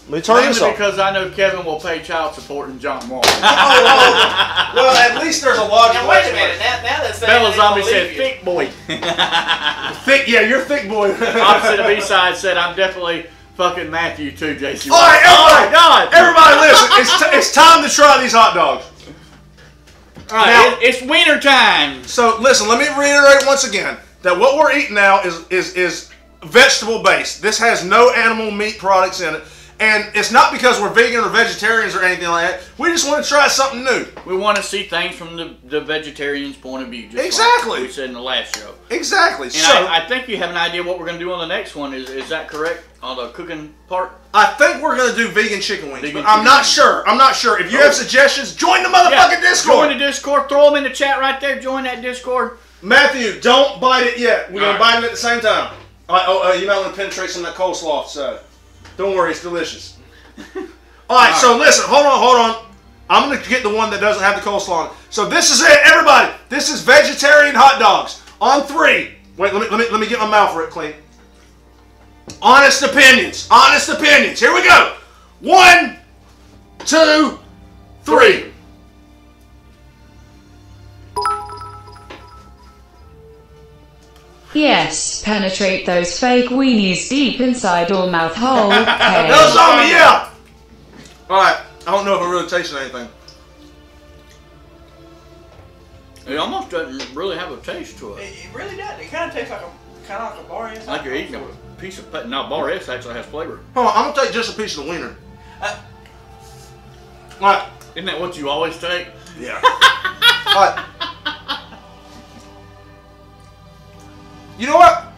Let me turn this Mainly off. because I know Kevin will pay child support and John won't. Well, at least there's a logical Now wait a explanation. minute. Now that's Bella Zombie said, "Thick boy." Thick, yeah, you're thick boy. Opposite of B-side said, "I'm definitely fucking Matthew too, JC." All right, Oh my God! Everybody, listen. It's time to try these hot dogs. All right, Now- it's winter time. So listen, let me reiterate once again that what we're eating now is vegetable based. This has no animal meat products in it. And it's not because we're vegan or vegetarians or anything like that. We just want to try something new. We want to see things from the vegetarian's point of view. Just Exactly. like we said in the last show. Exactly. And So I think you have an idea what we're going to do on the next one. Is that correct? On the cooking part? I think we're going to do vegan chicken wings. Vegan But I'm chicken not wings. sure. I'm not sure. If you have suggestions, join the motherfucking Discord. Join the Discord. Throw them in the chat right there. Join that Discord. Matthew, don't bite it yet. We're going All to right. bite it at the same time. All right, you might want to penetrate some of that coleslaw. So don't worry, it's delicious. All right, so listen, hold on. I'm going to get the one that doesn't have the coleslaw on it. So this is it, everybody. This is vegetarian hot dogs. On 3. Wait, let me get my mouth real clean. Honest opinions. Here we go. 1, 2, 3. Yes, penetrate those fake weenies deep inside your mouth hole. Okay. Those on me, yeah. All right. I don't know if it really tastes anything. It almost doesn't really have a taste to it. It really does. It kind of tastes like a bar inside. Like you're eating a piece of put. No, Bar S actually has flavor. Hold on, I'm gonna take just a piece of the wiener. All right. Isn't that what you always take? Yeah. All right. You know what?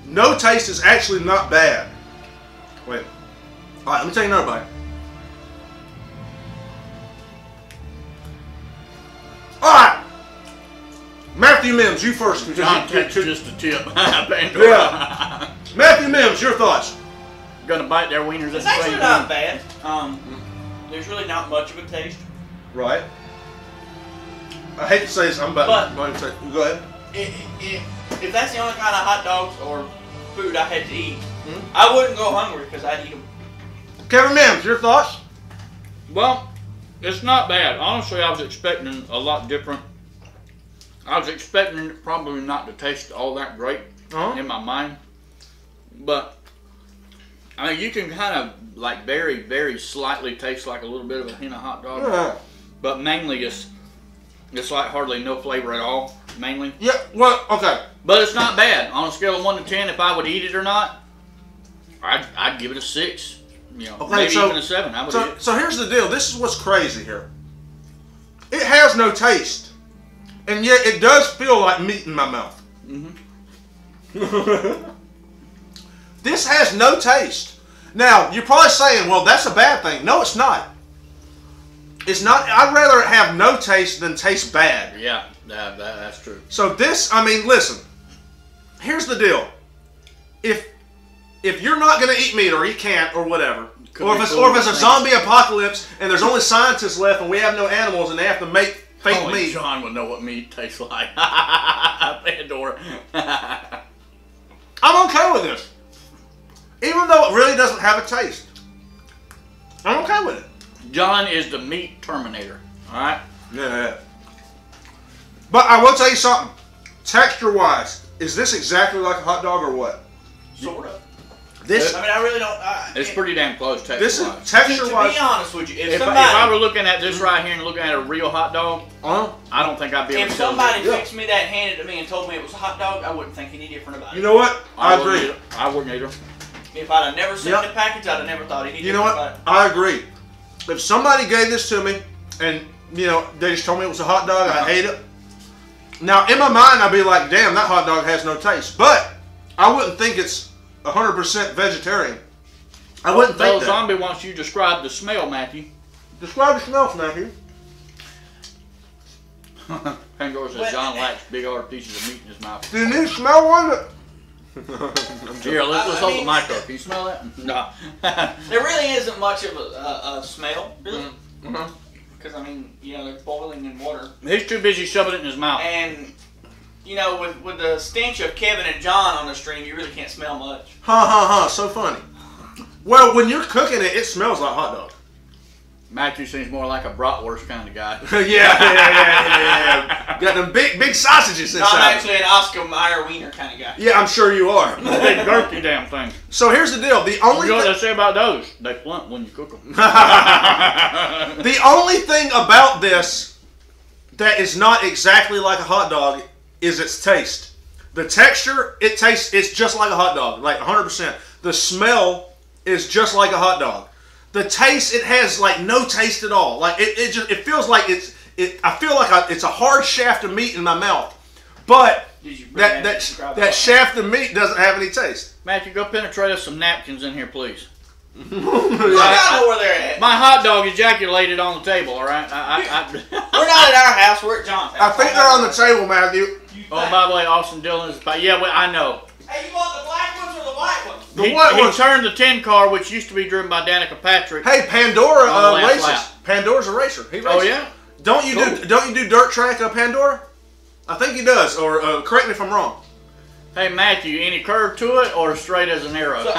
No taste is actually not bad. Wait. All right, let me take another bite. All right. Matthew Mims, you first. John takes just a tip. Pandora. Yeah. Matthew Mims, your thoughts? Gonna bite their wieners at It's the actually same not time. bad. There's really not much of a taste. Right. I hate to say this, I'm about to say. Go ahead. If that's the only kind of hot dogs or food I had to eat, I wouldn't go hungry because I'd eat them. Kevin Mims, your thoughts? Well, it's not bad. Honestly, I was expecting a lot different. I was expecting it probably not to taste all that great in my mind. But, I mean, you can kind of like very, very slightly taste like a little bit of a hint of hot dog. Yeah. But mainly it's like hardly no flavor at all. mainly. Yeah, well, okay. But it's not bad. On a scale of 1 to 10, if I would eat it or not, I'd give it a 6. You know, Okay, maybe so- even a 7. I would eat it. So here's the deal. This is what's crazy here. It has no taste. And yet it does feel like meat in my mouth. This has no taste. Now, you're probably saying, well, that's a bad thing. No, it's not. It's not. I'd rather it have no taste than taste bad. Yeah, that's true. So this, I mean, listen. Here's the deal. If you're not going to eat meat or you can't or whatever, or if it's a zombie apocalypse and there's only scientists left and we have no animals and they have to make fake Only meat. John would know what meat tastes like. Pandora. I'm okay with this. Even though it really doesn't have a taste. I'm okay with it. John is the meat terminator. Alright? Yeah. But I will tell you something. Texture-wise, is this exactly like a hot dog or what? Sort of. This, I mean, I really don't. It's pretty damn close this is texture-wise. To be texture-wise. honest with you, if If somebody, I were looking at this right here and looking at a real hot dog, Uh, I don't think I'd be able if to tell somebody the fixed me that, handed it to me, and told me it was a hot dog, I wouldn't think any different about it. you know what? I wouldn't agree. either. I wouldn't either. If I'd have never seen Yep. the package, I'd have never thought any You know different what? about it. I agree. If somebody gave this to me and, you know, they just told me it was a hot dog, I ate it. Now, in my mind, I'd be like, damn, that hot dog has no taste. But I wouldn't think it's 100% vegetarian. I wouldn't Well, think that. Zombie wants you to describe the smell, Matthew. Describe the smell, Matthew. Pandora says John likes big hard pieces of meat in his mouth. Do you need to smell one? Here, let's I hold the mean- mic up. Can you smell that? No. There really isn't much of a smell, really. Mhm. Because, I mean, you know, they're boiling in water. He's too busy shoving it in his mouth. And, you know, with the stench of Kevin and John on the stream, you really can't smell much. So funny. Well, when you're cooking it, it smells like hot dog. Matthew seems more like a bratwurst kind of guy. yeah. Got them big sausages I'm inside. actually an Oscar Mayer Wiener kind of guy. Yeah, I'm sure you are. Big girthy damn thing. So here's the deal. The only You know what thing, they say about those? They blunt when you cook them. the only thing about this that is not exactly like a hot dog is its taste. The texture, it's just like a hot dog, like 100%. The smell is just like a hot dog. The taste, it has like no taste at all. Like it feels like I feel like it's a hard shaft of meat in my mouth, but Did you bring that shaft of meat doesn't have any taste. Matthew, go penetrate us some napkins in here, please. I know where they're at. My hot dog ejaculated on the table, all right? We're not at our house. We're at John's I house. think they're on the table, Matthew. Oh, by the way, Austin Dillon is... Yeah, well, I know. Hey, you want the black ones or the white ones? The white He ones. turned the 10 car, which used to be driven by Danica Patrick. Hey, Pandora On the last races. lap. Pandora's a racer. He races. Oh, yeah? Don't you do dirt track Pandora? I think he does. Or correct me if I'm wrong. Hey, Matthew, any curve to it or straight as an arrow? Sorry,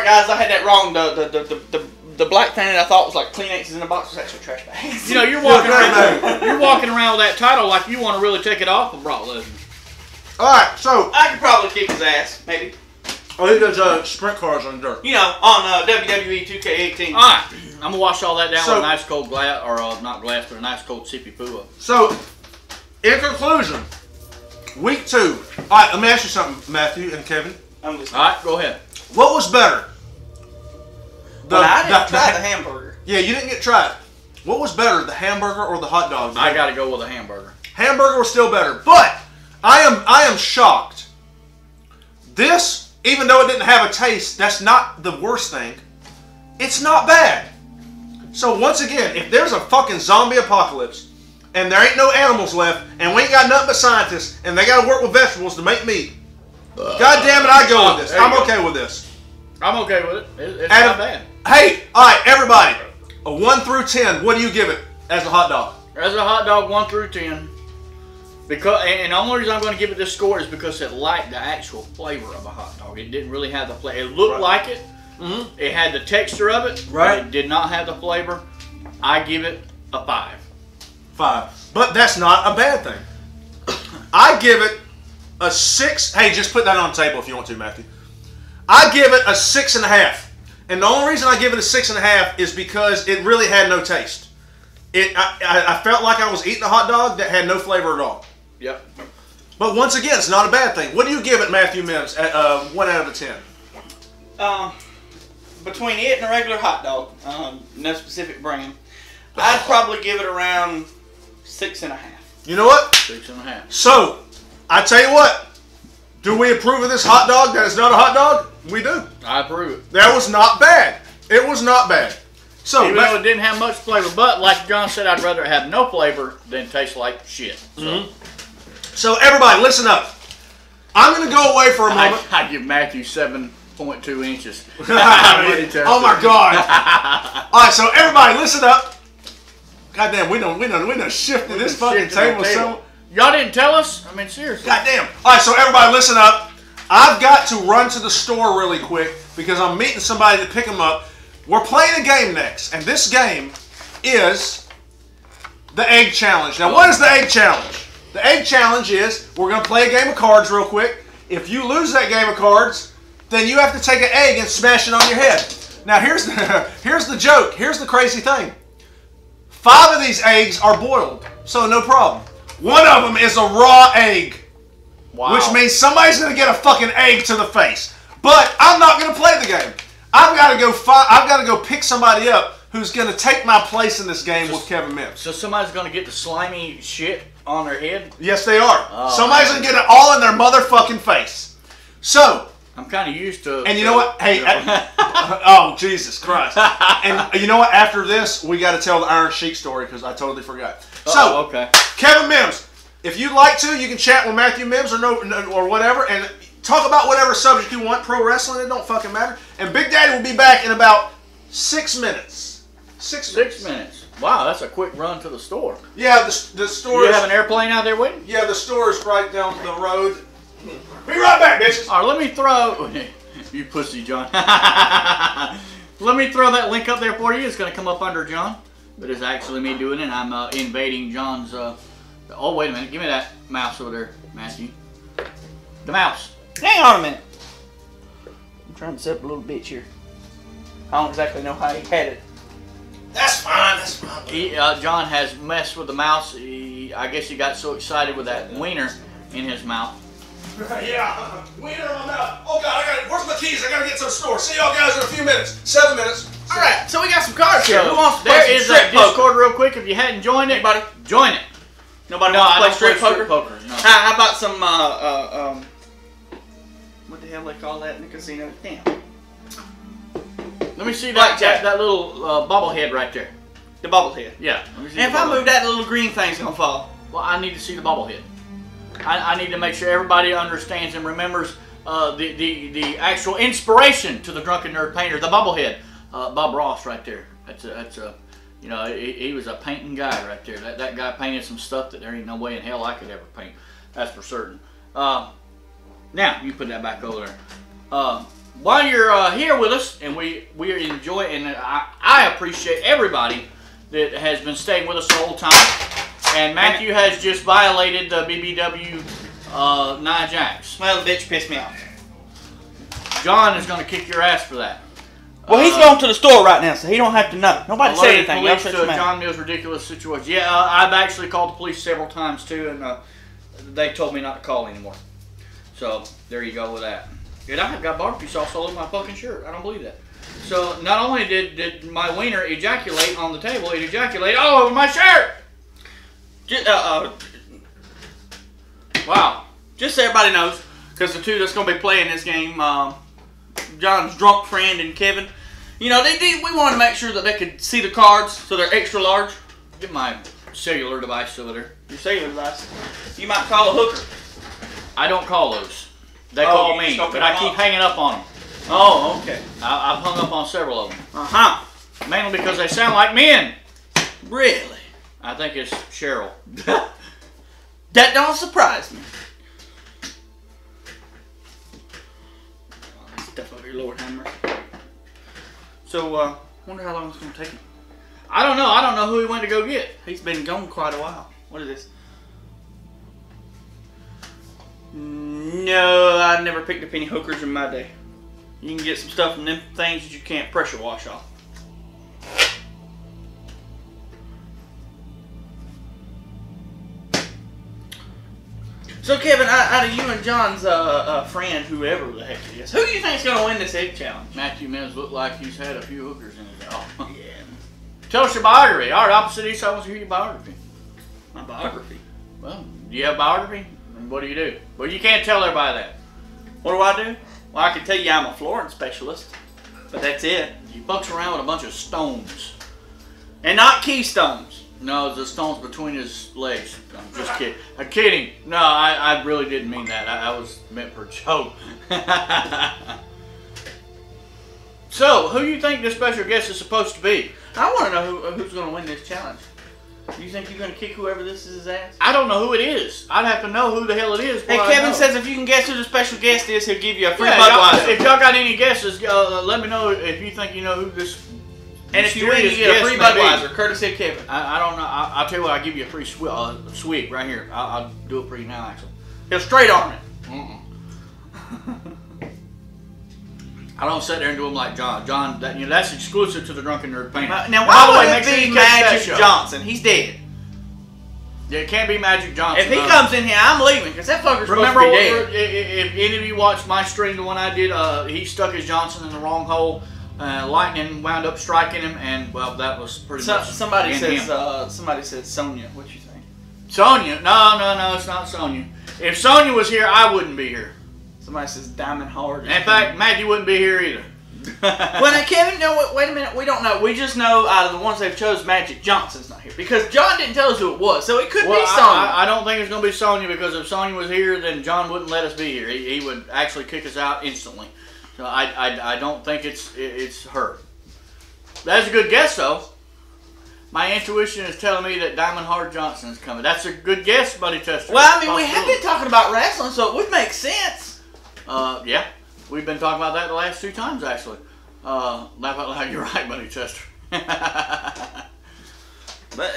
guys. I had that wrong. The black thing that I thought was like Kleenexes in a box was actually trash bags. You know, you're walking around with that title like you want to really take it off of Brock Lesnar. All right, so I could probably kick his ass, maybe. he does sprint cars on dirt. You know, on WWE 2K18. All right, I'm going to wash all that down So- with a nice cold glass, or not glass, but a nice cold sippy poo. So, in conclusion, week 2. All right, let me ask you something, Matthew and Kevin. I'm listening. All right, go ahead. What was better? Well, I didn't try the hamburger. Yeah, you didn't get to try it. What was better, the hamburger or the hot dog? I got to go with a hamburger. Hamburger was still better, but I am shocked. This, even though it didn't have a taste, that's not the worst thing. It's not bad. So once again, if there's a fucking zombie apocalypse and there ain't no animals left and we ain't got nothing but scientists and they got to work with vegetables to make meat, God damn it, I go with this. There you I'm go. okay with this. I'm okay with it. It's Adam- not bad. Hey, all right, everybody, a 1 through 10, what do you give it as a hot dog? As a hot dog, 1 through 10. Because, and the only reason I'm going to give it this score is because it lacked the actual flavor of a hot dog. It didn't really have the flavor. It looked like it. Mm-hmm. It had the texture of it. Right. But it did not have the flavor. I give it a 5. 5. But that's not a bad thing. I give it a 6. Hey, just put that on the table if you want to, Matthew. I give it a 6.5. And the only reason I give it a 6.5 is because it really had no taste. I felt like I was eating a hot dog that had no flavor at all. Yep. But once again, it's not a bad thing. What do you give it, Matthew Mims, at 1 out of 10? Between it and a regular hot dog, no specific brand, I'd probably give it around 6.5. You know what? 6.5. So, I tell you what. Do we approve of this hot dog that is not a hot dog? We do. I approve it. That was not bad. It was not bad. So, even though it didn't have much flavor, but like John said, I'd rather have no flavor than taste like shit. So, so everybody, listen up. I'm going to go away for a moment. I give Matthew 7.2 inches. Oh my God! All right, so everybody, listen up. Goddamn, we done shifted this fucking table. So y'all didn't tell us? I mean, seriously. Goddamn. All right, so everybody, listen up. I've got to run to the store really quick because I'm meeting somebody to pick them up. We're playing a game next, and this game is the Egg Challenge. Now, what is the Egg Challenge? The Egg Challenge is we're going to play a game of cards real quick. If you lose that game of cards, then you have to take an egg and smash it on your head. Now, here's the joke. Here's the crazy thing. 5 of these eggs are boiled, so no problem. 1 of them is a raw egg, which means somebody's going to get a fucking egg to the face. But I'm not going to play the game. I've got to go pick somebody up who's going to take my place in this game with Kevin Mims. So somebody's going to get the slimy shit on their head? Yes, they are. Somebody's going to get it all in their motherfucking face. So, I'm kind of used to... And you know what? Hey, oh, Jesus Christ. And you know what? After this, we got to tell the Iron Sheik story because I totally forgot. So, okay. Kevin Mims, if you'd like to, you can chat with Matthew Mims or whatever and talk about whatever subject you want. Pro wrestling, it don't fucking matter. And Big Daddy will be back in about 6 minutes. 6 minutes. Wow, that's a quick run to the store. Yeah, the store. You have an airplane out there waiting? Yeah, the store is right down the road. Be right back, bitches. All right, let me throw... You pussy, John. Let me throw that link up there for you. It's going to come up under John. But it's actually me doing it. I'm invading John's... Oh, wait a minute. Give me that mouse over there, Matthew. The mouse. Hang on a minute. I'm trying to set up a little bitch here. I don't exactly know how he had it. That's fine. That's fine. John has messed with the mouse. I guess he got so excited with that wiener in his mouth. Yeah, wiener in my mouth. Oh God, where's my keys? I gotta get to the store. See y'all guys in a few minutes. 7 minutes. All right, so we got some cards here. Who wants to there play is some a strip poker? Discord real quick. If you hadn't joined it, Anybody? Join it. Nobody No, wants I to don't play play strip poker? No. How about some what the hell they call that in the casino? Damn. Let me see Blackjack. that little bobblehead right there. The bobblehead. Yeah. Let me see And the if I bobblehead. move that, the little green thing's gonna fall. Well, I need to see the bobblehead. I need to make sure everybody understands and remembers the actual inspiration to the Drunken Nerd Painter, the bobblehead. Bob Ross right there. That's a you know, he was a painting guy right there. That guy painted some stuff that there ain't no way in hell I could ever paint. That's for certain. Now, you put that back over there. While you're here with us, and we enjoy, and I appreciate everybody that has been staying with us the whole time. And Matthew has just violated the BBW Nia Jax. Well, the bitch pissed me off. John is going to kick your ass for that. Well, he's going to the store right now, so he don't have to know. Nobody say anything. Police to John Mills' ridiculous situation. Yeah, I've actually called the police several times too, and they told me not to call anymore. So there you go with that. Dude, I have got barbecue sauce all over my fucking shirt. I don't believe that. So not only did my wiener ejaculate on the table, it ejaculated all over my shirt. Wow. Just so everybody knows, because the two that's going to be playing this game, John's drunk friend and Kevin, you know, we wanted to make sure that they could see the cards, so they're extra large. Get my cellular device over there. Your cellular device. You might call a hooker. I don't call those. They call me, but I keep hanging up on them. Oh, okay. I've hung up on several of them. Uh-huh. Mainly because they sound like men. Really? I think it's Cheryl. That don't surprise me. Stuff over here, Lord Hammer. So, wonder how long it's going to take him. I don't know. I don't know who he went to go get. He's been gone quite a while. What is this? No, I never picked up any hookers in my day. You can get some stuff from them things that you can't pressure wash off. So Kevin, out of you and John's friend, whoever the heck he is, who do you think's gonna win this egg challenge? Matthew Mims looked like he's had a few hookers in his jaw. Yeah. Tell us your biography. All right, opposite east, I want to hear your biography. My biography. Well, do you have a biography? And what do you do? Well, you can't tell everybody that. What do I do? Well, I can tell you I'm a flooring specialist, but that's it. He bucks around with a bunch of stones. And not keystones. No, the stones between his legs. I'm just kidding. I'm kidding. No, I really didn't mean that. I was meant for a joke. So, who do you think this special guest is supposed to be? I want to know who's going to win this challenge. Do you think you're going to kick whoever this is his ass? I don't know who it is. I'd have to know who the hell it is. Hey, Kevin says if you can guess who the special guest is, he'll give you a free Budweiser. Budweiser. If y'all got any guesses, let me know if you think you know who this. And if you win, you get a free Budweiser, courtesy of Kevin. I don't know. I'll tell you what. I'll give you a free swig right here. I'll do it for you now, actually. He'll straight arm it. I don't sit there and do them like John. John, that's exclusive to the Drunken Nerd Painter. Now, by why the way, would make sure it you be catch that Magic show. Johnson? He's dead. Yeah, it can't be Magic Johnson. If he comes in here, I'm leaving because that fucker's remember, supposed to be dead. if any of you watched my stream, the one I did, he stuck his Johnson in the wrong hole. Lightning wound up striking him, and well, that was pretty much. Somebody him. says Sonya. What you think? Sonya? No, it's not Sonya. If Sonya was here, I wouldn't be here. Somebody says Diamond Hard. In fact, Maggie wouldn't be here either. Well, now, Kevin, no, wait a minute. We don't know. We just know out of the ones they've chose, Magic Johnson's not here. Because John didn't tell us who it was, so it could be Sonya. I don't think it's going to be Sonya, because if Sonya was here, then John wouldn't let us be here. He would actually kick us out instantly. So I don't think it's her. That's a good guess, though. My intuition is telling me that Diamond Hard Johnson is coming. That's a good guess, Buddy Tester. Well, I mean, we have been talking about wrestling, so it would make sense. Yeah. We've been talking about that the last 2 times, actually. Laugh out loud, you're right, Buddy Chester. But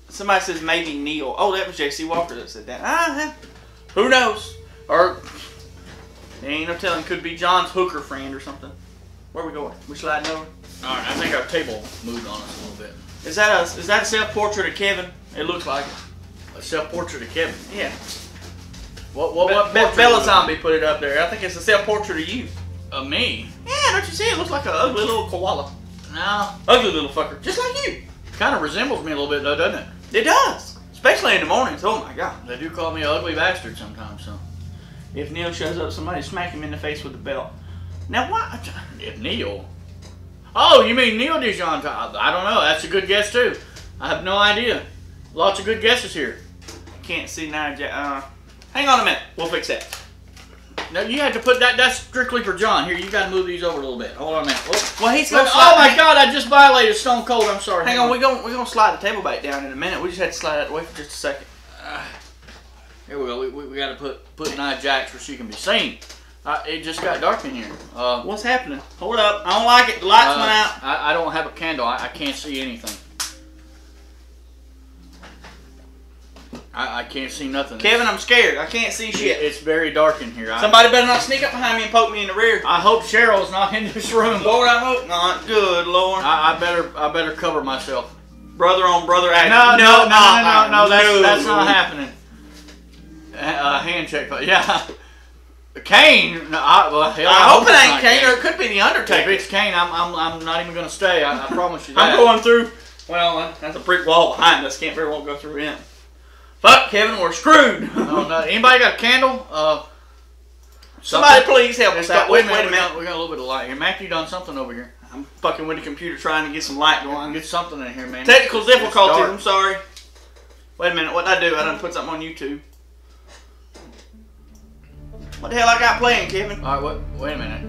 somebody says maybe Neil. Oh, that was J.C. Walker that said that. Who knows? Or, there ain't no telling. Could be John's hooker friend or something. Where are we going? We sliding over? Alright, I think our table moved on us a little bit. Is that a self-portrait of Kevin? It looks like it. A self-portrait of Kevin? Yeah. What Bella Zombie put it up there. I think it's a self-portrait of you. Of me? Yeah, don't you see? It looks like an ugly little koala. No. Ugly little fucker. Just like you. Kind of resembles me a little bit, though, doesn't it? It does. Especially in the mornings. Oh, my God. They do call me an ugly bastard sometimes, so. If Neil shows up, somebody smack him in the face with the belt. Now, why? If Neil? Oh, you mean Neil DeJohn? I don't know. That's a good guess, too. I have no idea. Lots of good guesses here. Can't see now. Hang on a minute. We'll fix that. No, you had to put that. That's strictly for John. Here, you got to move these over a little bit. Hold on a minute. Whoop. Well, he's gonna. Oh my God! I just violated Stone Cold. I'm sorry. Hang on. We're gonna slide the table back down in a minute. We just had to slide that away for just a second. Here we go. We got to put Nia Jax where she can be seen. It just got dark in here. What's happening? Hold up. I don't like it. The lights went out. I don't have a candle. I can't see anything. I can't see nothing. Kevin, I'm scared. I can't see shit. It's very dark in here. Somebody better not sneak up behind me and poke me in the rear. I hope Cheryl's not in this room. Lord, I hope not. Good Lord. I better cover myself. Brother on brother action. No. That's not happening. Hand check. Yeah. Kane. No, I hope it ain't Kane, or it could be the Undertaker. If it's Kane, I'm not even gonna stay. I promise you that. I'm going through. Well, that's a brick wall behind us. Can't very well go through it. Fuck, Kevin, we're screwed. No. Anybody got a candle? Somebody please help us out. Wait a minute. We got a little bit of light here. Mac, you done something over here. I'm fucking with the computer trying to get some light going. Get something in here, man. Technical difficulties, dark. I'm sorry. Wait a minute, what did I do? I done put something on YouTube. What the hell I got playing, Kevin? Alright, wait a minute.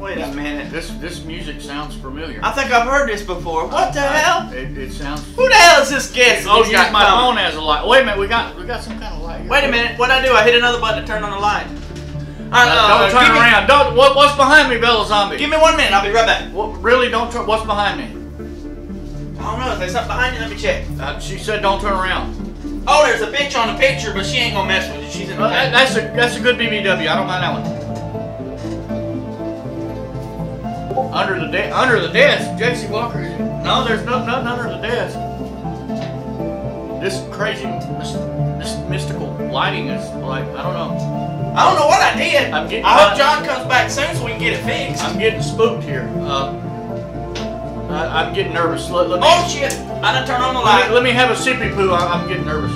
Wait a minute. This music sounds familiar. I think I've heard this before. What the hell? It sounds. Who the hell is this guest? Oh, use my phone as a light. Wait a minute, we got some kind of light here. Wait a minute, what I do? I hit another button to turn on the light. Don't turn around. Don't. What's behind me, Bella Zombie? Give me 1 minute. I'll be right back. Really? Don't. What's behind me? I don't know. Is there something behind you? Let me check. She said don't turn around. Oh, there's a bitch on the picture, but she ain't gonna mess with you. She's in the that's a good BBW. I don't mind that one. Under the desk, J.C. Walker. No, there's nothing under the desk. This crazy mystical lighting is like, I don't know. I don't know what I did. I'm getting- I hope John comes back soon so we can get it fixed. I'm getting spooked here. I'm getting nervous. Let me, Oh shit! I done turned on the light. let me have a sippy poo. I'm getting nervous.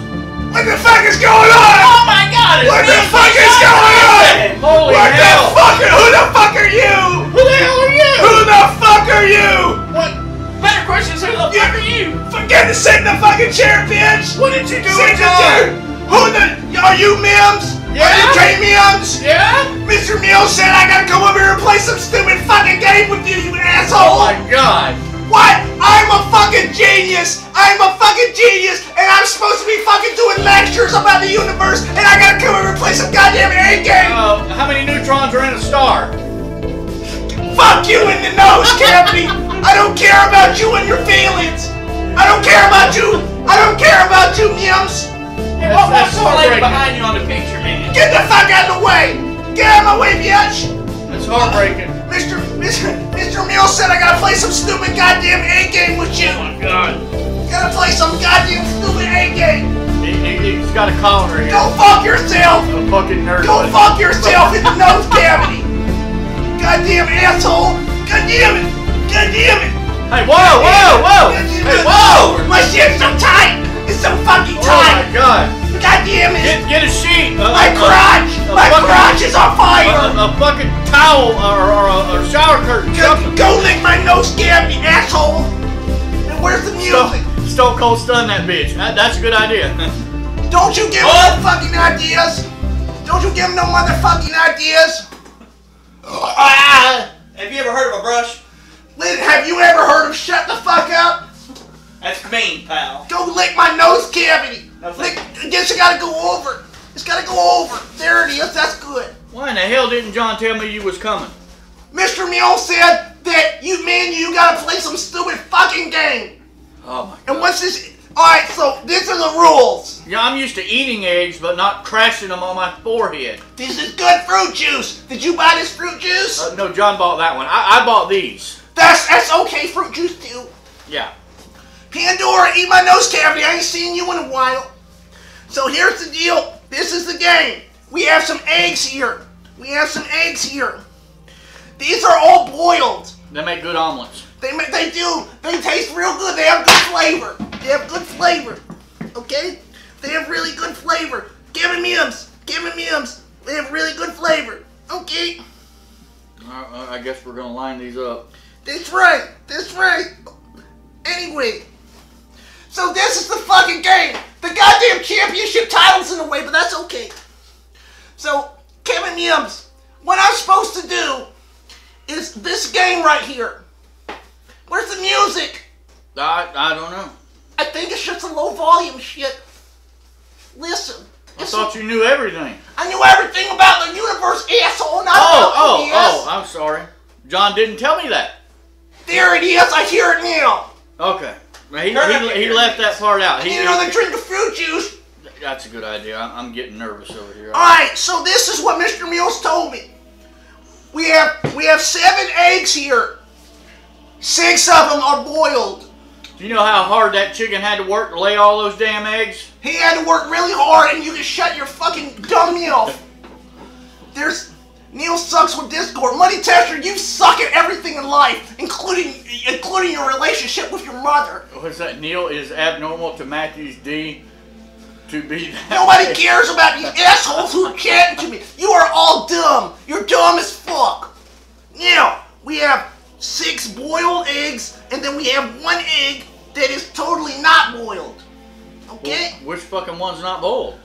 What the fuck is going on? Oh my god! It's What me the and fuck is John. going on? Holy What the hell! fuck? Who the fuck are you? Who the hell are you? Who the fuck are you? What? Better question is who the fuck are you? Forget to sit in the fucking chair, bitch. What did you do Sit in with the chair. John? Who the? Are you Mims? Yeah. Are you K-Mims? Yeah? Mr. Mills said I gotta come over here and play some stupid fucking game with you, you Oh asshole. my god! What? I'm a fucking genius! I'm a fucking genius! And I'm supposed to be fucking doing lectures about the universe, and I gotta come over and play some goddamn A game! How many neutrons are in a star? Fuck you in the nose cavity! I don't care about you and your feelings! I don't care about you! I don't care about you, Mims! What's That's the lady heartbreaking. behind you on the picture, man? Get the fuck out of the way! Get out of my way, bitch! That's heartbreaking. Mr. Mills said I gotta play some stupid goddamn A game with you! Oh my god. Gotta play some goddamn stupid A game! He's got a collar here. Go fuck yourself! A fucking nerd. Go fuck yourself in the nose cavity! Goddamn asshole! God damn it! God damn it! Hey, whoa! Hey, whoa! My shit's so tight! It's so fucking Oh my tight! god. God damn it! Get a sheet. My crotch! My crotch is on fire! A fucking towel or a shower curtain. Go lick my nose cavity, asshole! And where's the music? Stone Cold stun that bitch. That's a good idea. Don't you give him no fucking ideas! Don't you give him no motherfucking ideas! Have you ever heard of a brush? Lynn, have you ever heard of shut the fuck up? That's mean, pal. Go lick my nose cavity! That's Lick, I guess you gotta go over. It's gotta go over. There it is, that's good. Why in the hell didn't John tell me you was coming? Mr. Mule said that you gotta play some stupid fucking game. Oh my god. And what's this? Alright, so these are the rules. Yeah, I'm used to eating eggs, but not crashing them on my forehead. This is good fruit juice. Did you buy this fruit juice? No, John bought that one. I bought these. That's okay, fruit juice too. Yeah. Pandora, eat my nose cavity. I ain't seen you in a while. So here's the deal. This is the game. We have some eggs here. These are all boiled. They make good omelets. They do. They taste real good. They have good flavor. Okay? They have really good flavor. Give me Mims. They have really good flavor. Okay? I guess we're gonna line these up. That's right. Anyway. So this is the fucking game. The goddamn championship title's in the way, but that's okay. So, Kevin Mims, what I'm supposed to do is this game right here. Where's the music? I don't know. I think it's just a low volume shit. Listen. I thought you knew everything. I knew everything about the universe, asshole, not about Oh, I'm sorry. John didn't tell me that. There it is. I hear it now. Okay. He left that part out. You know, they drink the fruit juice. That's a good idea. I'm getting nervous over here. Alright, so this is what Mr. Mules told me. We have 7 eggs here. 6 of them are boiled. Do you know how hard that chicken had to work to lay all those damn eggs? He had to work really hard, and you can shut your fucking dumb mouth. Neil sucks with Discord. Money Tester, you suck at everything in life, including your relationship with your mother. What's that? Neil is abnormal to Matthew's D to be that. Nobody way. cares about these assholes who are chatting to me. You are all dumb. You're dumb as fuck. Now, we have 6 boiled eggs, and then we have 1 egg that is totally not boiled. Okay? Which fucking one's not boiled?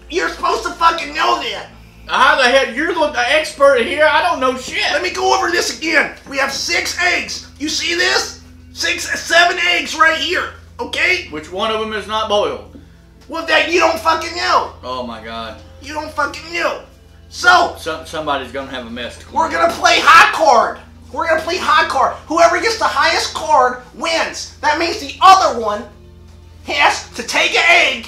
You're supposed to fucking know that. How the hell? You're the expert here. I don't know shit. Let me go over this again. We have 6 eggs. You see this? 7 eggs right here. Okay? Which one of them is not boiled? Well, that you don't fucking know. Oh my god. You don't fucking know. So, Somebody's gonna have a mess. we're gonna play high card. Whoever gets the highest card wins. That means the other one has to take an egg,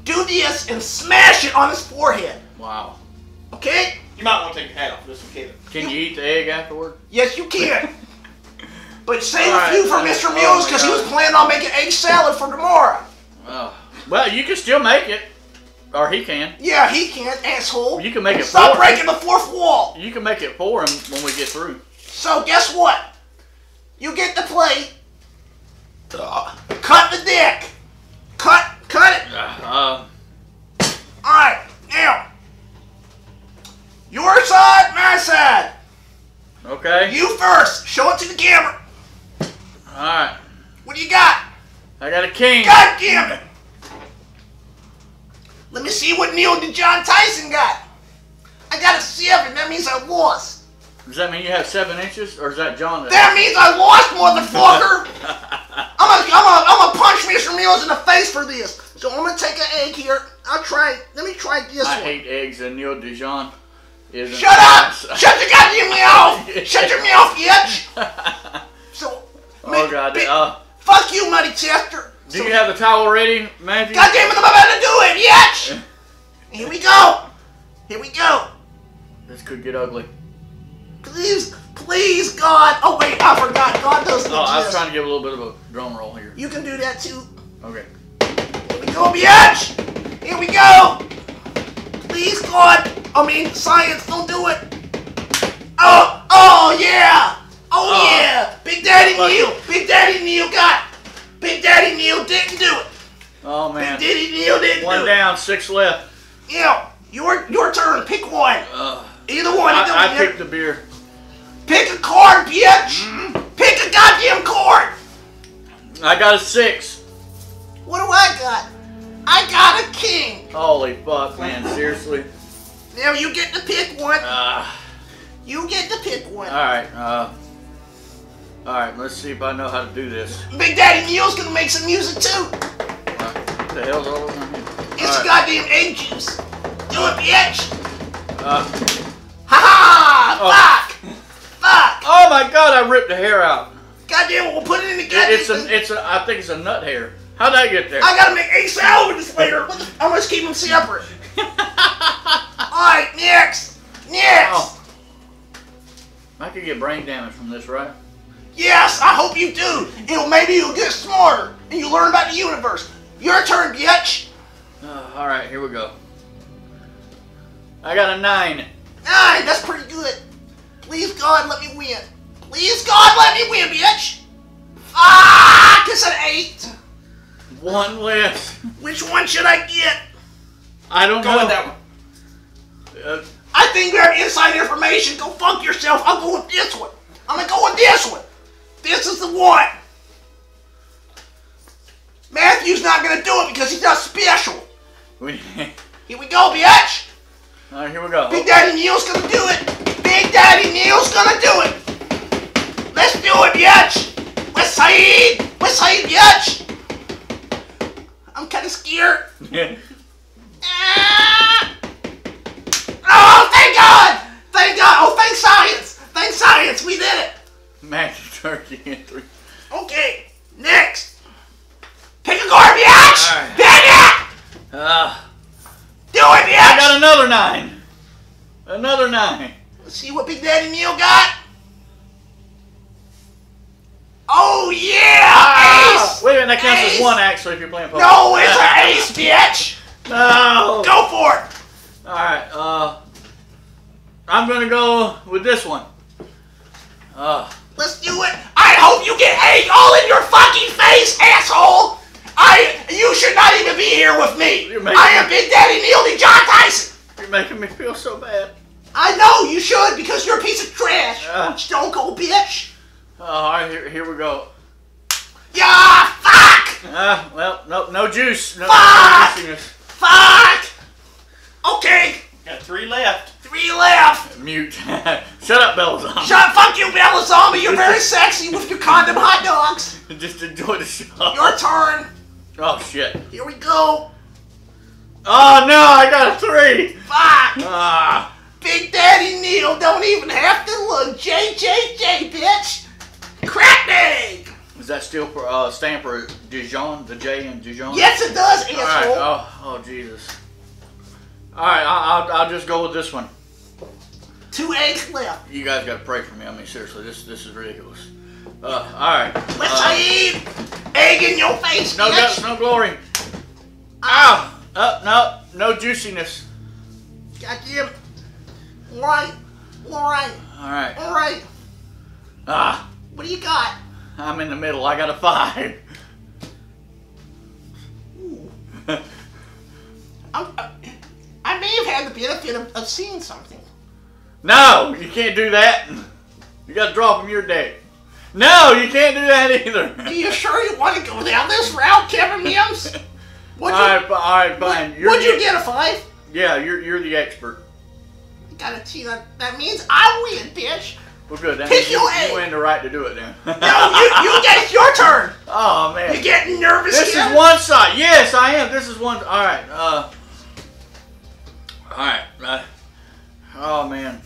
do this, and smash it on his forehead. Wow. Okay? You might want to take your hat off. This one, Kevin. Can you eat the egg afterward? Yes, you can. But save All a few right. for Mr. Oh Mules my because he God. was planning on making egg salad for tomorrow. Oh. Well, you can still make it. Or he can. Yeah, he can't, asshole. You can make it Stop 4. breaking the fourth wall. You can make it 4 when we get through. So guess what? You get to play. Cut the dick. Cut it. All right, now. Your side, my side. Okay. You first. Show it to the camera. Alright. What do you got? I got a king. God damn it. Let me see what Neil DeJohn Tyson got. I got a 7. That means I lost. Does that mean you have 7 inches? Or is that John? That means I lost, motherfucker. I'm gonna punch Mr. Mills in the face for this. So I'm gonna take an egg here. I'll try it. Let me try this I one. hate eggs and Neil DeJohn isn't. Shut up! Shut your goddamn mouth! Shut your mouth, bitch! So, Oh god. fuck you, Muddy Chester. Do you have the towel ready, Matthew? God damn it, I'm about to do it, bitch! Here we go. Here we go. This could get ugly. Please, God. Oh wait, I forgot. God doesn't Oh, I was exist. trying to give a little bit of a drum roll here. You can do that too. Okay. Here we go, bitch! Here we go! Please, God! I mean, science, don't do it! Oh yeah! Oh yeah! Big Daddy Neil! Big Daddy Neil got it! Big Daddy Neil didn't do it! Oh man. Big Daddy Neil didn't do it! 1 down, 6 left. Yeah, your turn. Pick one. Either one. I picked the beer. Pick a card, bitch! Pick a goddamn card! I got a 6. What do I got? I got a king. Holy fuck, man. Seriously. Now you get to pick one. Alright. You get to pick one. Alright, let's see if I know how to do this. Big Daddy Neil's gonna make some music too. What the hell's all over here? It's goddamn egg juice. Do it, bitch. Oh. Fuck. Fuck. Oh my god, I ripped the hair out. Goddamn, we'll put it in the goddamn I think it's a nut hair. How'd I get there? I gotta make egg salad with this later. I'm gonna keep them separate. Alright, next. Oh. I could get brain damage from this, right? Yes, I hope you do. Maybe you'll get smarter and you learn about the universe. Your turn, bitch. Alright, here we go. I got a 9. 9, that's pretty good. Please, God, let me win. Please, God, let me win, bitch. It's an 8. 1 left. Which one should I get? I don't know. Go with that one. I think we have inside information. Go fuck yourself. I'll go with this one. I'm gonna go with this one. This is the one. Matthew's not gonna do it because he's not special. Here we go, bitch. Alright, here we go. Big Daddy Neil's gonna do it. Big Daddy Neil's gonna do it. Let's do it, bitch. West Side, bitch. I'm kind of scared. Oh, thank God! Thank God! Oh, thank science! Thank science! We did it! Matthew turkey in 3. Okay, next. Pick a card, bitch! Alright. Pick it! Do it, bitch! I got another 9. Another 9. Let's see what Big Daddy Neil got. Oh, yeah! Ace! Wait a minute, that counts Ace. as 1 actually if you're playing poker. No, it's an ace, bitch! No! Go for it! Alright, I'm gonna go with this one. Let's do it. I hope you get egg all in your fucking face, asshole! You should not even be here with me. I am Big Daddy Neil DeJohn Tyson. You're making me feel so bad. I know you should because you're a piece of trash. Stone Cold bitch. Alright, here we go. Yeah, fuck! Well, no juice. No Fuck! juiciness. Fuck! Okay, Got 3 left. 3 left. Mute. Shut up, Bellazon. Fuck you, Bella Zombie. You're very sexy with your condom hot dogs. Just enjoy the show. Your turn. Oh, shit. Here we go. Oh, no, I got a 3. Fuck! Big Daddy Neil don't even have to look. JJJ, bitch. Crack egg. Is that still for, stand for Dijon? The J in Dijon? Yes, it does, All asshole. right. Oh, Jesus. All right, I'll just go with this one. 2 eggs left. You guys got to pray for me. I mean, seriously, this is ridiculous. All right. Let's eat egg in your face, No bitch. guts, no glory. Ow! No juiciness. Goddamn. Alright. Alright. Alright. Alright. Ah, What do you got? I'm in the middle. I got a 5. I may have had the benefit of seeing something. No, you can't do that. You gotta draw from your deck. No, you can't do that either. Are you sure you want to go down this route, Kevin Mims? Alright, fine. Would you get a 5? Yeah, you're the expert. Gotta see that means I win, bitch. Well, good. That Pick means your you A. win the right to do it then. No, you get it's your turn. Oh man. You getting nervous? This Kevin? is one side. Yes, I am. This is one. All right. Oh man.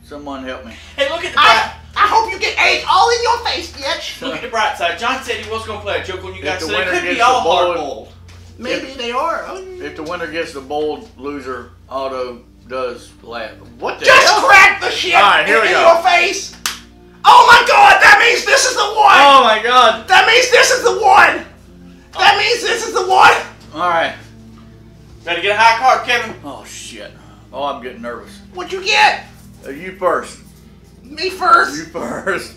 Someone help me. Hey, look at the bright. I hope you get egg all in your face, bitch. Look at the bright side. John said he was going to play a joke on you guys, the so they winner could be gets all the ball. hard boiled. Maybe they are. If the winner gets the bold, loser auto does laugh. What the Just hell? crack the shit All right, here we in go. your face. Oh my god, that means this is the one. Oh my god. That means this is the one. That means this is the one. All right. Better get a high card, Kevin. Oh shit. Oh, I'm getting nervous. What'd you get? You first. Me first. You first.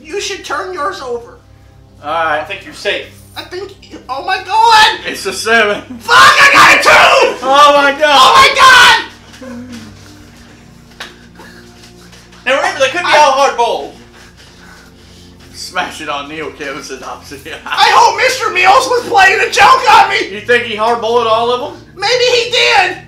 You should turn yours over. All I right. think you're safe. I think. Oh my god. It's a 7. Fuck! I got a 2. Oh my god. Oh my god. Now remember, they could be all hard boiled. Smash it on Neil. Kevin says opposite. I hope Mr. Meals was playing a joke on me. You think he hardboiled all of them? Maybe he did.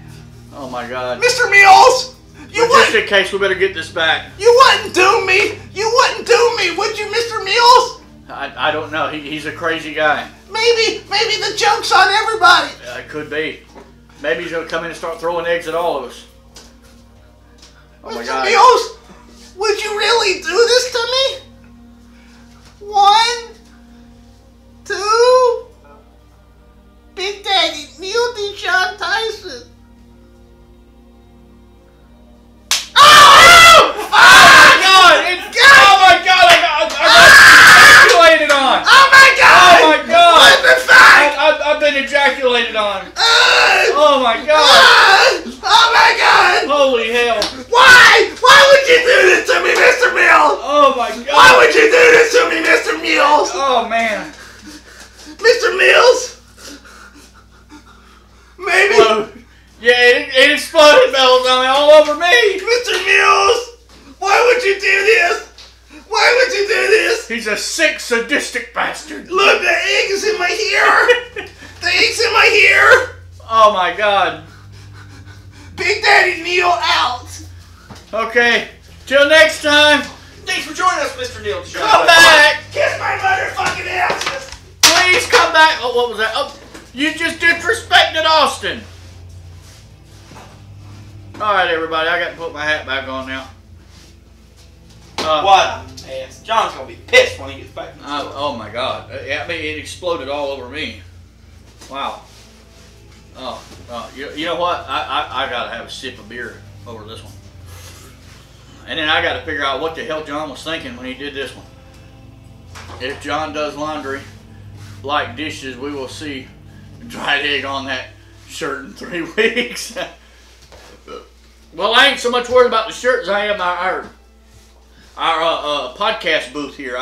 Oh my god. Mr. Meals. You But just wouldn't. in case, we better get this back. You wouldn't do me. You wouldn't do me, would you, Mr. Meals? I don't know. He's a crazy guy. Maybe the joke's on everybody. It could be. Maybe he's gonna come in and start throwing eggs at all of us. Oh my Mr. god. Meals, would you really do this to me? 1, 2. Big Daddy Neil DeJohn Tyson. Oh! Oh my god! Oh my god! I got ejaculated on! Oh my god! Oh my god! What the fuck? I've been ejaculated on! Ah! Oh my god! Ah! Oh my god! Holy hell! Why? Why would you do this to me, Mr. Meals? Oh my god! Why would you do this to me, Mr. Meals? Oh man! Mr. Meals? Maybe. Whoa. Yeah, it exploded bells on me all over me! Mr. Meals? Why would you do this? Why would you do this? He's a sick, sadistic bastard! Look, the egg is in my hair. The egg's in my hair. Oh my god! Big Daddy Neil out. Okay, till next time, Thanks for joining us, Mr. Neil DeJohn. come back! Kiss my motherfucking asses. Please come back! Oh, what was that? Oh, you just disrespected Austin! Alright, everybody, I got to put my hat back on now. What? Ass. John's gonna be pissed when he gets back. Oh my god. I mean, it exploded all over me. Wow. Oh, you know what? I gotta have a sip of beer over this one. And then I gotta figure out what the hell John was thinking when he did this one. If John does laundry like dishes, we will see dried egg on that shirt in 3 weeks. Well, I ain't so much worried about the shirt as I am our podcast booth here.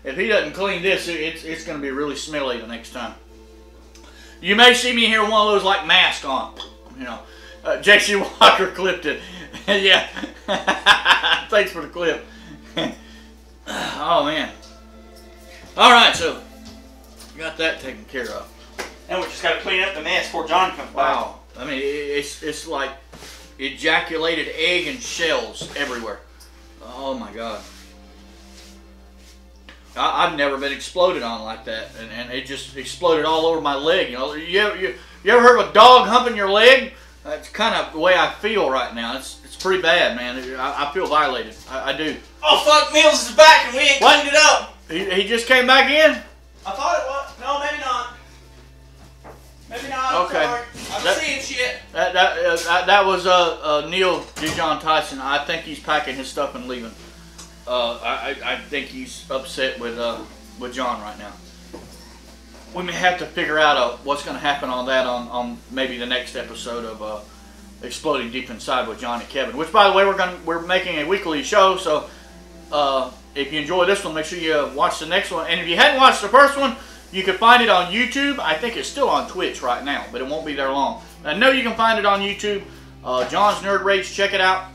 If he doesn't clean this, it's going to be really smelly the next time. You may see me here with one of those like mask on. You know, J.C. Walker clipped it. Yeah. Thanks for the clip. Oh man. All right, so got that taken care of. And we just gotta clean up the mess before John comes back. Wow. I mean, it's like ejaculated egg and shells everywhere. Oh my god. I've never been exploded on like that, and it just exploded all over my leg. You know, you ever heard of a dog humping your leg? That's kind of the way I feel right now. It's pretty bad, man. I feel violated. I do. Oh fuck, Mills is back and we ain't What? cleaned it up. He just came back in? I thought it was. No, maybe not. Maybe not. Okay. Sorry. I'm That- seeing shit. That was Neil DeJohn Tyson. I think he's packing his stuff and leaving. I think he's upset with John right now. we may have to figure out what's going to happen on that on maybe the next episode of Exploding Deep Inside with John and Kevin. Which, by the way, we're making a weekly show, so if you enjoy this one, make sure you watch the next one. And if you hadn't watched the first one, you can find it on YouTube. I think it's still on Twitch right now, but it won't be there long. I know you can find it on YouTube. John's Nerd Rage, check it out.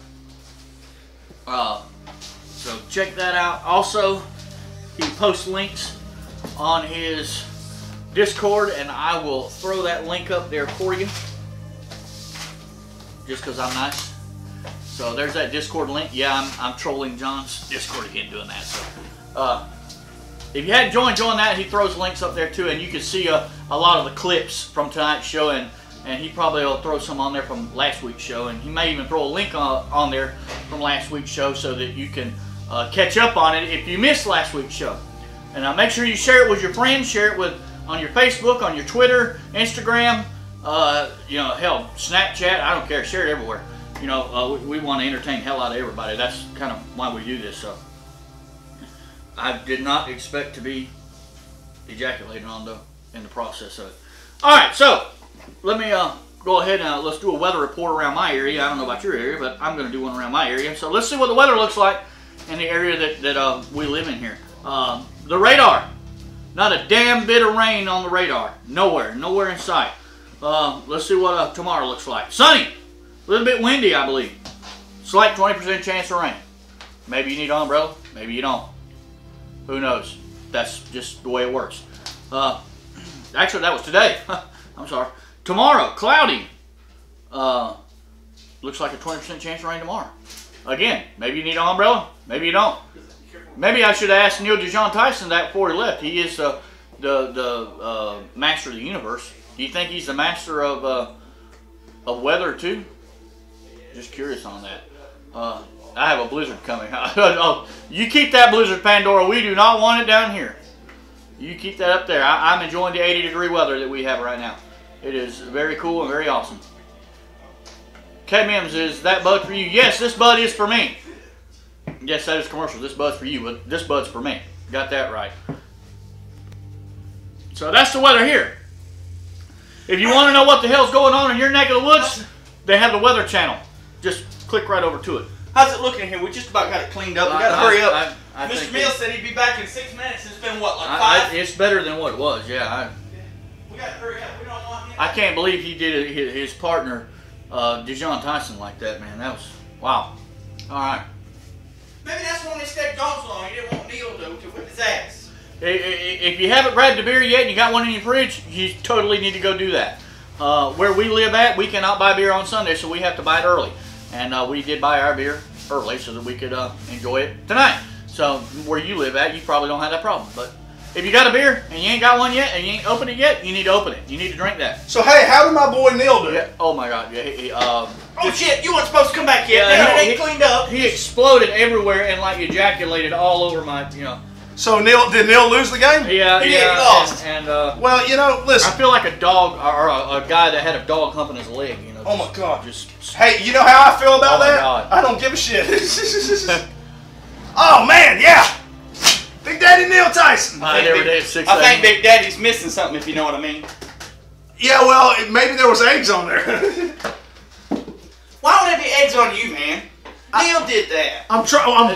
So check that out. Also, he posts links on his Discord, and I will throw that link up there for you. Just because I'm nice. So there's that Discord link. Yeah, I'm trolling John's Discord again doing that. So if you hadn't joined that. He throws links up there too, and you can see a lot of the clips from tonight's show, and he probably will throw some on there from last week's show, and he may even throw a link on there from last week's show so that you can catch up on it if you missed last week's show. And make sure you share it with your friends, share it on your Facebook, on your Twitter, Instagram, hell, Snapchat, I don't care, share it everywhere. We want to entertain the hell out of everybody. That's kind of why we do this. So I did not expect to be ejaculated on in the process of it. All right, so let me go ahead and let's do a weather report around my area. I don't know about your area, but I'm going to do one around my area. So let's see what the weather looks like in the area that we live in here. The radar, not a damn bit of rain on the radar. Nowhere in sight. Let's see what tomorrow looks like. Sunny, a little bit windy, I believe. Slight 20% chance of rain. Maybe you need an umbrella, maybe you don't. Who knows? That's just the way it works. Actually, that was today. I'm sorry. Tomorrow, cloudy. Looks like a 20% chance of rain tomorrow. Again, maybe you need an umbrella, maybe you don't. Maybe I should have asked Neil deGrasse Tyson that before he left. He is the master of the universe. Do you think he's the master of weather too? Just curious on that. I have a blizzard coming. You keep that blizzard, Pandora. We do not want it down here. You keep that up there. I'm enjoying the 80-degree weather that we have right now. It is very cool and very awesome. K-Mims, is that bud for you? Yes, this bud is for me. Yes, that is commercial. This bud's for you, but this bud's for me. Got that right. So that's the weather here. If you want to know what the hell's going on in your neck of the woods, they have the Weather Channel. Just click right over to it. How's it looking here? We just about got it cleaned up. We got to hurry up. Mr. Mills said he'd be back in 6 minutes. It's been what, like 5? It's better than what it was. Yeah. We got to hurry up. We don't want him. I can't believe he did his partner, deGrasse Tyson, like that, man. That was wow. All right. Maybe that's when they stepped Johnson on. He didn't want Neil to whip his ass. If you haven't grabbed a beer yet and you got one in your fridge, you totally need to go do that. Where we live at, we cannot buy beer on Sunday, so we have to buy it early. And we did buy our beer early so that we could enjoy it tonight. So where you live at, you probably don't have that problem. But if you got a beer and you ain't got one yet and you ain't opened it yet, you need to open it. You need to drink that. So hey, how did my boy Neil do? Yeah. Oh my God. Yeah. Oh shit! You weren't supposed to come back yet. Yeah, it ain't cleaned up. He exploded everywhere and like ejaculated all over my, So did Neil lose the game? Yeah, he lost. And well, listen. I feel like a dog or a guy that had a dog humping his leg. Oh my God. Just hey, you know how I feel about that? God. I don't give a shit. Oh man, yeah. Big Daddy Neil Tyson. I think Big Daddy's missing something, if you know what I mean. Yeah, well, maybe there was eggs on there. Why would there be eggs on you, man? Neil did that.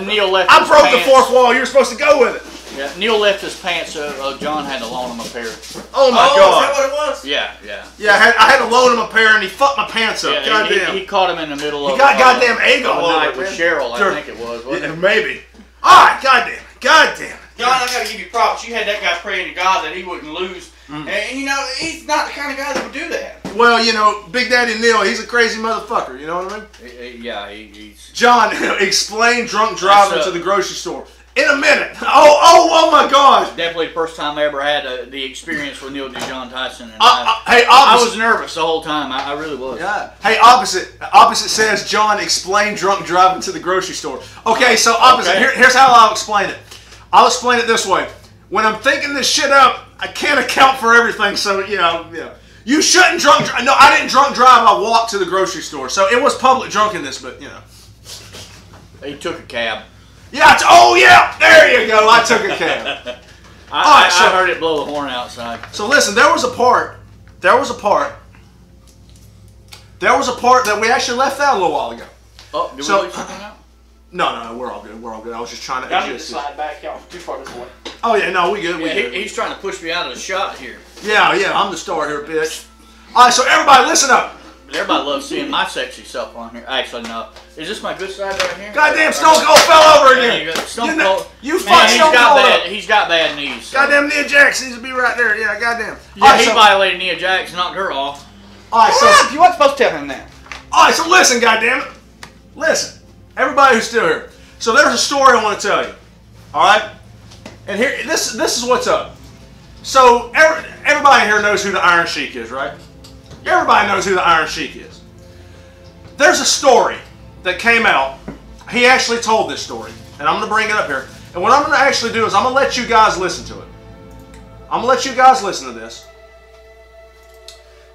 Neil left. I broke the fourth wall. You were supposed to go with it. Yeah, Neil left his pants, so John had to loan him a pair. Oh my God! Is that what it was? Yeah. Yeah, I had to loan him a pair, and he fucked my pants up. Yeah, goddamn. He caught him in the middle of. He got goddamn egg all over night with Cheryl, I think it was. Wasn't it? Maybe. All right, goddamn. John, I gotta give you props. You had that guy praying to God that he wouldn't lose, and he's not the kind of guy that would do that. Well, Big Daddy Neil, he's a crazy motherfucker. You know what I mean? Yeah, he's. John, explain drunk driving to the grocery store in a minute. Oh my God! Definitely the first time I ever had the experience with Neil deGrasse Tyson. And I was nervous the whole time. I really was. Yeah. Hey, opposite says John, explain drunk driving to the grocery store. Okay, so opposite. Okay. Here's how I'll explain it. I'll explain it this way. When I'm thinking this shit up, I can't account for everything. So yeah. You shouldn't drunk drive. No, I didn't drunk drive. I walked to the grocery store. So it was public drunkenness, but He took a cab. Yeah. Oh yeah. There you go. I took a cab. I heard it blow the horn outside. So listen, there was a part that we actually left out a little while ago. Oh, did we leave something out? No, we're all good. We're all good. I was just trying to. Y'all need to slide back. Y'all too far this way. Oh yeah, no, we good. He's trying to push me out of the shot here. Yeah, I'm the star here, bitch. All right, so everybody, listen up. Everybody loves seeing my sexy self on here. Actually, no. Is this my good side right here? Goddamn, Stone Cold fell over again. Stone Cold. You fucked Stone Cold up. He's got bad knees. So. Goddamn, Nia Jax needs to be right there. Yeah, goddamn. Yeah, he violated Nia Jax, knocked her off. All right, so you weren't supposed to tell him that. All right, so listen, goddamn it. Listen, everybody who's still here. So there's a story I want to tell you. All right, and here, this is what's up. So everybody here knows who the Iron Sheik is, right? Everybody knows who the Iron Sheik is. There's a story that came out. He actually told this story, and I'm going to bring it up here. And what I'm going to actually do is I'm going to let you guys listen to it. I'm going to let you guys listen to this.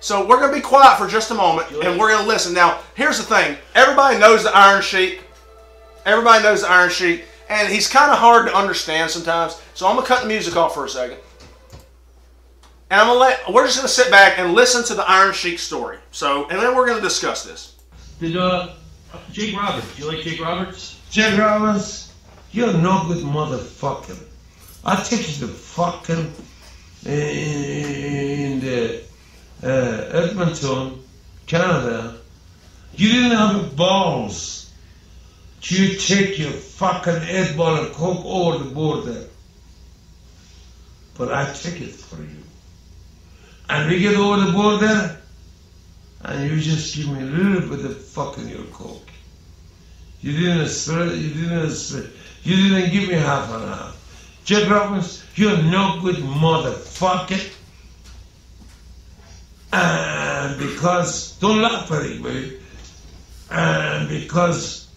So we're going to be quiet for just a moment, and we're going to listen. Now, here's the thing. Everybody knows the Iron Sheik. Everybody knows the Iron Sheik, and he's kind of hard to understand sometimes. So I'm going to cut the music off for a second. And we're just going to sit back and listen to the Iron Sheik story. So, and then we're going to discuss this. Did Jake Roberts, you like Jake Roberts? Jake Roberts, you're no good motherfucker. I take you to fucking in the Edmonton, Canada. You didn't have the balls to take your fucking 8-ball of coke over the border. But I take it for you. And we get over the border, and you just give me a little bit of fucking your coke. You didn't spread, you didn't give me half and half. Jack Robbins, you're no good motherfucker. And because, don't laugh at it, baby. And because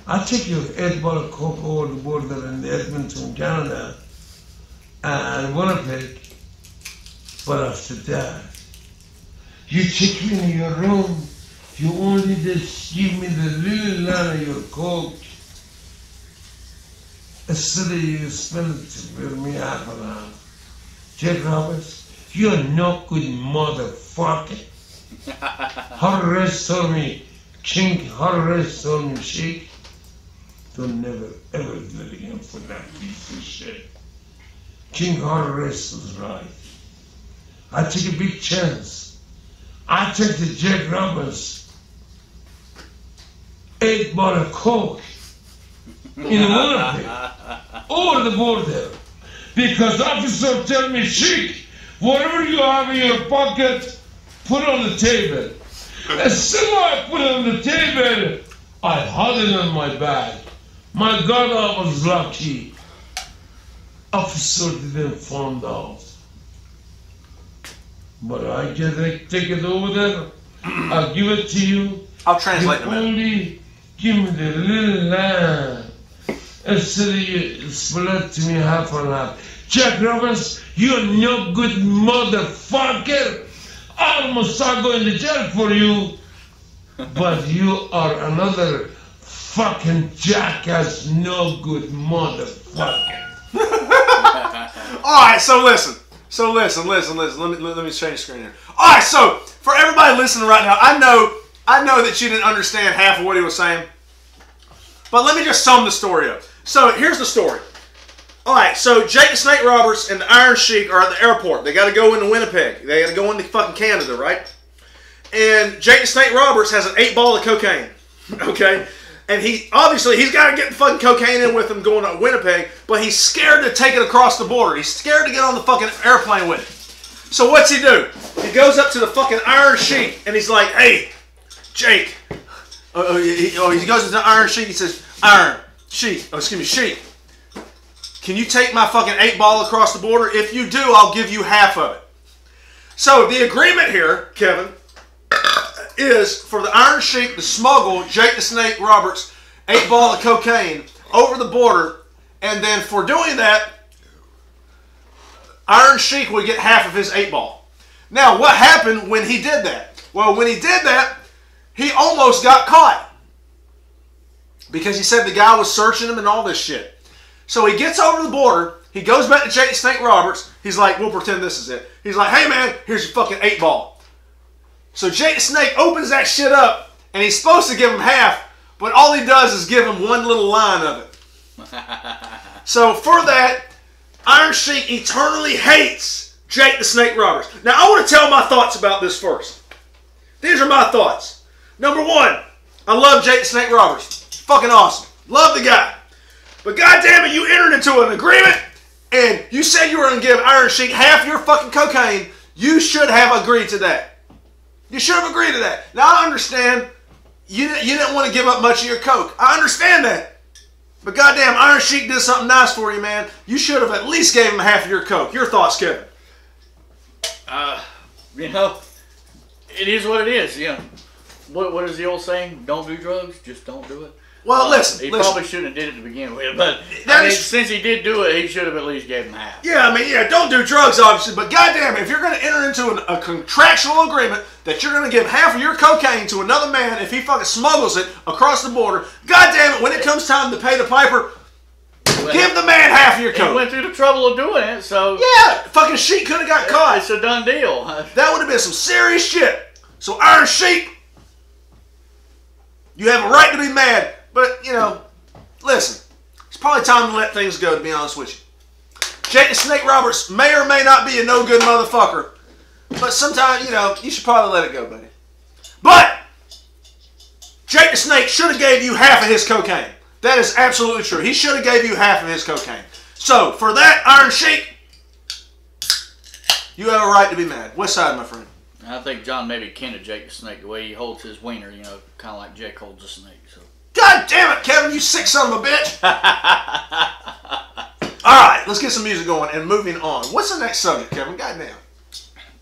I take your 8-ball of coke over the border in Edmonton, Canada, and Winnipeg. But after that, you take me in your room, you only just give me the little line of your coke. Instead of you spend it with me half an hour. Jack Roberts, you're no good motherfucker. Horace told me, King Horace told me, Sheik, don't never ever do it again for that piece of shit. King Horace was right. I take a big chance. I take the Jack Roberts 8-ball of coke in Winnipeg over the border because the officer tell me, Sheik, whatever you have in your pocket, put it on the table. As soon as I put it on the table, I had it on my bag. My God, I was lucky. Officer didn't find out. But I can take it over there. I'll give it to you. I'll translate you in a minute. Only give me the little line. Instead of you split to me half and half. Jack Roberts, you're no good motherfucker. I almost start going to jail for you. But you are another fucking jackass, no good motherfucker. Alright, so listen. Let me change the screen here. Alright, so for everybody listening right now, I know that you didn't understand half of what he was saying. But let me just sum the story up. So here's the story. Alright, so Jake the Snake Roberts and the Iron Sheik are at the airport. They gotta go into Winnipeg. They gotta go into fucking Canada, right? And Jake the Snake Roberts has an 8-ball of cocaine. Okay? And he's got to get the fucking cocaine in with him going to Winnipeg, but he's scared to take it across the border. He's scared to get on the fucking airplane with it. So what's he do? He goes up to the fucking Iron Sheik, and he's like, hey, Jake. He goes to the Iron Sheik, he says, Sheik, can you take my fucking 8-ball across the border? If you do, I'll give you half of it. So the agreement here, Kevin, is for the Iron Sheik to smuggle Jake the Snake Roberts 8-ball of cocaine over the border, and then for doing that, Iron Sheik would get half of his 8-ball. Now, what happened when he did that? Well, when he did that, he almost got caught because he said the guy was searching him and all this shit. So he gets over the border, He goes back to Jake the Snake Roberts. He's like, we'll pretend this is it. He's like, hey man, here's your fucking 8-ball. So Jake the Snake opens that shit up, and he's supposed to give him half, but all he does is give him one little line of it. So for that, Iron Sheik eternally hates Jake the Snake Roberts. Now I want to tell my thoughts about this first. These are my thoughts. Number one, I love Jake the Snake Roberts. Fucking awesome. Love the guy. But goddamn it, you entered into an agreement, and you said you were going to give Iron Sheik half your fucking cocaine. You should have agreed to that. You should have agreed to that. Now, I understand you didn't want to give up much of your coke. I understand that. But goddamn, Iron Sheik did something nice for you, man. You should have at least gave him half of your coke. Your thoughts, Kevin? You know, it is what it is. You know, what is the old saying? Don't do drugs, just don't do it. Well, listen. He probably shouldn't have did it to begin with, but since he did do it, he should have at least gave him half. Yeah, I mean, yeah, don't do drugs, obviously, but goddamn, if you're going to enter into a contractual agreement that you're going to give half of your cocaine to another man if he fucking smuggles it across the border, goddamn it, when it comes time to pay the piper, give the man half of your coke. He went through the trouble of doing it, so yeah, fucking Sheik could have got caught. It's a done deal. That would have been some serious shit. So Iron Sheik, you have a right to be mad. But, you know, listen, it's probably time to let things go, to be honest with you. Jake the Snake Roberts may or may not be a no-good motherfucker, but sometimes, you know, you should probably let it go, buddy. But Jake the Snake should have gave you half of his cocaine. That is absolutely true. He should have gave you half of his cocaine. So, for that, Iron Sheik, you have a right to be mad. West side, my friend. I think John maybe kin of Jake the Snake, the way he holds his wiener, you know, kind of like Jake holds a snake, so. God damn it, Kevin, you sick son of a bitch. Alright, let's get some music going and moving on. What's the next subject, Kevin? Goddamn.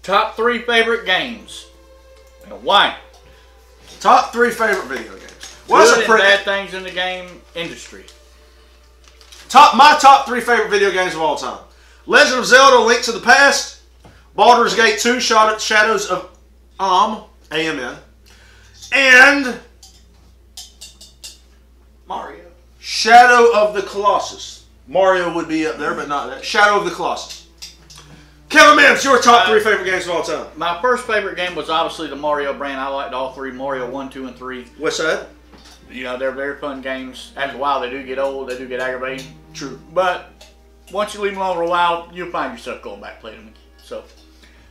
Top 3 favorite games. And why? Top 3 favorite video games. Good and bad things in the game industry. My top 3 favorite video games of all time. Legend of Zelda, Link to the Past. Baldur's Gate 2, Shadows of A-M-N. And Mario. Shadow of the Colossus. Mario would be up there, but not that. Shadow of the Colossus. Kevin Mims, your top 3 favorite games of all time. My first favorite game was obviously the Mario brand. I liked all 3, Mario 1, 2, and 3. What's that? You know, they're very fun games. After a while, they do get old. They do get aggravating. True. But once you leave them alone for a while, you'll find yourself going back playing them. So,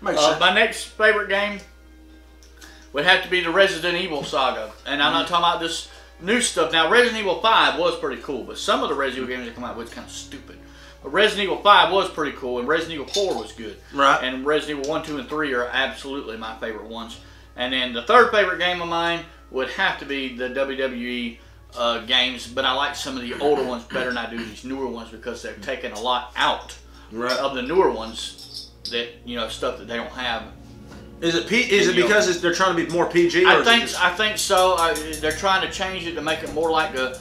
Makes sense. My next favorite game would have to be the Resident Evil saga. And I'm not talking about this new stuff. Now, Resident Evil 5 was pretty cool, but some of the Resident Evil games that come out with kind of stupid. But Resident Evil 5 was pretty cool, and Resident Evil 4 was good. Right. And Resident Evil 1, 2, and 3 are absolutely my favorite ones. And then the third favorite game of mine would have to be the WWE games, but I like some of the older ones better than I do these newer ones because they've taken a lot out of the newer ones that, you know, stuff that they don't have. Is it because they're trying to be more PG? I think so. They're trying to change it to make it more like the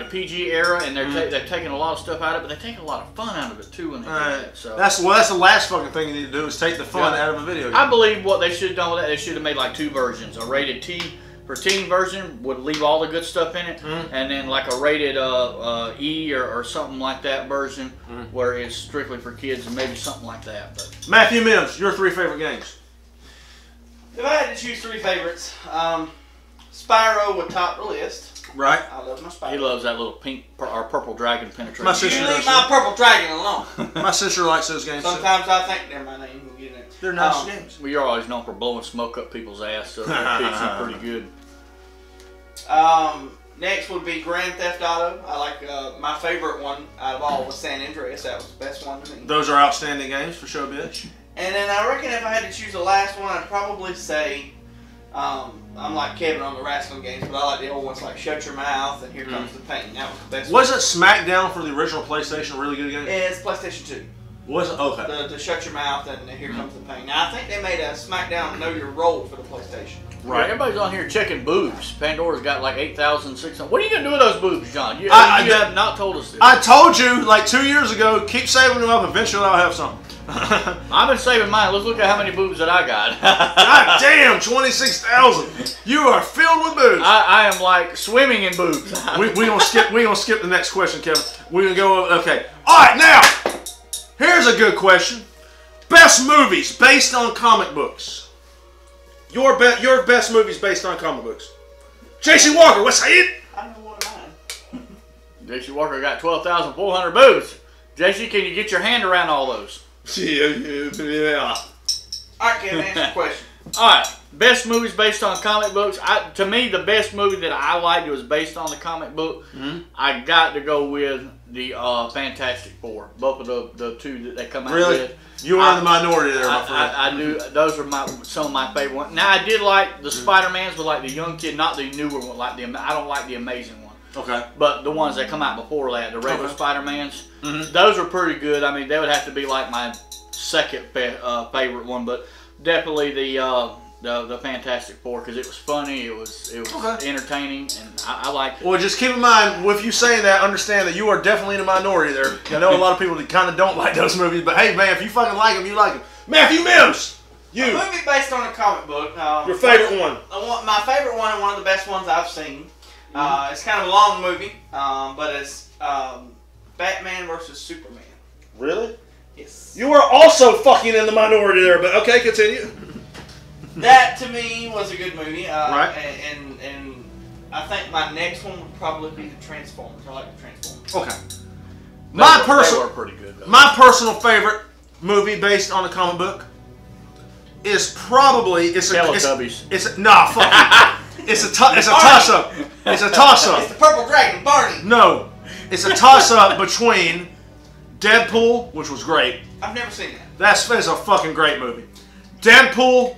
PG era, and they're taking a lot of stuff out of it, but they're taking a lot of fun out of it too when they do that. So that's the last fucking thing you need to do is take the fun out of a video game. I believe what they should have done with that, they should have made like 2 versions. A rated T for teen version would leave all the good stuff in it, and then like a rated E or something like that version where it's strictly for kids, and maybe something like that. But Matthew Mims, your 3 favorite games. If I had to choose 3 favorites, Spyro would top the list. Right. I love my Spyro. He loves that little pink or purple dragon penetrating. My sister leave my purple dragon alone. My sister likes those games. Sometimes I think they're my name. We'll get it. They're nice games. We are always known for blowing smoke up people's ass, so they're pretty good. Next would be Grand Theft Auto. I like my favorite one out of all was San Andreas. That was the best one to me. Those are outstanding games for sure, bitch. And then I reckon if I had to choose the last one, I'd probably say, I'm like Kevin on the wrestling games, but I like the old ones like Shut Your Mouth and Here Comes the Pain. That was the best one. Wasn't SmackDown for the original PlayStation a really good game? It's PlayStation 2. Was it? Okay. The Shut Your Mouth and Here Comes the Pain. Now, I think they made a SmackDown Know Your Role for the PlayStation. Right. Everybody's on here checking boobs. Pandora's got like 8,600. What are you going to do with those boobs, John? You have not told us this. I told you like 2 years ago, keep saving them up. Eventually I'll have some. I've been saving mine. Let's look at how many boobs that I got. God damn, 26,000. You are filled with boobs. I am like swimming in boobs. we gonna skip the next question, Kevin. We're gonna go over, okay. Alright, now, here's a good question. Best movies based on comic books. Your best movies based on comic books. J.C. Walker, what's it? I know one of mine. J.C. Walker got 12,400 boobs. J.C., can you get your hand around all those? Yeah. Alright, Kevin, answer the question. Alright, best movies based on comic books. To me, the best movie that I liked was based on the comic book. I got to go with the Fantastic Four. Both of the two that they come out Really? with. You are in the minority there, my friend. I do. Those are some of my favorite ones. Now, I did like the Spider-Mans, but like the young kid, not the newer one. I don't like the Amazing one. Okay. But the ones that come out before that, the regular Spider-Mans, Mm-hmm. those are pretty good. I mean, they would have to be like my second favorite one, but definitely the Fantastic Four, because it was funny, it was entertaining, and I liked it. Well, just keep in mind, with you saying that, understand that you are definitely in the minority there. I know a lot of people that kind of don't like those movies, but hey, man, if you fucking like them, you like them. Matthew Mims, you. A movie based on a comic book. Your favorite one? My favorite one, and one of the best ones I've seen. It's kind of a long movie, but it's Batman vs. Superman. Really? Yes. You are also fucking in the minority there, but okay, continue. That to me was a good movie. Right. And I think my next one would probably be the Transformers. I like the Transformers. Okay. They were pretty good, though. My personal favorite movie based on a comic book is probably Teletubbies. It's a toss up. It's a toss up. It's the Purple Dragon, Barney. No, it's a toss up between Deadpool, which was great. I've never seen that. That's a fucking great movie. Deadpool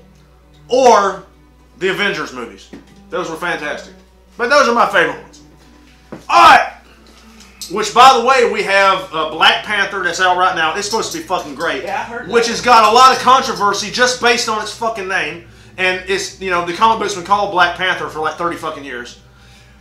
or the Avengers movies. Those were fantastic. But those are my favorite ones. Alright. Which, by the way, we have Black Panther that's out right now. It's supposed to be fucking great. Yeah, I heard that. Which has got a lot of controversy just based on its fucking name. And it's, the comic book's been called Black Panther for like 30 fucking years.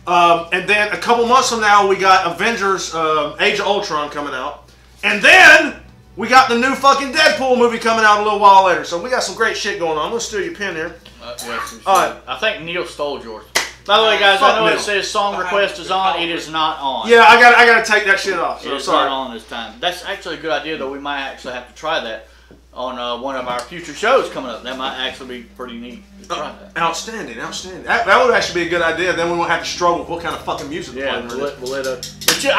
And then a couple months from now, we got Avengers Age of Ultron coming out. And then we got the new fucking Deadpool movie coming out a little while later. So we got some great shit going on. I'm going to steal your pen here. Yes, Alright. I think Neil stole yours. By the way, guys, Fuck I know Neil. it says song request is on. It is not on. Yeah, I got to take that shit off. So It's sorry. not on this time. That's actually a good idea, though. We might actually have to try that on one of our future shows coming up. That might actually be pretty neat to try that. Outstanding. That would actually be a good idea. Then we won't have to struggle with what kind of fucking music to Yeah, play. we'll let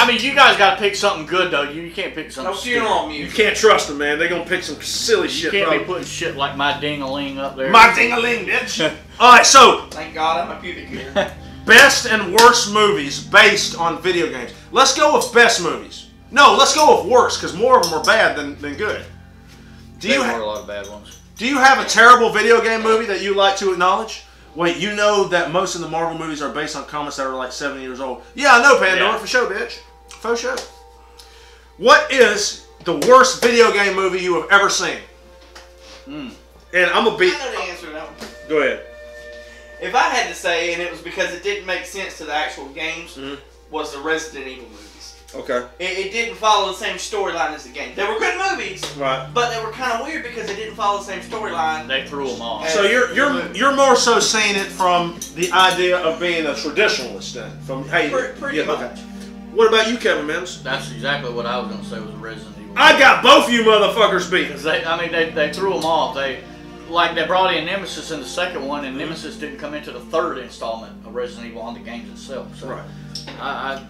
but you guys got to pick something good, though. You can't pick something No stupid. funeral You music. can't trust them, man. They're going to pick some silly You shit. can't be probably. putting shit like My Ding-a-Ling up there. My ding-a-ling, bitch. Alright, so Thank God I'm a pubic hair. best and worst movies based on video games. Let's go with best movies. No, let's go with worst, because more of them are bad than good. There were a lot of bad ones. Do you have a terrible video game movie that you like to acknowledge? Wait, you know that most of the Marvel movies are based on comics that are like 7 years old. Yeah, I know, Pandora, Yeah. for sure, bitch. For sure. What is the worst video game movie you have ever seen? And I'm going to I be... know the answer to that one. Go ahead. If I had to say, and it was because it didn't make sense to the actual games, Mhm. was the Resident Evil movies. Okay. It didn't follow the same storyline as the game. They were good movies, Right. but they were kind of weird because they didn't follow the same storyline. They threw them off. So you're more so seeing it from the idea of being a traditionalist then? From hey, Pretty yeah, much. okay. What about you, Kevin Mims? That's exactly what I was going to say was Resident Evil. I got both you motherfuckers beat. Because they threw them off. They brought in Nemesis in the second one, and Nemesis didn't come into the third installment of Resident Evil on the games itself. So Right.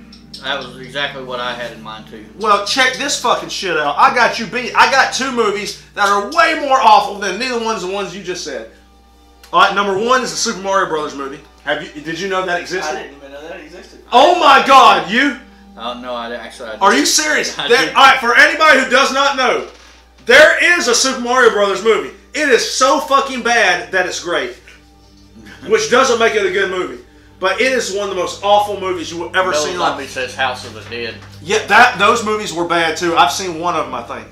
that was exactly what I had in mind too. Well, check this fucking shit out. I got you beat. I got two movies that are way more awful than neither one's the ones you just said. All right, number one is the Super Mario Brothers movie. Did you know that existed? I didn't even know that existed. Oh my God, you? No, I Are you serious? I All did. right, for anybody who does not know, there is a Super Mario Brothers movie. It is so fucking bad that it's great, which doesn't make it a good movie. But it is one of the most awful movies you will ever see. Zombie says House of the Dead. Yeah, those movies were bad too. I've seen one of them, I think.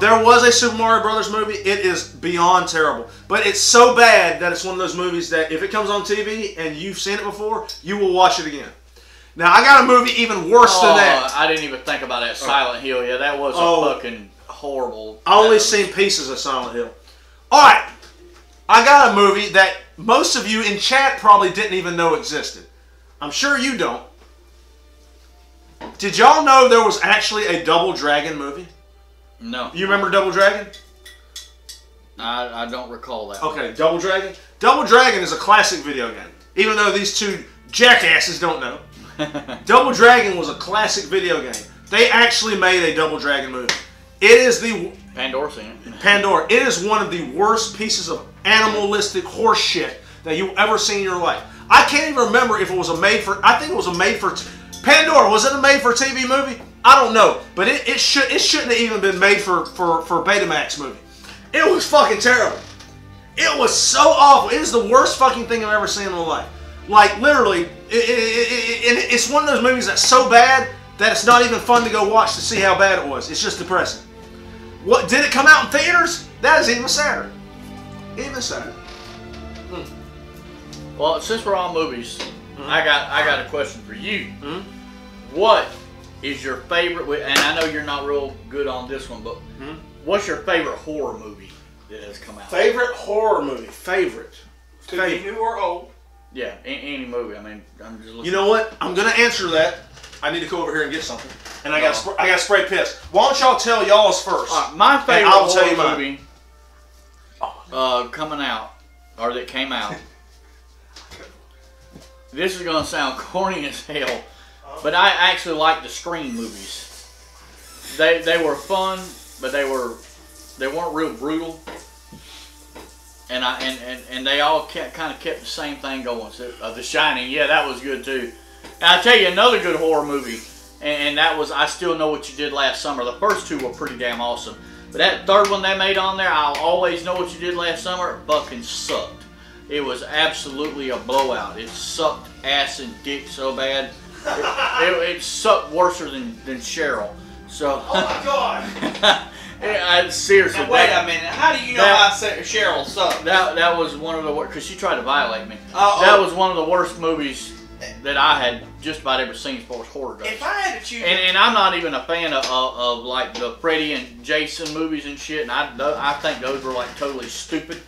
There was a Super Mario Brothers movie. It is beyond terrible. But it's so bad that it's one of those movies that if it comes on TV and you've seen it before, you will watch it again. Now, I got a movie even worse than that. I didn't even think about that. Silent Hill. Yeah, that was a fucking horrible. I only seen pieces of Silent Hill. Alright, I got a movie that most of you in chat probably didn't even know existed. I'm sure you don't. Did y'all know there was actually a Double Dragon movie? No. You remember Double Dragon? I don't recall that. Okay, Double Dragon. Double Dragon is a classic video game. Even though these two jackasses don't know. Double Dragon was a classic video game. They actually made a Double Dragon movie. It is the... Pandora's seen it. Pandora. It is one of the worst pieces of animalistic horse shit that you've ever seen in your life. I can't even remember if it was a made for... I think it was a made for... Pandora, was it a made for TV movie? I don't know. But it shouldn't have even been made for Betamax movie. It was fucking terrible. It was so awful. It is the worst fucking thing I've ever seen in my life. Like, literally, it's one of those movies that's so bad that it's not even fun to go watch to see how bad it was. It's just depressing. What, did it come out in theaters? That is even sadder. Even sadder. Well, since we're on movies, I got a question for you. What is your favorite? And I know you're not real good on this one, but what's your favorite horror movie that has come out? Favorite horror movie? Favorite. Could be new or old. Yeah, any movie. I mean, I'm just looking. You know what? I'm gonna answer that. I need to go over here and get something, and I got spray piss. Why don't y'all tell y'all's first? My favorite I'll tell you horror mine. movie coming out, or that came out. This is gonna sound corny as hell, but I actually like the Scream movies. They were fun, but they weren't real brutal. And they all kind of kept the same thing going. So, The Shining, yeah, that was good too. And I'll tell you another good horror movie, and that was I Still Know What You Did Last Summer. The first two were pretty damn awesome. But that third one they made on there, I'll Always Know What You Did Last Summer, fucking sucked. It was absolutely a blowout. It sucked ass and dick so bad. It sucked worse than Cheryl. So, Oh my god! seriously. Now, wait a minute. How do you know how Cheryl sucked? That was one of the worst, because she tried to violate me. Uh-oh. That was one of the worst movies that I had just about ever seen as far as horror goes. If I had to choose, And I'm not even a fan of like the Freddy and Jason movies and shit, and I think those were like totally stupid.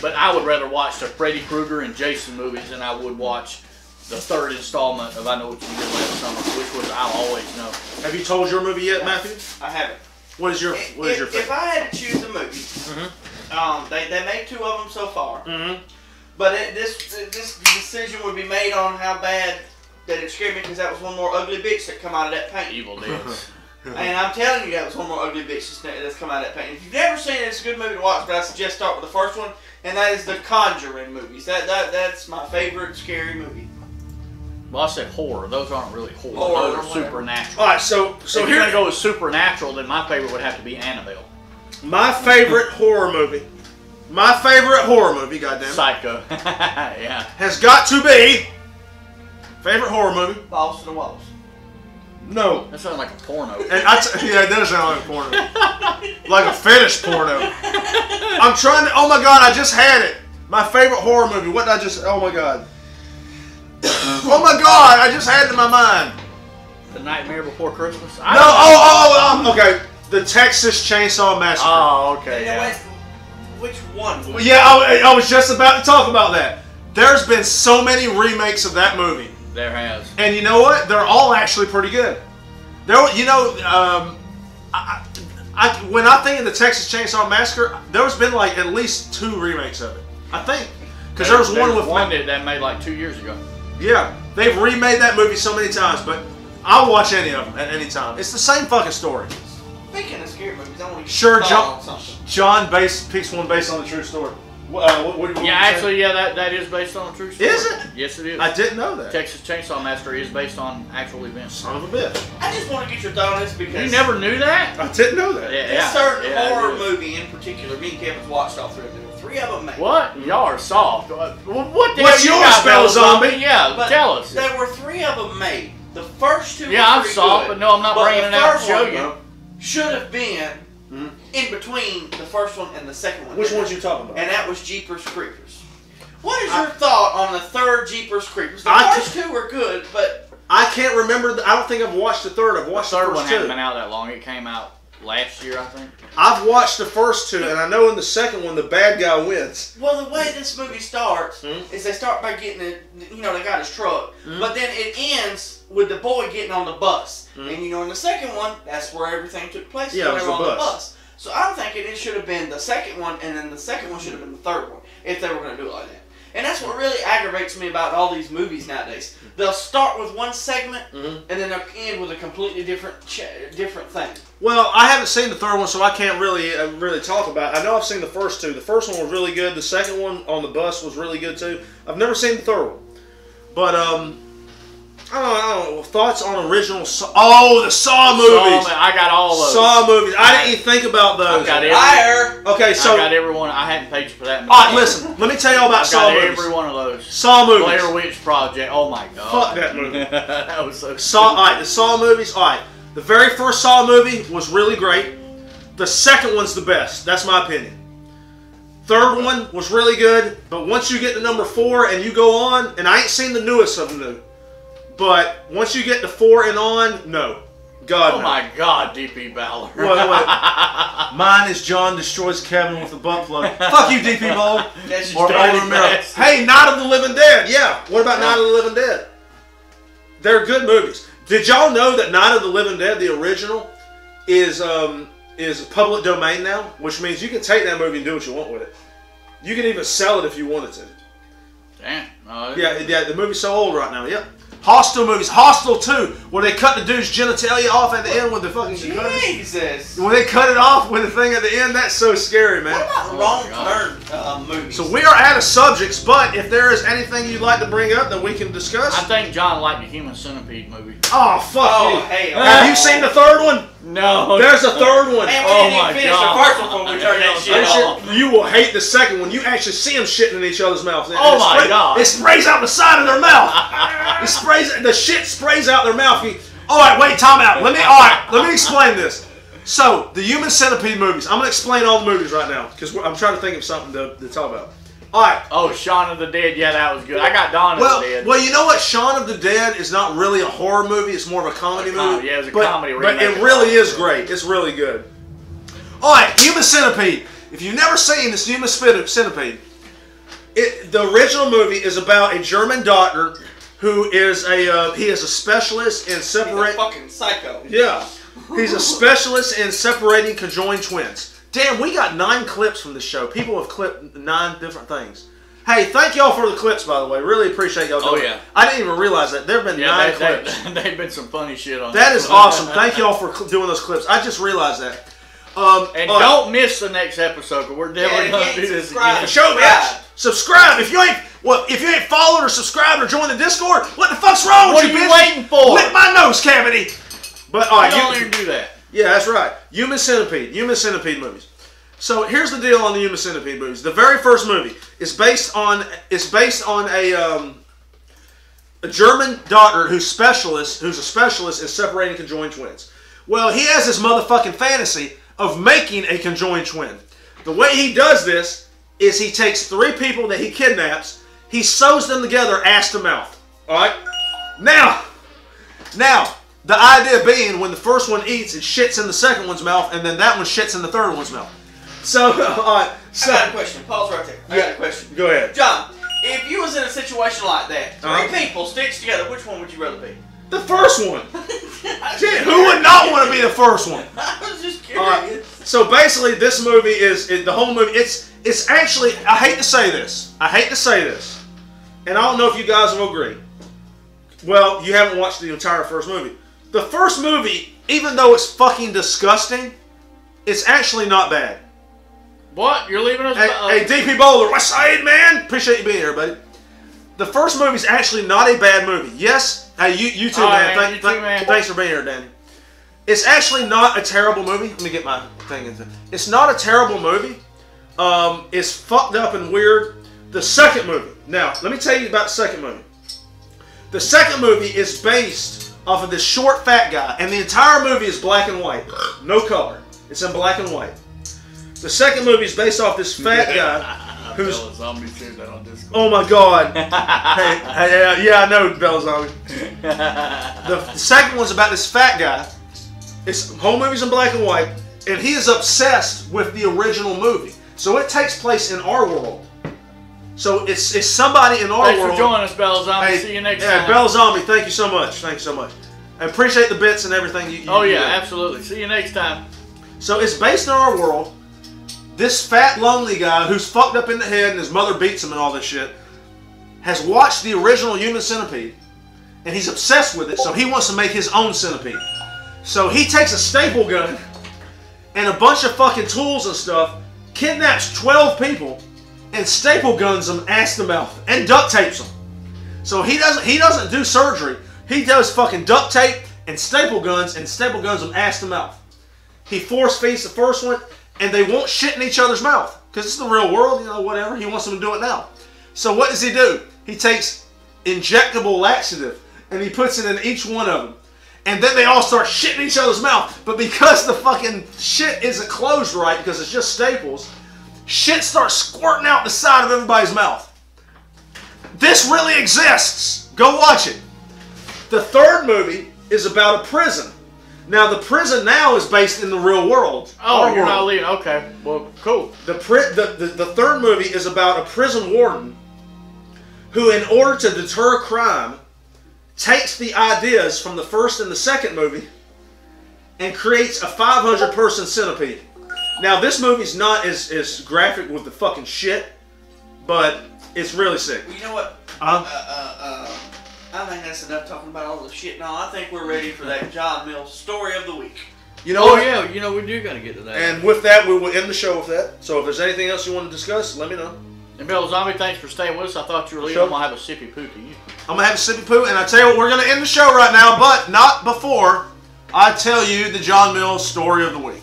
But I would rather watch the Freddy Krueger and Jason movies than I would watch the third installment of I Know What You Did Last Summer, which was I'll Always Know. Have you told your movie yet, Matthew? I haven't. What is your favorite? If I had to choose a movie, they made two of them so far. Mm-hmm. But this decision would be made on how bad that it scared me, because that was one more ugly bitch that come out of that paint. Evil Dead. And I'm telling you, that was one more ugly bitch that's come out of that paint. If you've never seen it, it's a good movie to watch, but I suggest start with the first one, and that is the Conjuring movies. That's my favorite scary movie. Well, I said horror. Those aren't really horror. Horror, Those are whatever. supernatural. All right, so If you're here, gonna go with supernatural, then my favorite would have to be Annabelle. my favorite horror movie. My favorite horror movie, goddamn, Psycho. Yeah. has got to be favorite horror movie. Balls to the walls. No, That sounds like a porno. and yeah, it does sound like a porno, like a fetish porno. I'm trying to. Oh my god, I just had it. My favorite horror movie. What did I just? Oh my god. Oh my god, I just had it in my mind. The Nightmare Before Christmas? No, okay. The Texas Chainsaw Massacre. Oh, okay, Now, yeah. wait, which one? Well, yeah, I was just about to talk about that. There's been so many remakes of that movie. There has. And you know what? They're all actually pretty good. When I think of the Texas Chainsaw Massacre, there's been like at least 2 remakes of it. I think. Because there was one with... that made like 2 years ago. Yeah, they've remade that movie so many times, but I'll watch any of them at any time. It's the same fucking story. Speaking of scary movies, I want to Sure, on something. John picks one based on the true story. What Yeah, you say? actually, yeah, that is based on a true story. Is it? Yes, it is. I didn't know that. Texas Chainsaw Massacre is based on actual events. Son of a bitch. I just want to get your thought on this because You never knew that? I didn't know that. Yeah, this certain yeah, horror it is. movie in particular, me and Kevin's watched all 3 of them. 3 of them made. What? Y'all are soft. What the What's hell you yours, got, Spell Zombie? Yeah, But tell us. There were 3 of them made. The first 2 Yeah, were I'm pretty soft, good, but no, I'm not bringing the it out to third show one you. should have been in between the first one and the second one. Which one's you talking about? And that was Jeepers Creepers. What is your thought on the third Jeepers Creepers? The I first 2 were good, but I can't remember. I don't think I've watched the third. I've The watched the third first one hasn't 2. been out that long. It came out last year, I think. I've watched the first 2, and I know in the second one the bad guy wins. well, the way this movie starts is they start by getting it. You know, they got his truck, but then it ends with the boy getting on the bus. And you know, in the second one, that's where everything took place. Yeah, it was they were the on bus. the bus. So I'm thinking it should have been the second one, and then the second one should have been the third one, if they were going to do it like that. And that's what really aggravates me about all these movies nowadays. They'll start with one segment, and then they'll end with a completely different thing. Well, I haven't seen the third one, so I can't really talk about it. I know I've seen the first two. The first one was really good. The second one on the bus was really good too. I've never seen the third one, but I don't know. Thoughts on original Saw? Oh, the Saw movies. I got all those. Saw movies. I didn't even think about those. Okay, so I got every one. I hadn't paid you for that. All right, listen. Let me tell you all about Saw movies. Every one of those. Saw movies. Blair Witch Project. Oh my god. Fuck that movie. That was so. Saw. All right, the Saw movies. All right, the very first Saw movie was really great. The second one's the best. That's my opinion. Third one was really good, but once you get to number 4 and you go on, and I ain't seen the newest of them new, but once you get to 4 and on, no. God, oh no. my God, D.P. Ballard. What? Mine is John destroys Kevin with a butt plug. Fuck you, D.P. Ballard. That's Or just Romero. Hey, Night of the Living Dead. Yeah. What about Night of the Living Dead? They're good movies. Did y'all know that Night of the Living Dead, the original, is public domain now? Which means you can take that movie and do what you want with it. You can even sell it if you wanted to. Damn. No, Yeah, the movie's so old right now. Yep. Hostel movies. Hostel 2, where they cut the dude's genitalia off at the end with the fucking... Jesus. When they cut it off with the thing at the end, that's so scary, man. What about wrong turn movies? So we are out of subjects, but if there is anything you'd like to bring up that we can discuss... I think John liked the Human Centipede movie. Oh, fuck you. Hell. Have you seen the third one? No. There's a third one. Man, we Oh didn't my even finish God. the first one before we turned that shit off. You will hate the second one. You actually see them shitting in each other's mouths. And Oh it my God. It sprays out the side of their mouth. The shit sprays out their mouth. All right, wait, time out. Let me explain this. So, the Human Centipede movies. I'm going to explain all the movies right now because I'm trying to think of something to talk about. All right. Oh, Shaun of the Dead. Yeah, that was good. I got Dawn of the Dead. Well, you know what? Shaun of the Dead is not really a horror movie. It's more of a comedy movie. Yeah, it's a comedy But remake. it really is great. It's really good. All right, Human Centipede. If you've never seen this Human Centipede, the original movie is about a German doctor who is he is a specialist in separating. He's a fucking psycho. Yeah, he's a specialist in separating conjoined twins. Damn, we got 9 clips from the show. People have clipped 9 different things. Hey, thank y'all for the clips, by the way. Really appreciate y'all doing it. yeah. I didn't even realize that. There have been 9 clips. They've been some funny shit on That is awesome. Thank y'all for doing those clips. I just realized that. And don't miss the next episode, but we're definitely going to do this again. Show me. Subscribe. If you ain't followed or subscribed or joined the Discord, what the fuck's wrong with you, bitch? What are you waiting for? Lick my nose cavity. But all right, don't even do that. Yeah, that's right. Human Centipede movies. So here's the deal on the Human Centipede movies. The very first movie is based on a German doctor who's a specialist in separating conjoined twins. Well, he has this motherfucking fantasy of making a conjoined twin. The way he does this is he takes 3 people that he kidnaps, he sews them together ass to mouth. All right? Now, the idea being when the first one eats, it shits in the second one's mouth, and then that one shits in the third one's mouth. So, all right. I got a question. Pause right there. I got a question. Go ahead. John, if you was in a situation like that, 3 Uh-huh. people stitched together, which one would you rather be? The first one. Shit, who would not want to be the first one? I was just All right. curious. So basically, this movie is the whole movie. It's actually, I hate to say this, and I don't know if you guys will agree. Well, you haven't watched the entire first movie. The first movie, even though it's fucking disgusting, it's actually not bad. What? You're leaving us? Hey, DP Bowler, West Side, man. Appreciate you being here, buddy. The first movie's actually not a bad movie. Yes, hey, you too, man. Right, you too, man. Thanks for being here, Danny. It's actually not a terrible movie. Let me get my thing into it. It's not a terrible movie. It's fucked up and weird. The second movie. Now, let me tell you about the second movie. The second movie is based off of this short fat guy, and the entire movie is black and white. No color. It's in black and white. The second movie is based off this fat guy who's... Bella Zombie said that on Discord. Oh my God. Yeah, I know Bella Zombie. The second one's about this fat guy. The whole movie's in black and white, and he is obsessed with the original movie. So it takes place in our world. So it's somebody in our Thanks world. for joining us, Bella Zombie. Hey, See you next yeah, time. Bella Zombie, thank you so much. Thank you so much. I appreciate the bits and everything you Oh, yeah, do. absolutely. See you next time. So it's based in our world. This fat, lonely guy who's fucked up in the head and his mother beats him and all this shit has watched the original Human Centipede and he's obsessed with it, so he wants to make his own centipede. So he takes a staple gun and a bunch of fucking tools and stuff, kidnaps 12 people, and staple guns them ass to mouth and duct tapes them. So he doesn't do surgery. He does fucking duct tape and staple guns them ass to mouth. He force feeds the first one, and they won't shit in each other's mouth because it's the real world, you know, whatever. He wants them to do it now. So what does he do? He takes injectable laxative and he puts it in each one of them. And then they all start shitting in each other's mouth. But because the fucking shit isn't closed right, because it's just staples, shit starts squirting out the side of everybody's mouth. This really exists. Go watch it. The third movie is about a prison. Now, the prison now is based in the real world. Oh, Our you're not world. leaving. Okay, well, cool. The third movie is about a prison warden who, in order to deter crime, takes the ideas from the first and the second movie and creates a 500-person centipede. Now, this movie's not as graphic with the fucking shit, but it's really sick. Well, you know what? I think that's enough talking about all the shit now. I think we're ready for that John Mills story of the week. You know Oh, what? yeah, you know, we do got to get to that. And with that, we will end the show with that. So if there's anything else you want to discuss, let me know. And Bella Zombie, thanks for staying with us. I thought you were leaving. Sure. I'm going to have a sippy poo to you. I'm going to have a sippy poo, and I tell you what, we're going to end the show right now, but not before I tell you the John Mills story of the week.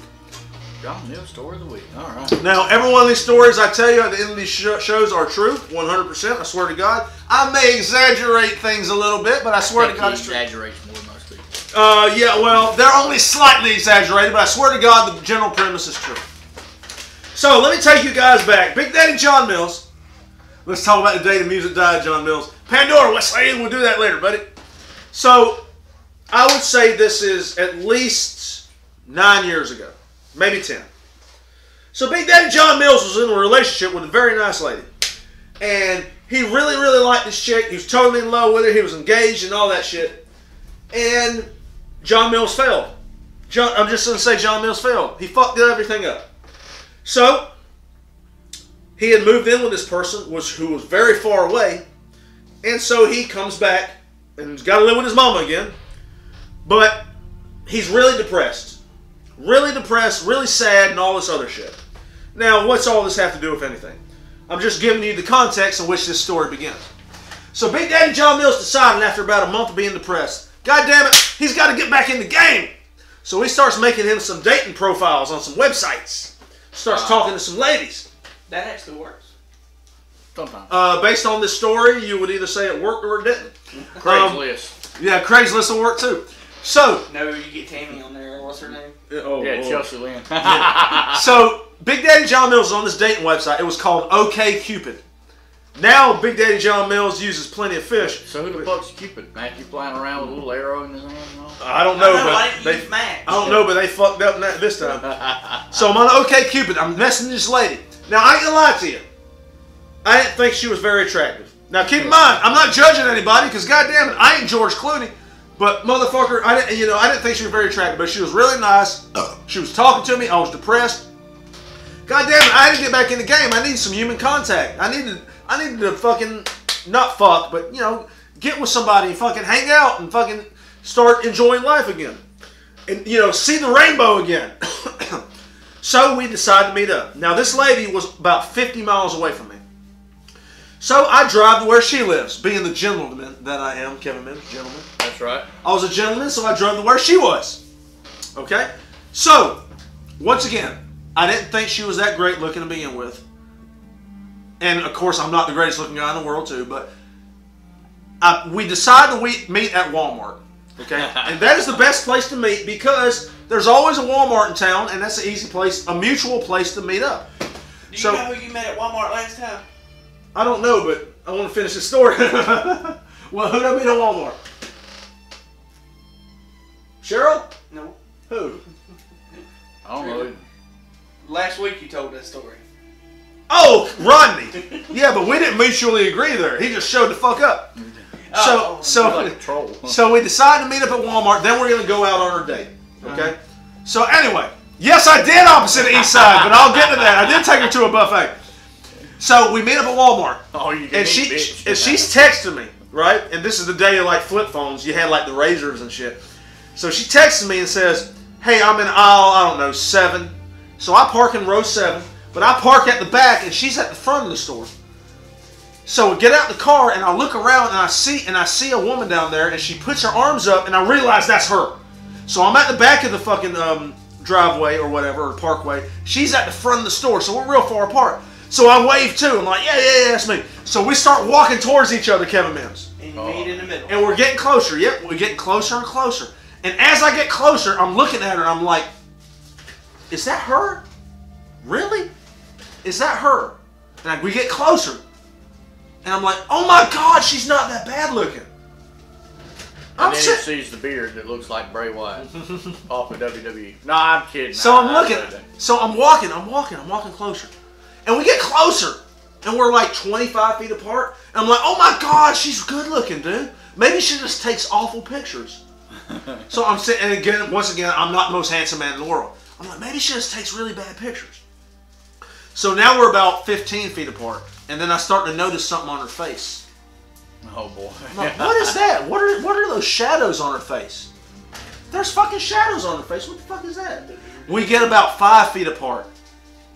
John Mills story of the week. All right. Now, every one of these stories I tell you at the end of these shows are true, 100%. I swear to God. I may exaggerate things a little bit, but I swear to God it's true. Exaggerates more than most people. Yeah, well, they're only slightly exaggerated, but I swear to God the general premise is true. So, let me take you guys back. Big Daddy John Mills. Let's talk about the day the music died, John Mills. Pandora, let's say we'll do that later, buddy. So, I would say this is at least 9 years ago. Maybe 10. So Big Daddy John Mills was in a relationship with a very nice lady. And he really, really liked this chick. He was totally in love with her. He was engaged and all that shit. And John Mills failed. I'm just going to say John Mills failed. He fucked everything up. So, he had moved in with this person who was very far away. And so he comes back and he's got to live with his mama again. But he's really depressed. Really depressed, really sad, and all this other shit. Now, what's all this have to do with anything? I'm just giving you the context in which this story begins. So Big Daddy John Mills decided after about a month of being depressed, God damn it, he's got to get back in the game. So he starts making him some dating profiles on some websites. Starts talking to some ladies. That actually works. Sometimes. Based on this story, you would either say it worked or it didn't. Craigslist. Yeah, Craigslist will work too. So, No, you get Tammy on there. What's her name? Chelsea Lynn. So, Big Daddy John Mills is on this dating website. It was called OkCupid. Now, Big Daddy John Mills uses Plenty of Fish. So who the fuck's Cupid? Matthew flying around with a little arrow in his hand and all? I don't know, I but didn't use Match. I don't know, but they fucked up this time. So I'm on OkCupid. I'm messing this lady. Now, I ain't gonna lie to you. I didn't think she was very attractive. Now, keep in mind, I'm not judging anybody because, goddamn it, I ain't George Clooney. But motherfucker, I didn't think she was very attractive, but she was really nice. She was talking to me. I was depressed. God damn it, I had to get back in the game. I needed some human contact. I needed to fucking not fuck, but get with somebody and fucking hang out and fucking start enjoying life again, and see the rainbow again. So we decided to meet up. Now this lady was about 50 miles away from me. So I drive to where she lives, being the gentleman that I am, Kevin Mims, gentleman. That's right. I was a gentleman, so I drove to where she was. Okay? So, once again, I didn't think she was that great looking to begin with. And, of course, I'm not the greatest looking guy in the world, too, but we decided to meet at Walmart. Okay? And that is the best place to meet because there's always a Walmart in town, and that's an easy place, a mutual place to meet up. Do you know who you met at Walmart last time? I don't know, but I want to finish the story. Well, who did I meet at Walmart? Cheryl? No. Who? I don't know. Last week you told that story. Oh, Rodney. Yeah, but we didn't mutually agree there. He just showed the fuck up. So we decided to meet up at Walmart. Then we're going to go out on our date. Okay? So anyway, yes, I did opposite of East Side, but I'll get to that. I did take her to a buffet. So we meet up at Walmart. Oh, you and she's texting me, right? And this is the day of like flip phones. You had like the razors and shit. So she texts me and says, hey, I'm in aisle, I don't know, 7. So I park in row 7, but I park at the back and she's at the front of the store. So we get out the car and I look around and I see a woman down there and she puts her arms up and I realize that's her. So I'm at the back of the fucking driveway or whatever, or parkway. She's at the front of the store, so we're real far apart. So I wave too. I'm like, yeah, that's me. So we start walking towards each other, Kevin Mims. And you meet in the middle. And we're getting closer. Yep, we're getting closer and closer. And as I get closer, I'm looking at her and I'm like, is that her? Really? Is that her? And we get closer. And I'm like, oh my God, she's not that bad looking. And then he sees the beard that looks like Bray Wyatt off of WWE. No, I'm kidding. So I'm looking. So I'm walking closer. And we get closer. And we're like 25 feet apart. And I'm like, oh my God, she's good looking, dude. Maybe she just takes awful pictures. So I'm sitting, and again, once again, I'm not the most handsome man in the world. I'm like, maybe she just takes really bad pictures. So now we're about 15 feet apart. And then I start to notice something on her face. Oh boy. I'm like, what is that? What are those shadows on her face? There's fucking shadows on her face. What the fuck is that? We get about 5 feet apart.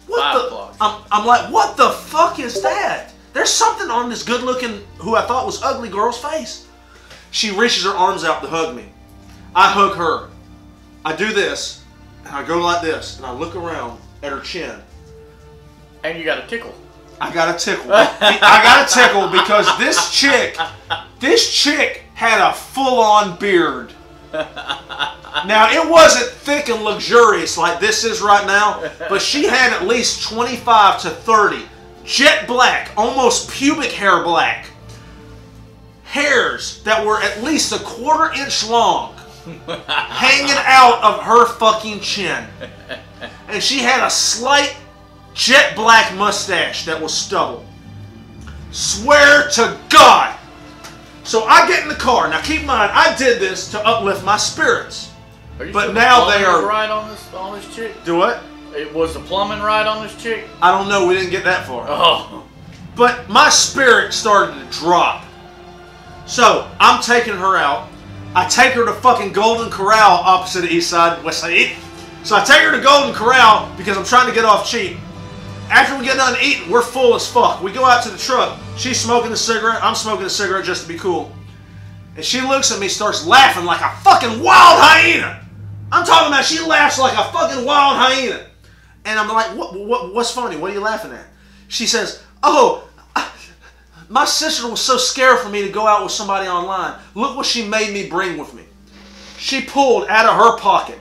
I'm like, what the fuck is that? There's something on this good looking, who I thought was ugly girl's face. She reaches her arms out to hug me. I hug her. I do this, and I go like this, and I look around at her chin. And you got a tickle. I got a tickle. I got a tickle because this chick had a full-on beard. Now, it wasn't thick and luxurious like this is right now, but she had at least 25 to 30 jet black, almost pubic hair black, hairs that were at least a 1/4 inch long, hanging out of her fucking chin. And she had a slight jet black mustache that was stubble. Swear to God. So I get in the car. Now keep in mind, I did this to uplift my spirits. But now they are right on this chick. Do what? It was the plumbing right on this chick. I don't know. We didn't get that far. Oh. But my spirit started to drop. So I'm taking her out. I take her to fucking Golden Corral opposite of East Side, West Side. So I take her to Golden Corral because I'm trying to get off cheap. After we get done eating, we're full as fuck. We go out to the truck. She's smoking a cigarette. I'm smoking a cigarette just to be cool. And she looks at me, starts laughing like a fucking wild hyena. I'm talking about she laughs like a fucking wild hyena. And I'm like, what's funny? What are you laughing at? She says, oh, my sister was so scared for me to go out with somebody online. Look what she made me bring with me. She pulled out of her pocket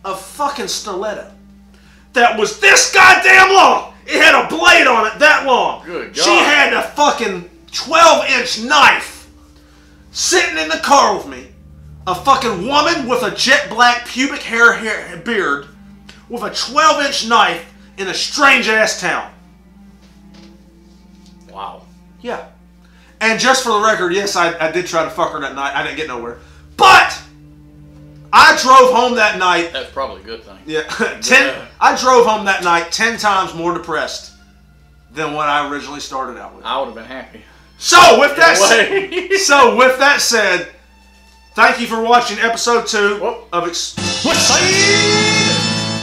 a fucking stiletto that was this goddamn long. It had a blade on it that long. Good God. She had a fucking 12-inch knife sitting in the car with me. A fucking woman with a jet black pubic hair beard with a 12-inch knife in a strange-ass town. Wow. Yeah. And just for the record, yes, I did try to fuck her that night. I didn't get nowhere. But I drove home that night. That's probably a good thing. Yeah. I drove home that night 10 times more depressed than what I originally started out with. I would have been happy. So with that said, thank you for watching episode 2 of West Side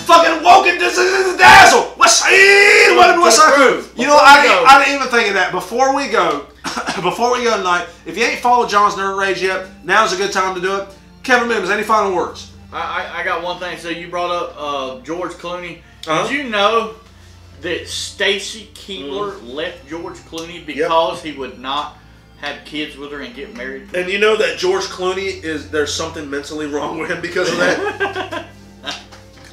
fucking Woken Dazzle. West Side, welcome to West Side Crew. You know, I didn't even think of that. Before we go tonight, if you ain't followed John's Nerd Rage yet, now's a good time to do it. Kevin Mims, any final words? I got one thing. So you brought up George Clooney. Did you know that Stacy Keibler left George Clooney because he would not have kids with her and get married? And you know that George Clooney there's something mentally wrong with him because of that?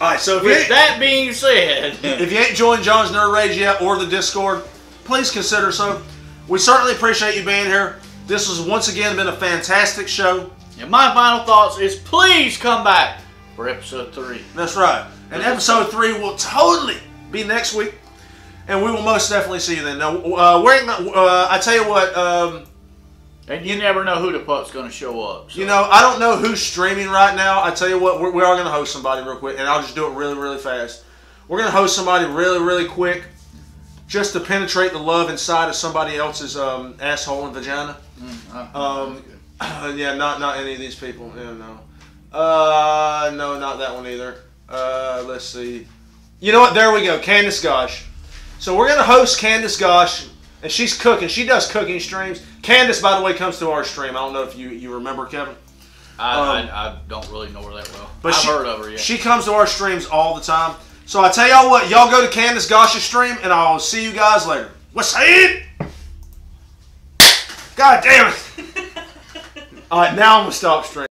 Alright, so with that being said, if you ain't joined John's Nerd Rage yet or the Discord, please consider so. We certainly appreciate you being here. This has once again been a fantastic show. And my final thoughts is please come back for episode 3. That's right. And episode 3 will totally be next week. and we will most definitely see you then. Now, I tell you what. And you never know who the fuck's going to show up. So. You know, I don't know who's streaming right now. I tell you what, we are going to host somebody real quick, and I'll just do it really, really fast. We're going to host somebody really, really quick, just to penetrate the love inside of somebody else's asshole and vagina. Yeah, not any of these people. Yeah, no. No, not that one either. Let's see. You know what? There we go. Candace Gosh. So we're going to host Candace Gosh, and she's cooking. She does cooking streams. Candace, by the way, comes to our stream. I don't know if you remember, Kevin. I don't really know her that well. But I've heard of her, yeah. She comes to our streams all the time. So I tell y'all what, y'all go to Candace Gosh's stream, and I'll see you guys later. What's it? God damn it. All right, now I'm going to stop streaming.